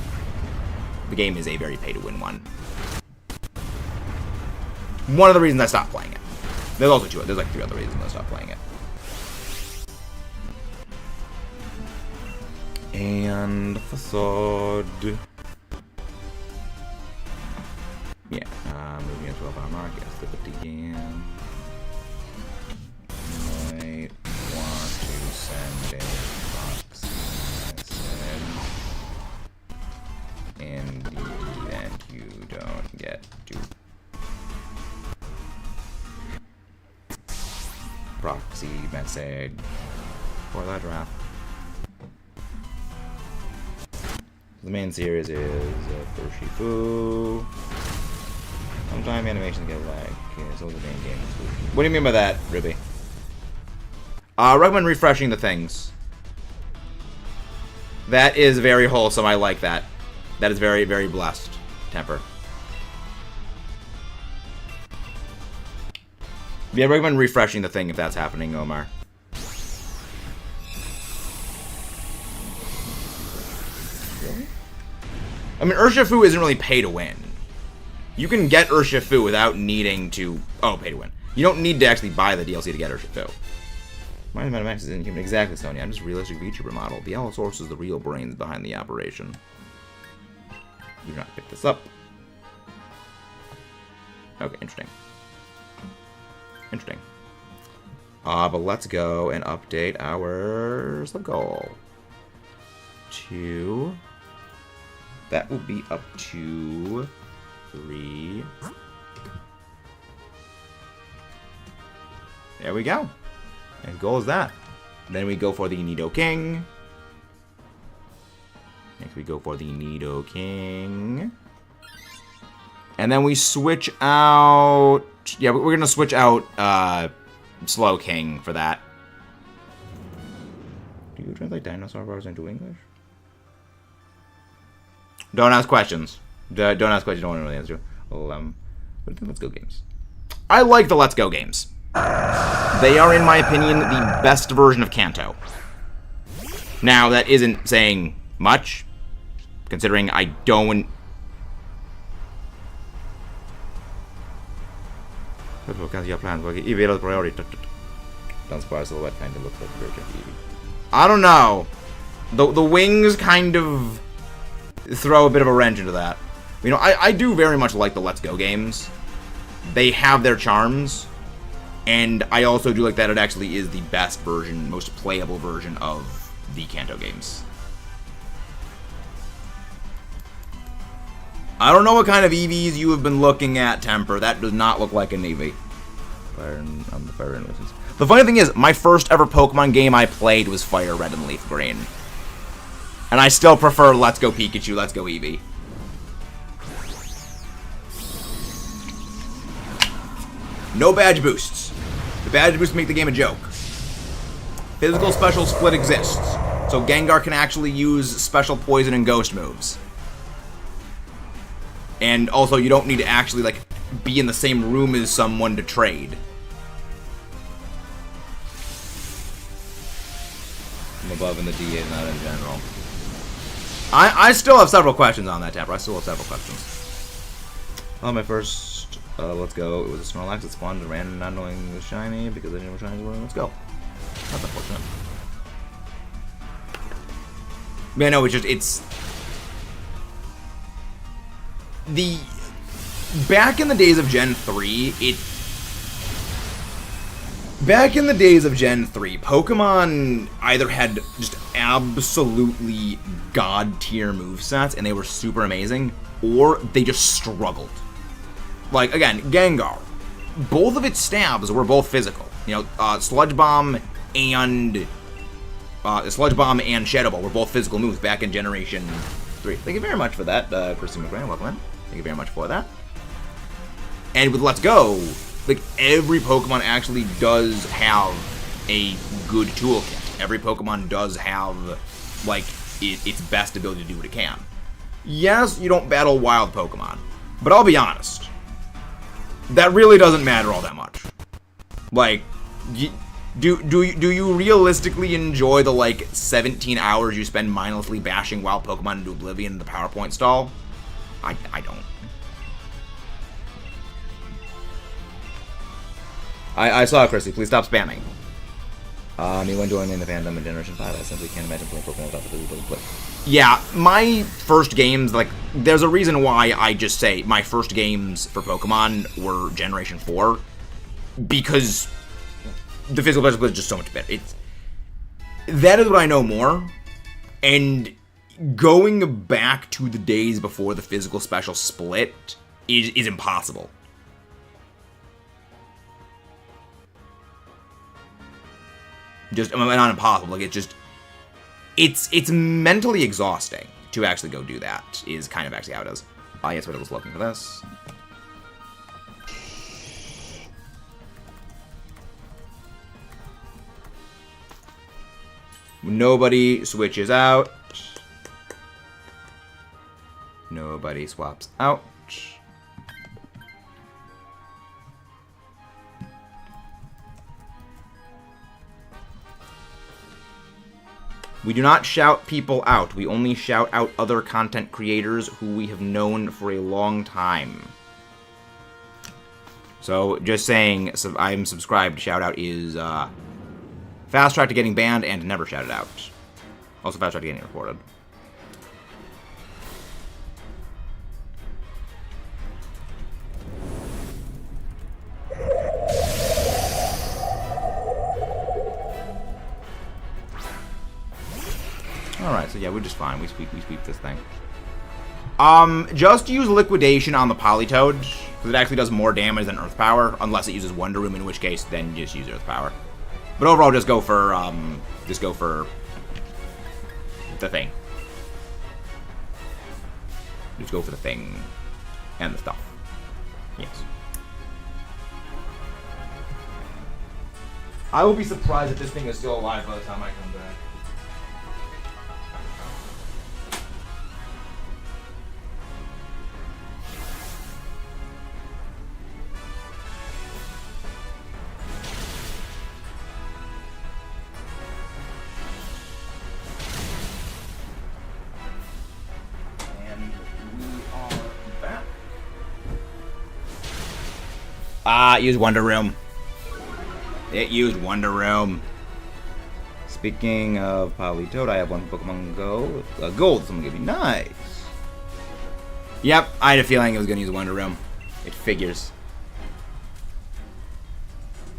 The game is a very pay to win one. One of the reasons I stopped playing it. There's also two. There's like 3 other reasons I stopped playing it. And facade. Yeah, moving into 12-hour mark. Yes, the 50 game. Might want to send a box message in the event you don't get to. Proxy message for that draft. The main series is Urshifu. Sometimes animations get lag. So the main game is Urshifu. What do you mean by that, Ribby? Recommend refreshing the things. That is very wholesome. I like that. That is very, very blessed. Temper. Yeah, recommend refreshing the thing if that's happening, Omar. Really? I mean, Urshifu isn't really pay to win. You can get Urshifu without needing to... Oh, pay to win. You don't need to actually buy the DLC to get Urshifu. My Manaphy isn't human. Exactly, Sonya. I'm just a realistic VTuber model. The Allosaurus is the real brains behind the operation. You do not pick this up. Okay, interesting. Interesting. But let's go and update our sub goal. That will be up to 3. There we go. And goal is that. Then we go for the Nidoking. Next we go for the Nidoking. And then we switch out... Yeah, we're going to switch out Slowking for that. Do you translate dinosaur bars into English? Don't ask questions. Don't ask questions. Don't want to know the answer. Well, what are the Let's Go games? I like the Let's Go games. They are, in my opinion, the best version of Kanto. Now, that isn't saying much, considering I don't... I don't know. The wings kind of throw a bit of a wrench into that. You know, I do very much like the Let's Go games. They have their charms. And I also do like that it actually is the best version, most playable version of the Kanto games. I don't know what kind of EVs you have been looking at, Temper. That does not look like an EV. The funny thing is, my first ever Pokemon game I played was Fire Red and Leaf Green. And I still prefer Let's Go Pikachu, Let's Go Eevee. No badge boosts. The badge boosts make the game a joke. Physical special split exists, so Gengar can actually use special poison and ghost moves. And also, you don't need to actually, like, be in the same room as someone to trade. I'm above in the DA, not in general. I still have several questions on that, Tapper. I still have several questions. My first, let's go. It was a Snorlax that spawned and ran not knowing it was shiny because I didn't know what shiny was. Let's go. That's unfortunate. Man, no, it's the back in the days of Gen 3, Pokemon either had just absolutely god-tier movesets and they were super amazing, or they just struggled. Like, again, Gengar. Both of its stabs were both physical. You know, Sludge Bomb and Shadow Ball were both physical moves back in Generation 3. Thank you very much for that, Christy McGrain. Welcome in. Thank you very much for that. And with Let's Go, like, every Pokemon actually does have a good toolkit. Every Pokemon does have, like, its best ability to do what it can. Yes, you don't battle wild Pokemon, but I'll be honest, that really doesn't matter all that much. Like, do you realistically enjoy the, like, 17 hours you spend mindlessly bashing wild Pokemon into oblivion in the PowerPoint stall? I don't. I saw it, Chrissy. Please stop spamming. Me when joining the fandom in Generation 5, I simply can't imagine playing Pokemon without the physical play. Yeah, my first games, like, there's a reason why I just say my first games for Pokemon were Generation 4, because the physical special is just so much better. That is what I know more, and going back to the days before the physical special split is impossible. Just, not impossible, like, it's mentally exhausting to actually go do that, is kind of actually how it is. Ah, yes, but I was looking for this. Nobody switches out. Nobody swaps out. We do not shout people out. We only shout out other content creators who we have known for a long time. So, just saying, I'm subscribed. Shout out is fast track to getting banned and never shouted out. Also fast track to getting reported. Alright, so yeah, we're just fine. We sweep this thing. Just use Liquidation on the Politoed, because it actually does more damage than Earth Power, unless it uses Wonder Room, in which case, then just use Earth Power. But overall, just go for the thing. Just go for the thing and the stuff. Yes. I will be surprised if this thing is still alive by the time I come back. Ah, it used Wonder Room. It used Wonder Room. Speaking of Politoed, I have one Pokemon Go. Gold, someone gave me. Nice. Yep, I had a feeling it was going to use Wonder Room. It figures.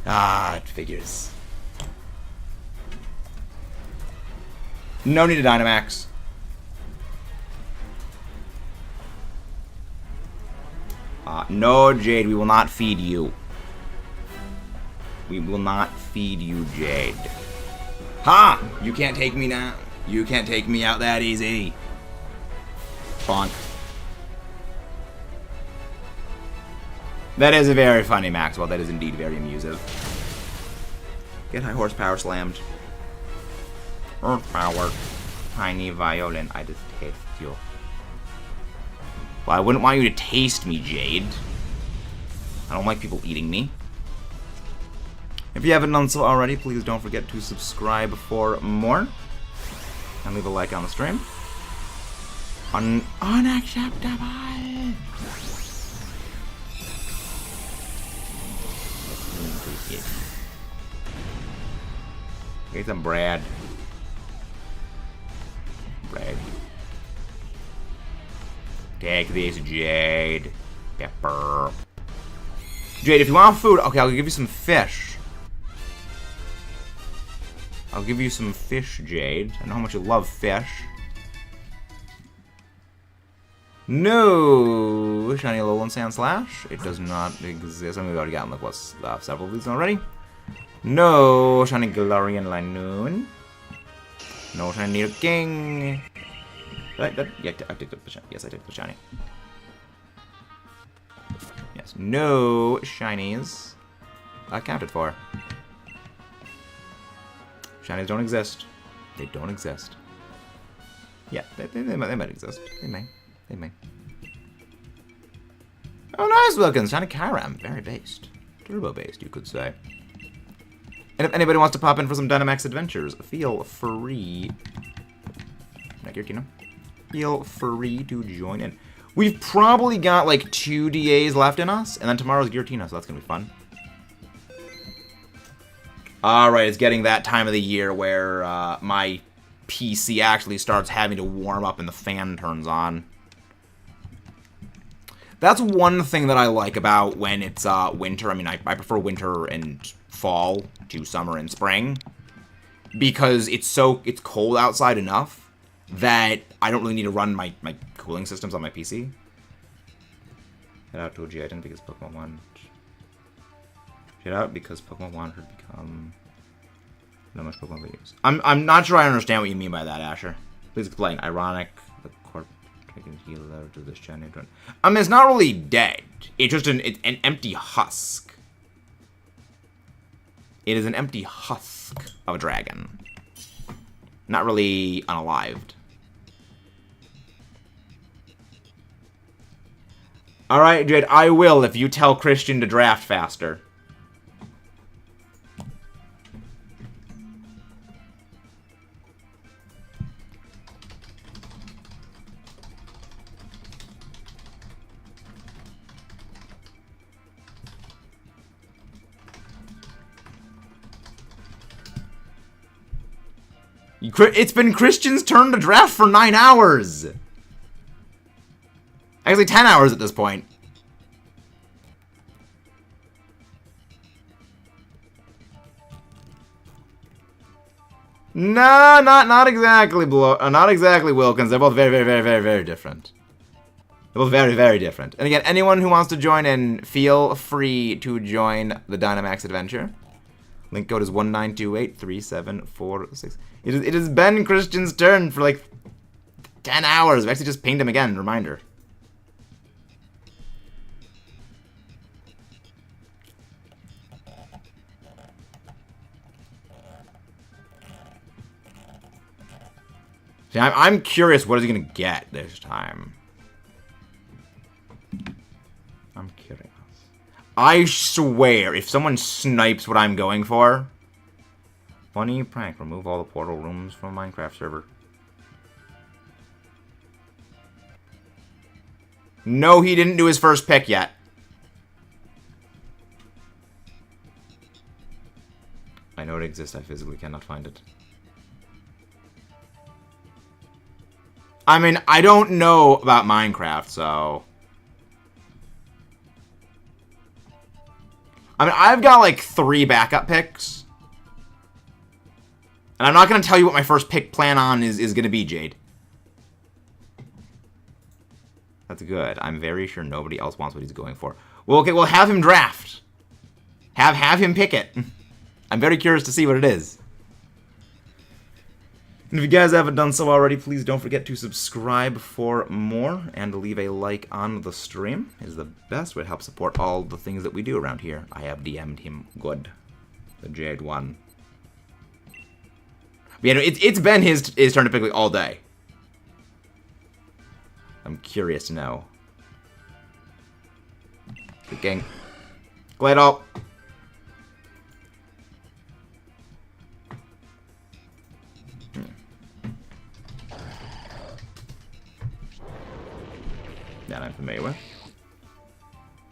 Ah, it figures. No need to Dynamax. No, Jade, we will not feed you. We will not feed you, Jade. Ha! You can't take me now. You can't take me out that easy. Bonk. That is a very funny Maxwell. That is indeed very amusing. Get high horsepower slammed. Earth power. Tiny violin. I detest you. Well, I wouldn't want you to taste me, Jade. I don't like people eating me. If you haven't done so already, please don't forget to subscribe for more. And leave a like on the stream. Unacceptable! Get some bread. Bread. Take this, Jade. Pepper. Jade, if you want food, okay, I'll give you some fish. I'll give you some fish, Jade. I know how much you love fish. No! Shiny Alolan Sandslash. It does not exist. I mean, we've already gotten, like, what, several of these already? No! Shiny Galarian Linoon. No Shiny Nidoking. Yeah, I picked up the shiny. Yes, I took the shiny. Yes, no shinies accounted for. Shinies don't exist. They don't exist. Yeah, they might exist. They may. They may. Oh, nice, Wilkins. Shiny Kyram. Very based. Turbo-based, you could say. And if anybody wants to pop in for some Dynamax adventures, feel free. Like your Tino. Feel free to join in. We've probably got like 2 DAs left in us, and then tomorrow's Giratina, so that's gonna be fun. Alright, it's getting that time of the year where my PC actually starts having to warm up and the fan turns on. That's one thing that I like about when it's winter. I mean, I prefer winter and fall to summer and spring, because it's cold outside enough that I don't really need to run my cooling systems on my PC. Shout out to OG, I didn't because Pokemon 1. Shout out because Pokemon 1 had become not much Pokemon videos. I'm not sure I understand what you mean by that, Asher. Please explain. Ironic. The corp taking heal letter to this shiny. I mean, it's not really dead. It's just an empty husk. It is an empty husk of a dragon. Not really unalived. Alright, Jade, I will if you tell Christian to draft faster. It's been Christian's turn to draft for 9 hours! Actually, 10 hours at this point. No, not exactly, not exactly, Wilkins. They're both very different. They're both very different. And again, anyone who wants to join in, feel free to join the Dynamax adventure. Link code is 19283746. It has been Christian's turn for like 10 hours. We actually just pinged him again. Reminder. See, I'm curious what is he going to get this time. I'm curious. I swear, if someone snipes what I'm going for... Funny prank. Remove all the portal rooms from a Minecraft server. No, he didn't do his first pick yet. I know it exists. I physically cannot find it. I mean, I don't know about Minecraft, so... I mean, I've got like 3 backup picks. And I'm not going to tell you what my first pick plan on is going to be, Jade. That's good. I'm very sure nobody else wants what he's going for. Well, okay, well, have him draft. Have him pick it. I'm very curious to see what it is. And if you guys haven't done so already, please don't forget to subscribe for more and to leave a like on the stream. It is the best way to help support all the things that we do around here. I have DM'd him good. The Jade one. But yeah, no, it's been his turn to pick like all day. I'm curious to know Freaking. Gladeal. That I'm familiar with.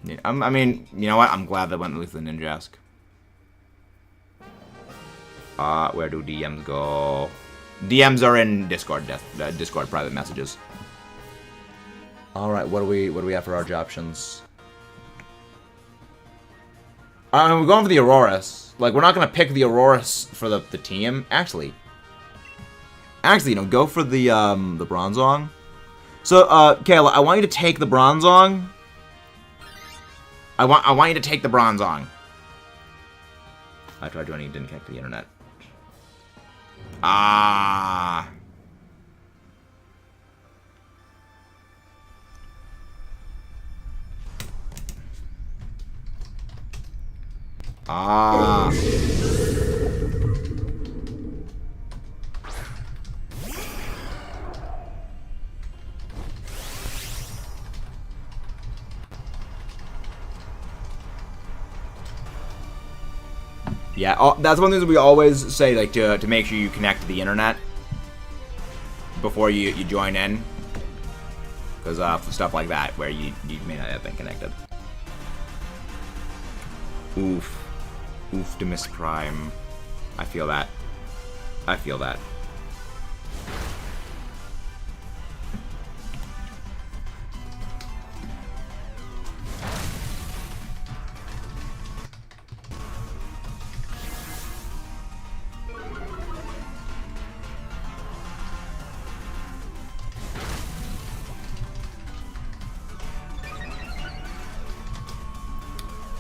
Yeah, I mean, you know what? I'm glad they went with the Ninjask. Where do DMs go? DMs are in Discord, Discord private messages. All right, what do we have for our options? We're going for the Auroras. Like, we're not gonna pick the Auroras for the team. Actually, you know, go for the Bronzong. So, Kayla, I want you to take the Bronzong. I want you to take the Bronzong. I tried joining, it didn't connect to the internet. Ah. Ah. Yeah, that's one of the things we always say, like, to make sure you connect to the internet before you join in. Because for stuff like that, where you may not have been connected. Oof. Ooftimus Prime. I feel that. I feel that.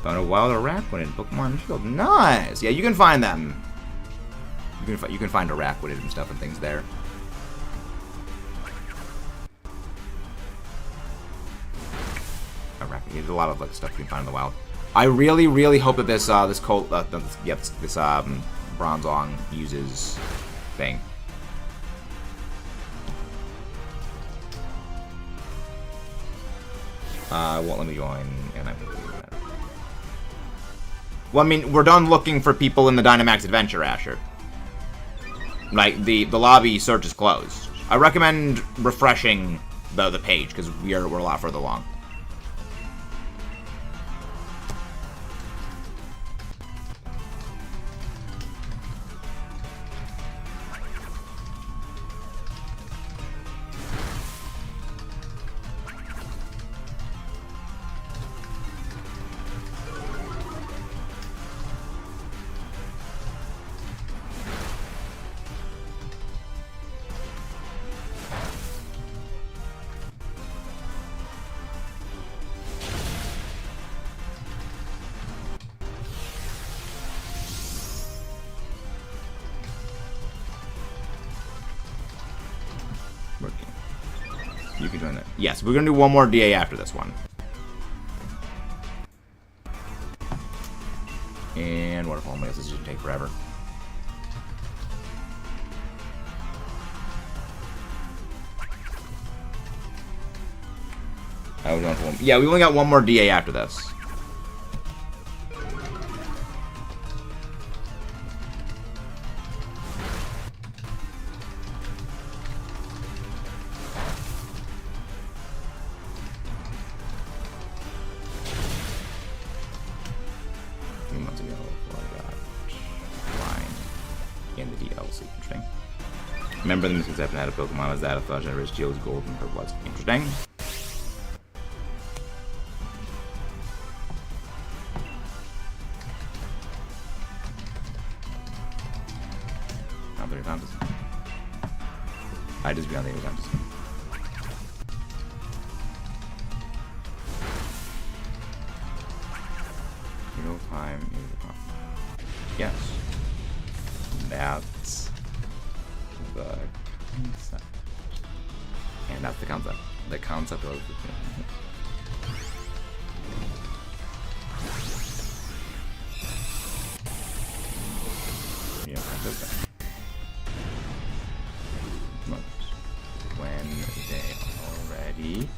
Found a wild Araquanid in Pokemon Shield. Nice! Yeah, you can find them. You can find Araquanid and stuff and things there. Araquanid, there's a lot of like stuff you can find in the wild. I really, really hope that this this Bronzong uses thing. Won't let me join, and I'm. Well, I mean, we're done looking for people in the Dynamax Adventure, Asher. Like, the lobby search is closed. I recommend refreshing the page, because we're a lot further along. You can join that. Yes, we're gonna do one more DA after this one. And waterfall, I guess this is gonna take forever. I was on for one. Yeah, we only got one more DA after this. Remember the misconception had a Pokemon was that a Fudge and Rich Geo's gold and purple. That's interesting. Not that we found this. I just found the found this. Real time is a problem. Yes. That's the concept. And that's the concept. The concept of the yeah, that's that. When they already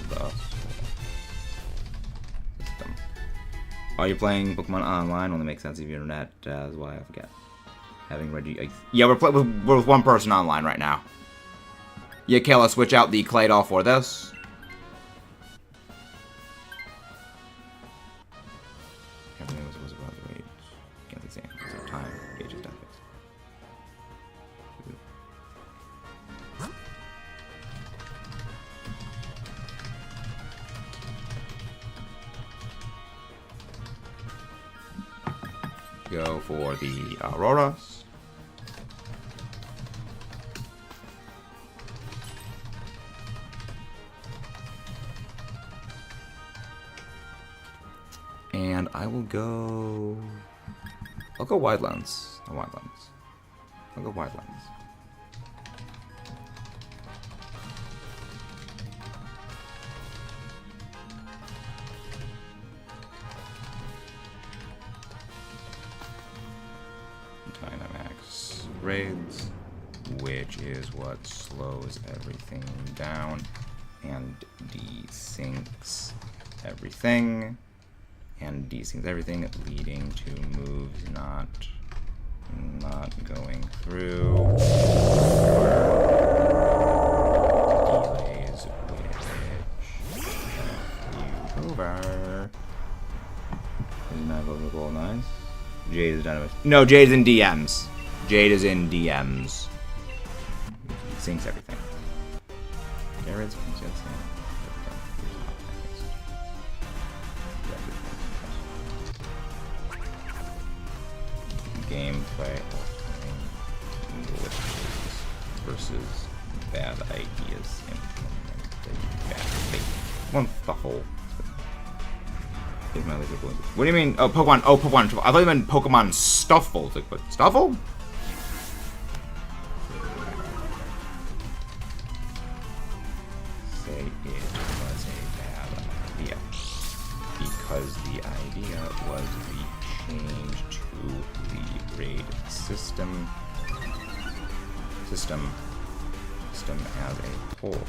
the Are you playing Pokemon online? Only makes sense if your internet. That's why I forget. Having Reggie. Yeah, we're with one person online right now. Yeah, Kayla, switch out the Claydol for this. Everything was about the rage. Can't say same. So time. Gauge is done. Go for the Auroras. And I will go... I'll go wide lens. A wide lens. I'll go wide lens. Dynamax raids, which is what slows everything down and desyncs everything. And desyncs everything, leading to moves not going through. Delays which you over. Isn't that vulnerable? Nice. Jade is Dynamax. No, Jade is in DMs. Jade is in DMs. Syncs everything. Garrett's gameplay versus bad ideas implemented badly. One the hole. What do you mean? Oh, Pokemon. Oh, Pokemon. I thought you meant Pokemon Stuffle. Like, what? Stuffle? Say it was a bad idea. Because the idea was the change to the raid system as a whole.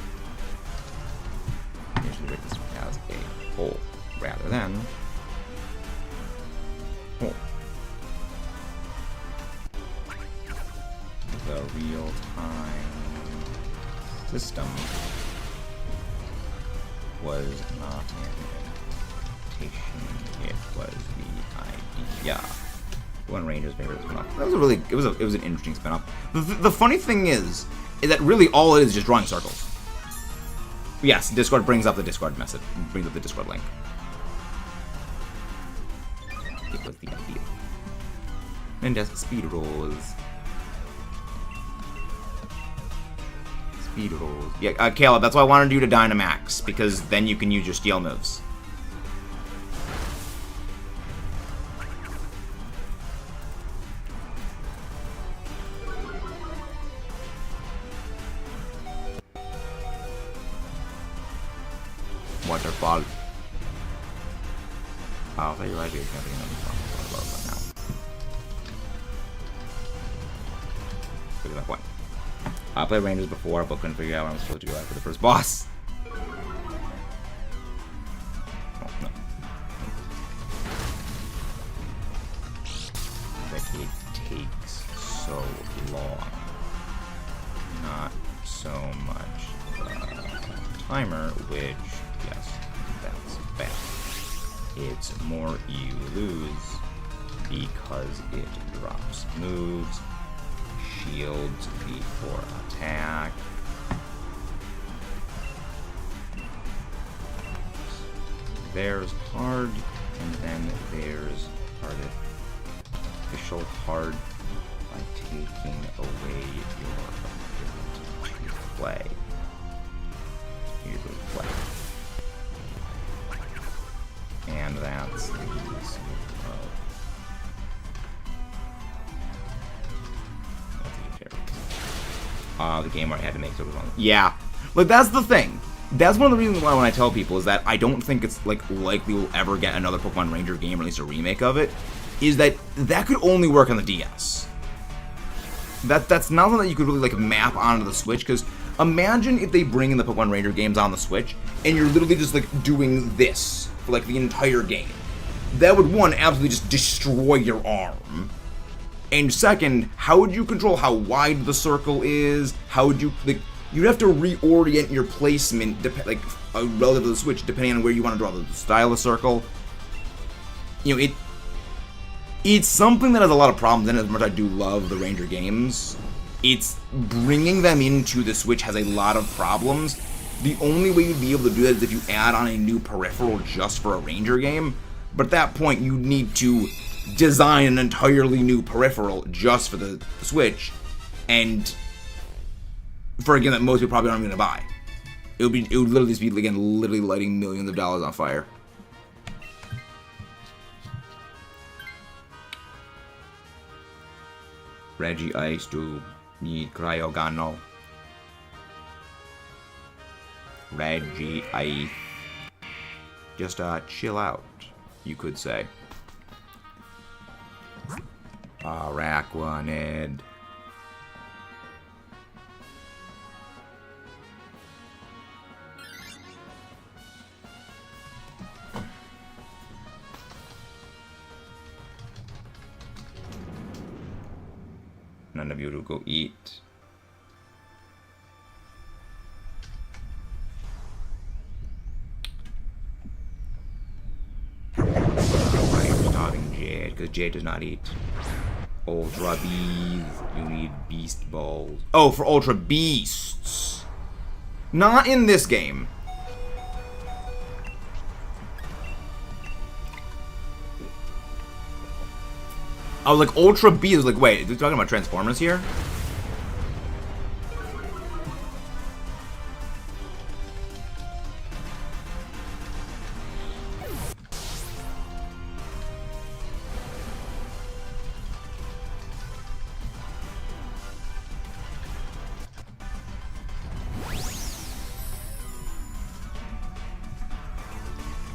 Change the raid system as a whole. Rather than the real-time system was not an implementation, it was the idea. One Ranger's favorite spin-off. That was a really, it was an interesting spin-off. The funny thing is that really all it is just drawing circles. Yes, Discord brings up the Discord message, brings up the Discord link. It was the idea. And just speed rolls. Speed rolls. Yeah, Caleb, that's why I wanted you to Dynamax, because then you can use your steel moves. Waterfall. I'll tell you right here, can't think of right now. Look at that point. I played Rangers before, but couldn't figure out when I was supposed to go after the first boss. Oh, no. That it takes so long. Not so much timer, which, yes, that's bad. It's more you lose because it drops moves, shields before attack. There's hard, and then there's artificial hard by taking away your ability to play. And that's the use of the game where I had to make circles on. Yeah, like that's the thing. That's one of the reasons why when I tell people is that I don't think it's like likely we'll ever get another Pokemon Ranger game, or at least a remake of it. Is that could only work on the DS. That's not something that you could really like map onto the Switch, because imagine if they bring in the Pokemon Ranger games on the Switch and you're literally just like doing this for like the entire game. that would, one, absolutely just destroy your arm. And second, how would you control how wide the circle is? How would you, like, you'd have to reorient your placement, relative to the Switch, depending on where you want to draw the style of circle. You know, it's something that has a lot of problems in it, as much as I do love the Ranger games. It's bringing them into the Switch has a lot of problems. The only way you'd be able to do that is if you add on a new peripheral just for a Ranger game. But at that point, you need to design an entirely new peripheral just for the Switch, and for a game that most people probably aren't going to buy. It would literally just be, again, literally lighting millions of dollars on fire. Reggie Ice to need Cryogano. Reggie Ice. Just chill out, you could say. Araquanid. None of you to go eat. I was talking Jade, because Jade does not eat. Ultra Bees. You need Beast Balls. Oh, for Ultra Beasts. Not in this game. I was like, Ultra Beast. I was like, wait, are we talking about Transformers here?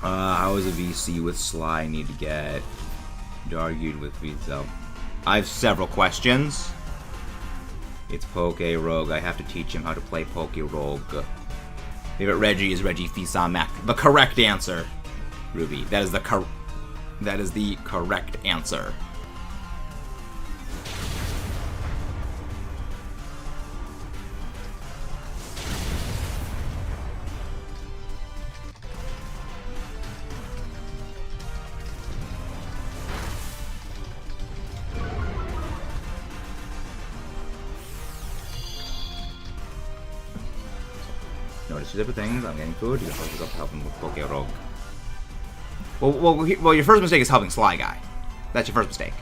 How is a VC with Sly need to get argued with Vizel? I have several questions. It's Poke Rogue. I have to teach him how to play Poke Rogue. Favorite Reggie is Reggie Fils-Aimé. The correct answer, Ruby. That is the correct answer. Notice two different things. I'm getting food. You can focus up helping with Poke Rogue. Well, your first mistake is helping Sly Guy. That's your first mistake.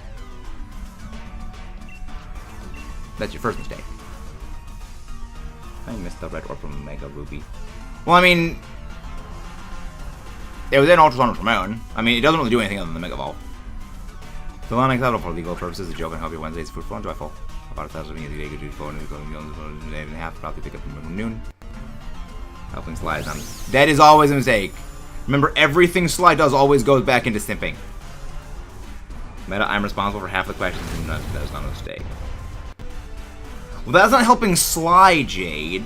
That's your first mistake. I missed the red orb from Mega Ruby. Well, I mean, it was in Ultrasound Ultramon. I mean, it doesn't really do anything other than the Mega Evolve. So unacceptable for legal purposes. The joke and hope your Wednesday is fruitful and joyful. About 1,000 minutes a day, do 4 and a half. Probably pick up from noon. Helping Sly is on. That is always a mistake. Remember, everything Sly does always goes back into simping. Meta, I'm responsible for half the questions, and that is not a mistake. Well, that's not helping Sly, Jade.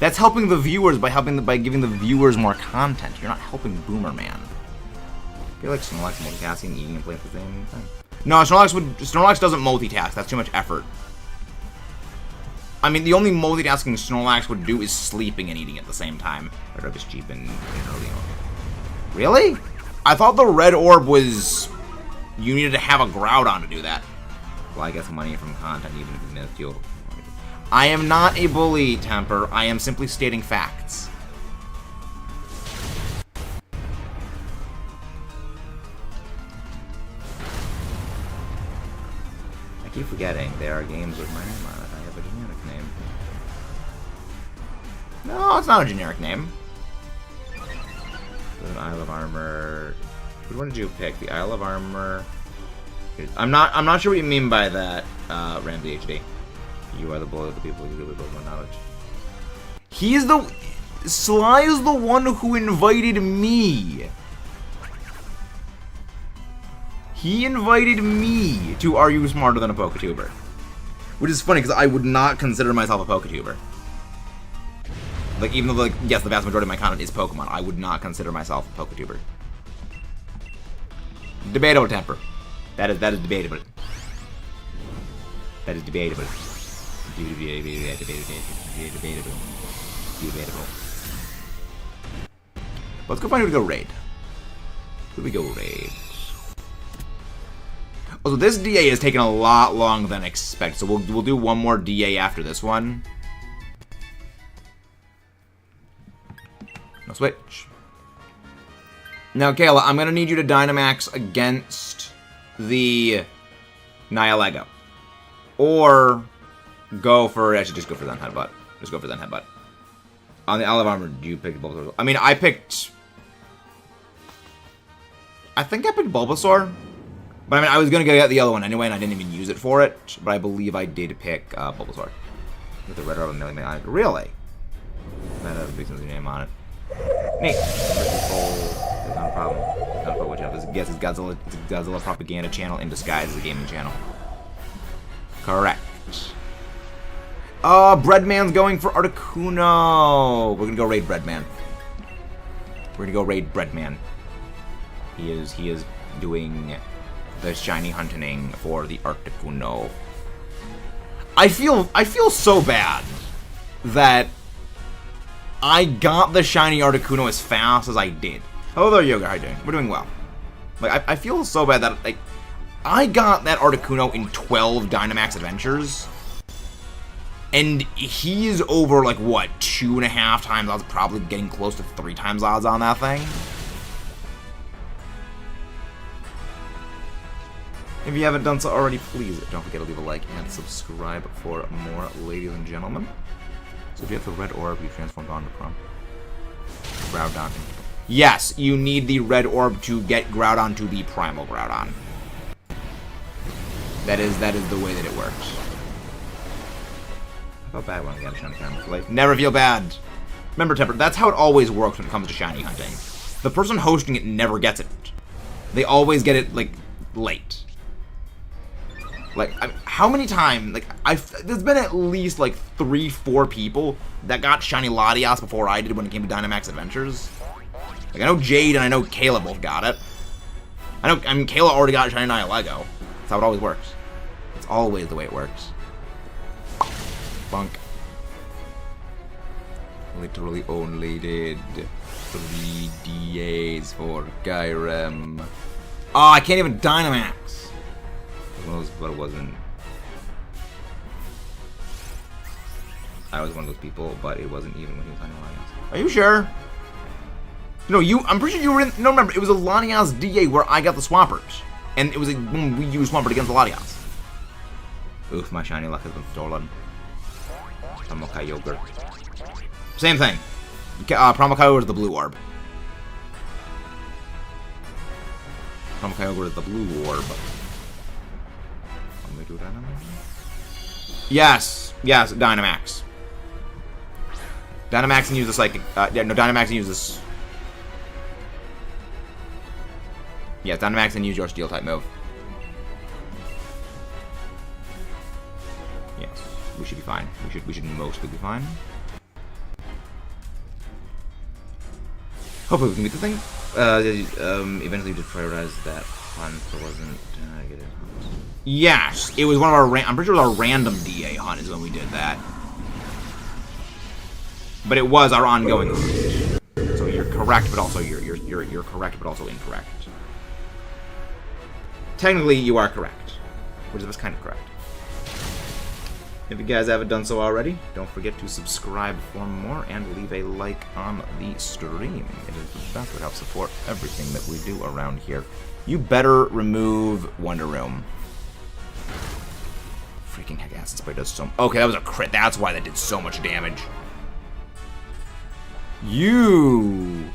That's helping the viewers by giving the viewers more content. You're not helping Boomer Man. I feel like Snorlax multitasking, eating, and playing at the same time. No, Snorlax doesn't multitask. That's too much effort. I mean, the only multitasking Snorlax would do is sleeping and eating at the same time. Red Orb is cheap and early on. Really? I thought the Red Orb was... You needed to have a Groudon to do that. Well, I guess money from content, even if it's minuscule. I am not a bully, Temper. I am simply stating facts. I keep forgetting there are games with my name on it. I have a generic name. No, it's not a generic name. An Isle of Armor. Which one did you pick? The Isle of Armor. I'm not sure what you mean by that, Ramsey HD. You are the bully of the people who really build more knowledge. He's the... Sly is the one who invited me. He invited me to Are You Smarter Than a Poketuber? Which is funny, because I would not consider myself a Poketuber. Like, even though, like, yes, the vast majority of my content is Pokemon, I would not consider myself a Poketuber. Debatable temper. That is debatable. That is debatable. Debatable. Let's go find who to go raid. Who do we go raid? Also, this DA is taking a lot longer than expected, so we'll do one more DA after this one. No switch. Now, Kayla, I'm gonna need you to Dynamax against the NIHILEGO. Or go for, actually just go for Zen Headbutt. Just go for Zen Headbutt. On the Olive Armor, do you pick Bulbasaur? I mean, I think I picked Bulbasaur. But I mean, I was going to get the other one anyway, and I didn't even use it for it. But I believe I did pick Bulbasaur. With the red orb and melee on it. Really? That has a big sense of name on it. Neat. There's not a problem. Not a problem. What you have is guess it's Godzilla propaganda channel in disguise as a gaming channel. Correct. Breadman's going for Articuno. We're gonna go raid Breadman. We're gonna go raid Breadman. He is doing the shiny hunting for the Articuno. I feel so bad that I got the shiny Articuno as fast as I did. Hello there, Yoga. How you doing? We're doing well. Like I feel so bad that like I got that Articuno in 12 Dynamax adventures, and he's over like what 2.5 times odds, probably getting close to 3 times odds on that thing. If you haven't done so already, please don't forget to leave a like and subscribe for more, ladies and gentlemen. So if you have the red orb, you transformed on to Prom. Groudon. Yes, you need the red orb to get Groudon to be Primal Groudon. That is the way that it works. I felt bad when I got a shiny camera. Like, never feel bad. Remember, Temper, that's how it always works when it comes to shiny hunting. The person hosting it never gets it. They always get it, like, late. Like, how many times, like, there's been at least, like, 3-4 people that got shiny Latias before I did when it came to Dynamax Adventures. Like, I know Jade and I know Kayla both got it. I mean, Kayla already got shiny NIHILEGO. That's how it always works. It's always the way it works. Bunk. Literally only did 3 DAs for Gyrem. Oh, I can't even Dynamax. But it wasn't. I was one of those people, but it wasn't even when he was on Lanias. Are you sure? No, I'm pretty sure you were in. No, remember, it was a Lanias DA where I got the Swampert. And it was when we used Swampert against the Latias. Oof, my shiny luck has been stolen. Promokai Yogurt. Same thing. Promokai was the blue orb. Promokai Yogurt is the blue orb. Let me do Dynamax. Yes, Dynamax. Dynamax can use the Psychic. Yeah, no, Dynamax can use this. Yeah, Dynamax can use your Steel type move. Yes, we should be fine. We should mostly be fine. Hopefully we can beat the thing. Eventually we did prioritize that hunt, but wasn't. I get it. Yes, it was one of our. I'm pretty sure it was our random DA hunt is when we did that. But it was our ongoing hunt. So you're correct, but also you're correct, but also incorrect. Technically, you are correct, which is kind of correct. If you guys haven't done so already, don't forget to subscribe for more and leave a like on the stream. It is the best way to help support everything that we do around here. You better remove Wonder Room. Freaking heck, Acid Spray does so. Okay, that was a crit. That's why that did so much damage. You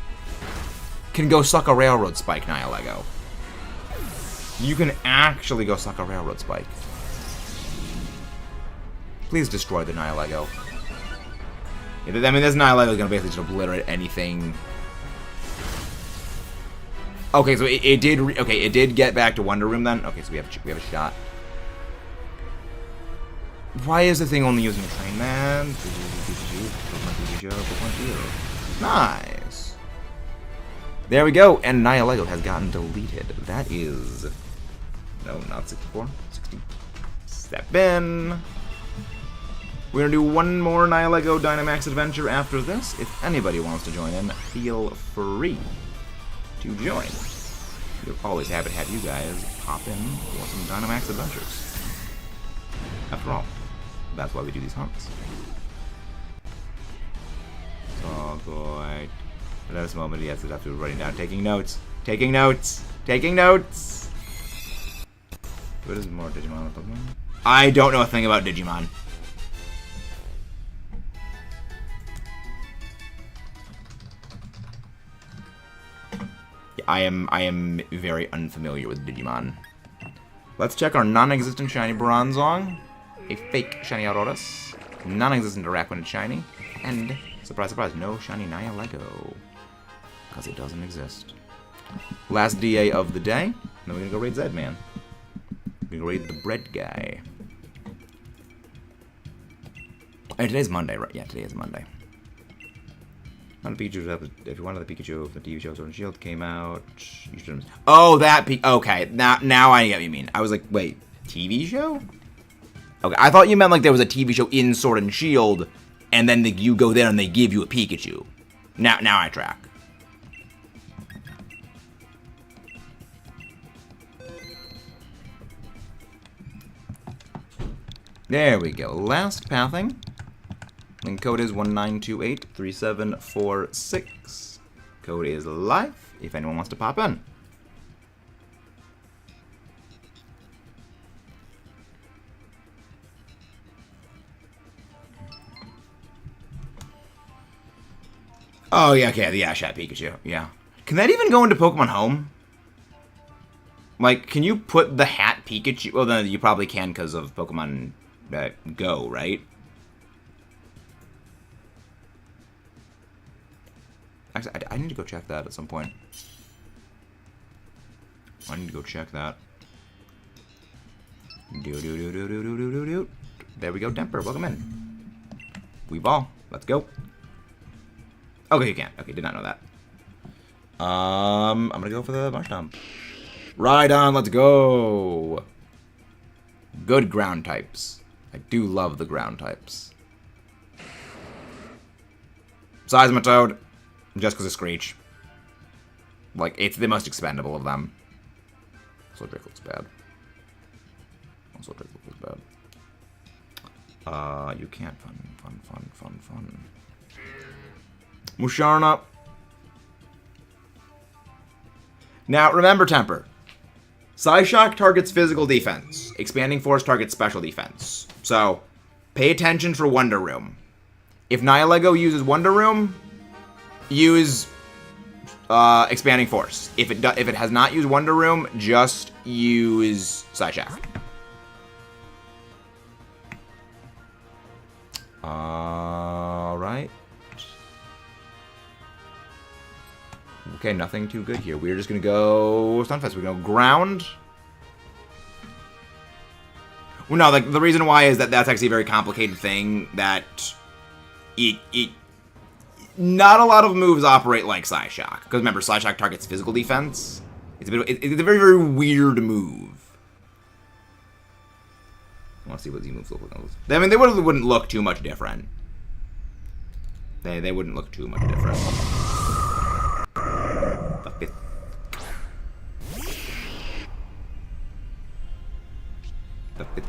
can go suck a Railroad Spike, NIHILEGO. You can actually go suck a Railroad Spike. Please destroy the NIHILEGO. I mean, this NIHILEGO is going to basically just obliterate anything. Okay, so it did. It did get back to Wonder Room then. Okay, so we have a shot. Why is the thing only using a train, man? Nice. There we go, and NIHILEGO has gotten deleted. That is... No, not 64. 67. We're going to do one more NIHILEGO Dynamax adventure after this. If anybody wants to join in, feel free to join. We're always happy to have you guys pop in for some Dynamax adventures. After all, that's why we do these hunts. So good. But at this moment, he has to have to be writing down, taking notes, taking notes, taking notes. What is more Digimon on Pokemon? I don't know a thing about Digimon. I am very unfamiliar with Digimon. Let's check our non-existent shiny Bronzong, a fake shiny Auroras, non-existent Araquanid shiny, and surprise, surprise, no shiny NIHILEGO. Because it doesn't exist. Last DA of the day. Then we're gonna go raid Zedman. We're gonna raid the bread guy. And today's Monday, right? Yeah, today is Monday. Pikachu, if you wanted the Pikachu, if the TV show Sword and Shield came out, you should have... Oh, that okay, now I get what you mean. I was like, wait, TV show? Okay, I thought you meant like there was a TV show in Sword and Shield, and then you go there and they give you a Pikachu. Now I track. There we go. Last pathing. And code is 19283746. Code is live, if anyone wants to pop in. Oh, yeah, okay, the Ashat Pikachu, yeah. Can that even go into Pokemon Home? Like, can you put the hat Pikachu? Well, then you probably can because of Pokemon Go, right? Actually, I need to go check that at some point. I need to go check that. There we go, Temper. Welcome in. Weeball. Let's go. Okay, you can. Okay, did not know that. I'm gonna go for the Marshtomp. Right on, let's go. Good ground types. I do love the ground types. Seismitoad. Just because of Screech. Like, it's the most expendable of them. Also, Drake looks bad. Also, Drake looks bad. You can't fun. Musharna. Now, remember, Temper. Psyshock targets physical defense. Expanding Force targets special defense. So, pay attention for Wonder Room. If NIHILEGO uses Wonder Room, use Expanding Force. If it has not used Wonder Room, just use Psyshock. Alright. Okay, nothing too good here. We're just gonna go Stunfest. We're gonna go Ground. Well, no, like the reason why is that that's actually a very complicated thing. That not a lot of moves operate like Psyshock. Because remember, Psyshock targets physical defense. It's a very, very weird move. I want to see what these moves look like. I mean, they wouldn't look too much different. They wouldn't look too much different. The fifth. The fifth.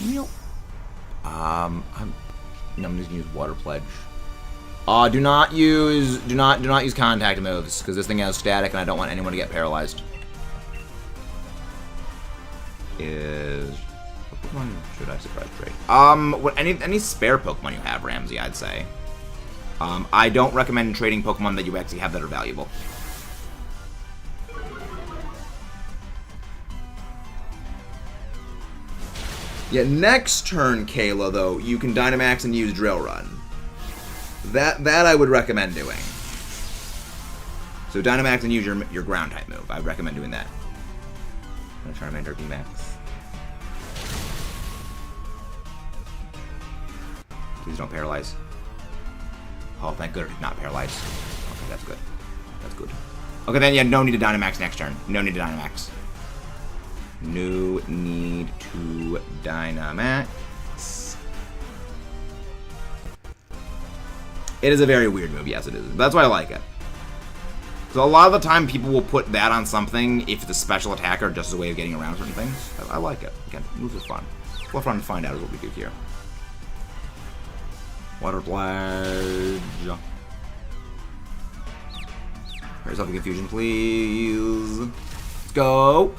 Nope. I'm just gonna use Water Pledge. Do not use contact moves because this thing has static and I don't want anyone to get paralyzed. What Pokemon should I surprise trade? Any spare Pokemon you have, Ramsey, I'd say. I don't recommend trading Pokemon that you actually have that are valuable. Yeah, next turn, Kayla, though, you can Dynamax and use Drill Run. That I would recommend doing. So Dynamax and use your ground type move. I would recommend doing that. I'm gonna Charmander VMAX. Please don't paralyze. Oh, thank goodness, not paralyzed. Okay, that's good. That's good. Okay, then, yeah, no need to Dynamax next turn. No need to Dynamax. No need to Dynamax. It is a very weird move, yes it is. That's why I like it. So a lot of the time people will put that on something if it's a special attacker just as a way of getting around certain things. I like it. Again, moves is fun. Well, fun to find out is what we do here. Water Pledge. Yourself a confusion, please. Let's go.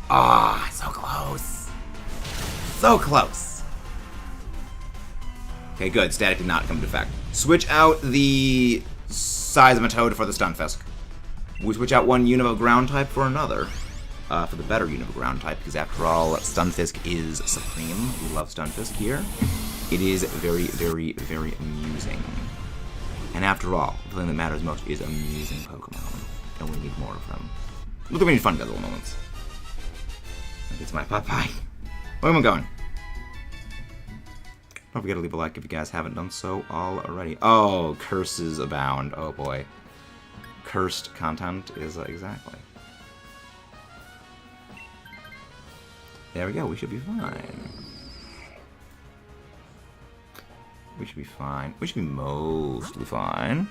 Ah, so close. So close. Okay, good. Static did not come into effect. Switch out the Seismitoad for the Stunfisk. We switch out one Unova ground type for another. For the better Unova ground type, because after all, Stunfisk is supreme. We love Stunfisk here. It is very, very, very amusing. And after all, the thing that matters most is amusing Pokemon. And we need more of them. Look at me fun guzzle moments. It's my Popeye. Where am I going? Don't forget to leave a like if you guys haven't done so already. Oh, curses abound. Oh boy. Cursed content is exactly. There we go. We should be fine. We should be fine. We should be mostly fine.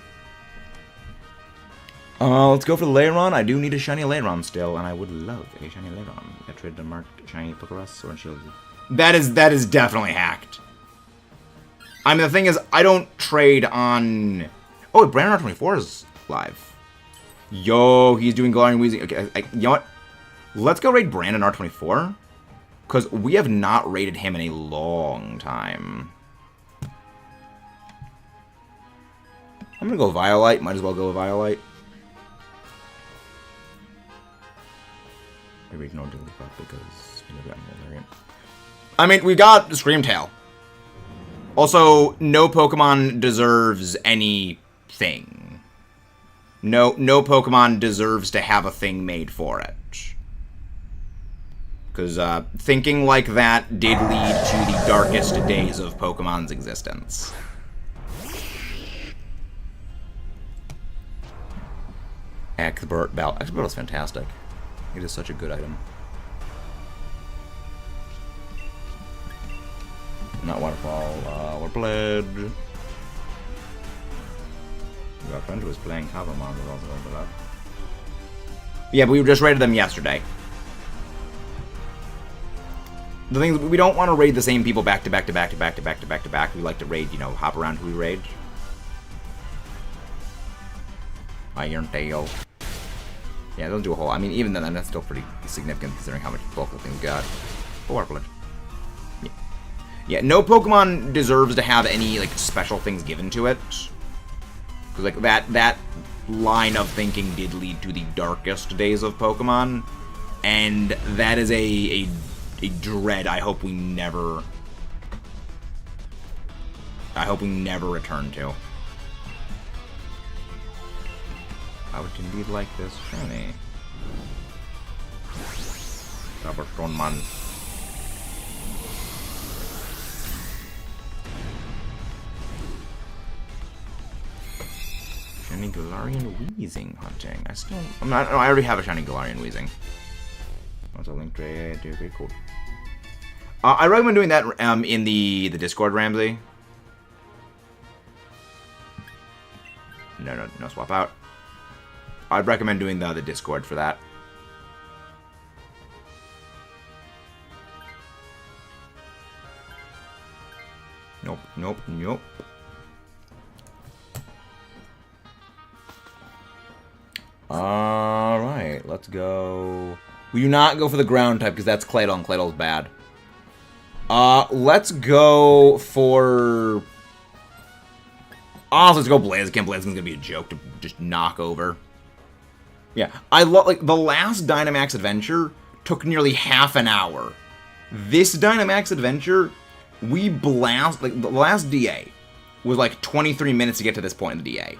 Let's go for the Lairon. I do need a shiny Lairon still, and I would love a shiny Lairon. I traded a marked shiny Pokeruss or Shield. That is definitely hacked. I mean, the thing is, I don't trade on... Oh, Brandon R24 is live. Yo, he's doing Galarian Weezing. Okay, you know what? Let's go raid Brandon R24. Because we have not raided him in a long time. I'm going to go Violite. Might as well go Violite. Maybe ignore Jigglypuff because we got more variant. I mean, we got Screamtail. Also, no Pokemon deserves anything. No Pokemon deserves to have a thing made for it. Because thinking like that did lead to the darkest days of Pokemon's existence. Expert Belt. Expert is fantastic. It is such a good item. Not Waterfall, or Pledge. Our friend who was playing Covermon was also over that. Yeah, but we just raided them yesterday. The thing is, we don't want to raid the same people back to back to back to back to back to back to back. We like to raid, you know, hop around who we raid. Iron Tail. Yeah, they'll do a whole... I mean, even then, that's still pretty significant considering how much bulk the thing's got. Oh, Water Pledge. Yeah. Yeah, no Pokemon deserves to have any, like, special things given to it. Because, like, that line of thinking did lead to the darkest days of Pokemon. And that is a dread I hope we never... return to. I would indeed like this shiny. Stone Man. Shiny Galarian Weezing hunting. I already have a shiny Galarian Weezing. What's a link trade? Okay, cool. I recommend doing that in the Discord, Ramsey. No swap out. I'd recommend doing the Discord for that. Nope. Alright, let's go. We do not go for the ground type because that's Claydol, and Claydol's bad. Let's go for... Oh, let's go Blaziken. Blaziken's gonna be a joke to just knock over. Yeah, I love, like, the last Dynamax adventure took nearly half an hour. This Dynamax adventure, we blast, like, the last DA was like 23 minutes to get to this point in the DA.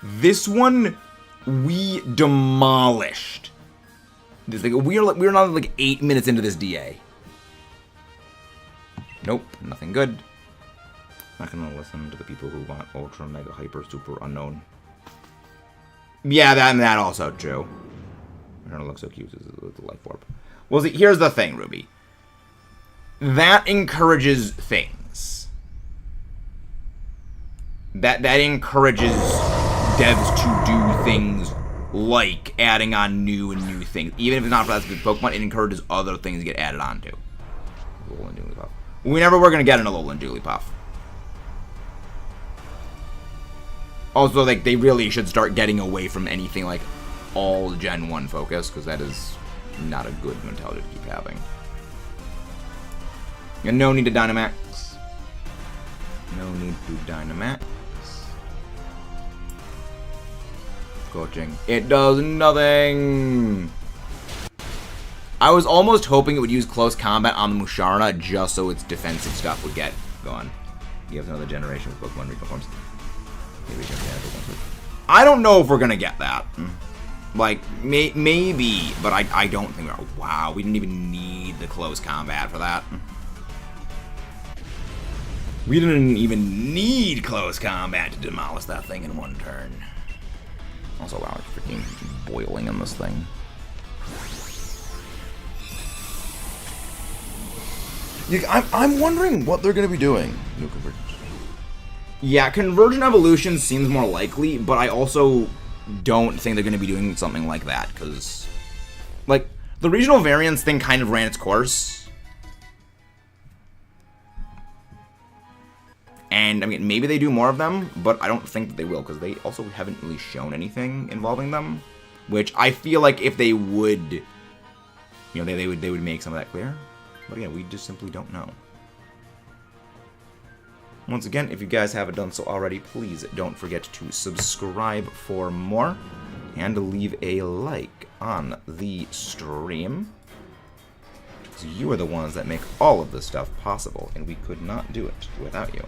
This one, we demolished. This, like, we're not like 8 minutes into this DA. Nope, nothing good. Not gonna listen to the people who want ultra, mega, hyper, super, unknown. Yeah, that also true. I don't look so cute as the life orb. Well, see, here's the thing, Ruby. That encourages things. That encourages devs to do things like adding on new things. Even if it's not for that good Pokemon, it encourages other things to get added onto. Alolan Jigglypuff. We never were going to get an Alolan Jigglypuff. Also, like, they really should start getting away from anything like all Gen 1 focus, because that is not a good mentality to keep having. And no need to Dynamax. No need to Dynamax. Coaching. It does nothing! I was almost hoping it would use close combat on the Musharna just so its defensive stuff would get gone. You have another generation of Pokemon regional forms. Maybe I don't know if we're gonna get that. Like, maybe, but I don't think we're... Wow, we didn't even need the close combat for that. We didn't even need close combat to demolish that thing in one turn. Also, wow, it's freaking boiling in this thing. I'm wondering what they're going to be doing. New convergence. Yeah, Convergent Evolution seems more likely, but I also don't think they're going to be doing something like that, because, like, the regional variance thing kind of ran its course. And, I mean, maybe they do more of them, but I don't think that they will, because they also haven't really shown anything involving them, which I feel like if they would, you know, they would make some of that clear. But again, we just simply don't know. Once again, if you guys haven't done so already, please don't forget to subscribe for more and leave a like on the stream. So you are the ones that make all of this stuff possible, and we could not do it without you.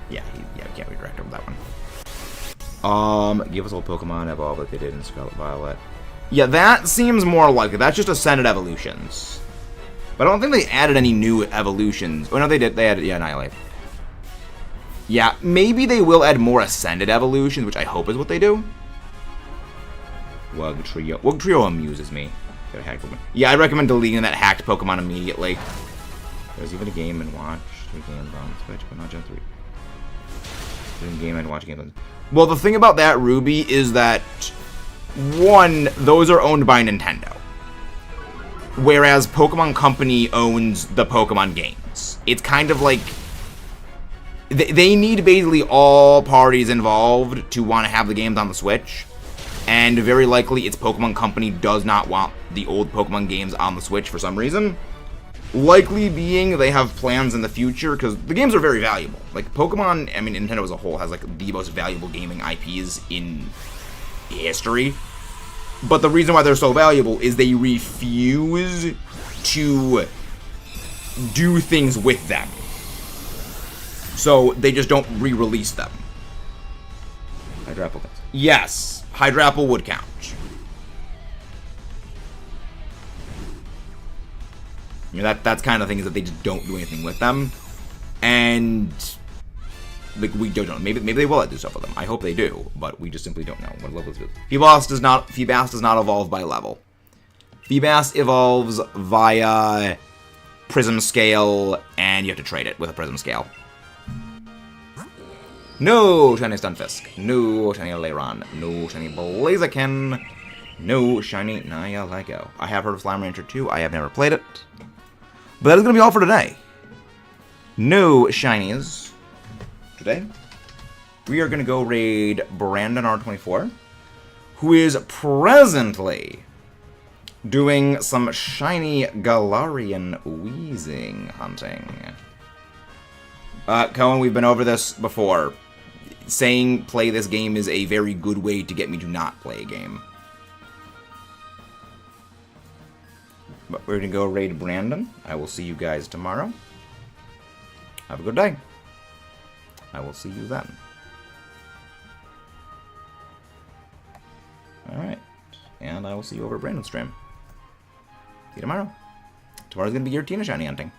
Yeah, we can't redirect over that one. Give us all Pokemon evolve like they did in Scarlet Violet. Yeah, that seems more likely. That's just Ascended Evolutions. But I don't think they added any new evolutions. Oh, no, they did. They added, yeah, Annihilate. Yeah, maybe they will add more Ascended Evolutions, which I hope is what they do. Wugtrio. Wugtrio amuses me. Got a hacked Pokemon. Yeah, I recommend deleting that hacked Pokemon immediately. There's even a Game & Watch. 3 games on Switch, but not Gen 3. There's a Game & Watch game on... Well, the thing about that, Ruby, is that, one, those are owned by Nintendo. Whereas Pokemon Company owns the Pokemon games. It's kind of like... They need basically all parties involved to want to have the games on the Switch. And very likely, its Pokemon Company does not want the old Pokemon games on the Switch for some reason. Likely being they have plans in the future, because the games are very valuable. Like, Pokemon, I mean, Nintendo as a whole has, like, the most valuable gaming IPs in history. But the reason why they're so valuable is they refuse to do things with them. So, they just don't re-release them. Hydrapple. Yes, Hydrapple would count. You know, that's kind of thing is that they just don't do anything with them, and like we don't know. Maybe they will do stuff with them. I hope they do, but we just simply don't know what level it is. Feebas does not evolve by level. Feebas evolves via Prism Scale, and you have to trade it with a Prism Scale. No shiny Stunfisk. No shiny Leiron. No shiny Blaziken. No shiny NIHILEGO. I have heard of Slime Rancher 2. I have never played it. But that is going to be all for today. No shinies. Today, we are going to go raid Brandon R24, who is presently doing some shiny Galarian Weezing hunting. Cohen, we've been over this before. Saying play this game is a very good way to get me to not play a game. But we're going to go raid Brandon. I will see you guys tomorrow. Have a good day. I will see you then. I will see you over at Brandon's stream. See you tomorrow. Tomorrow's going to be your Tina Shiny hunting.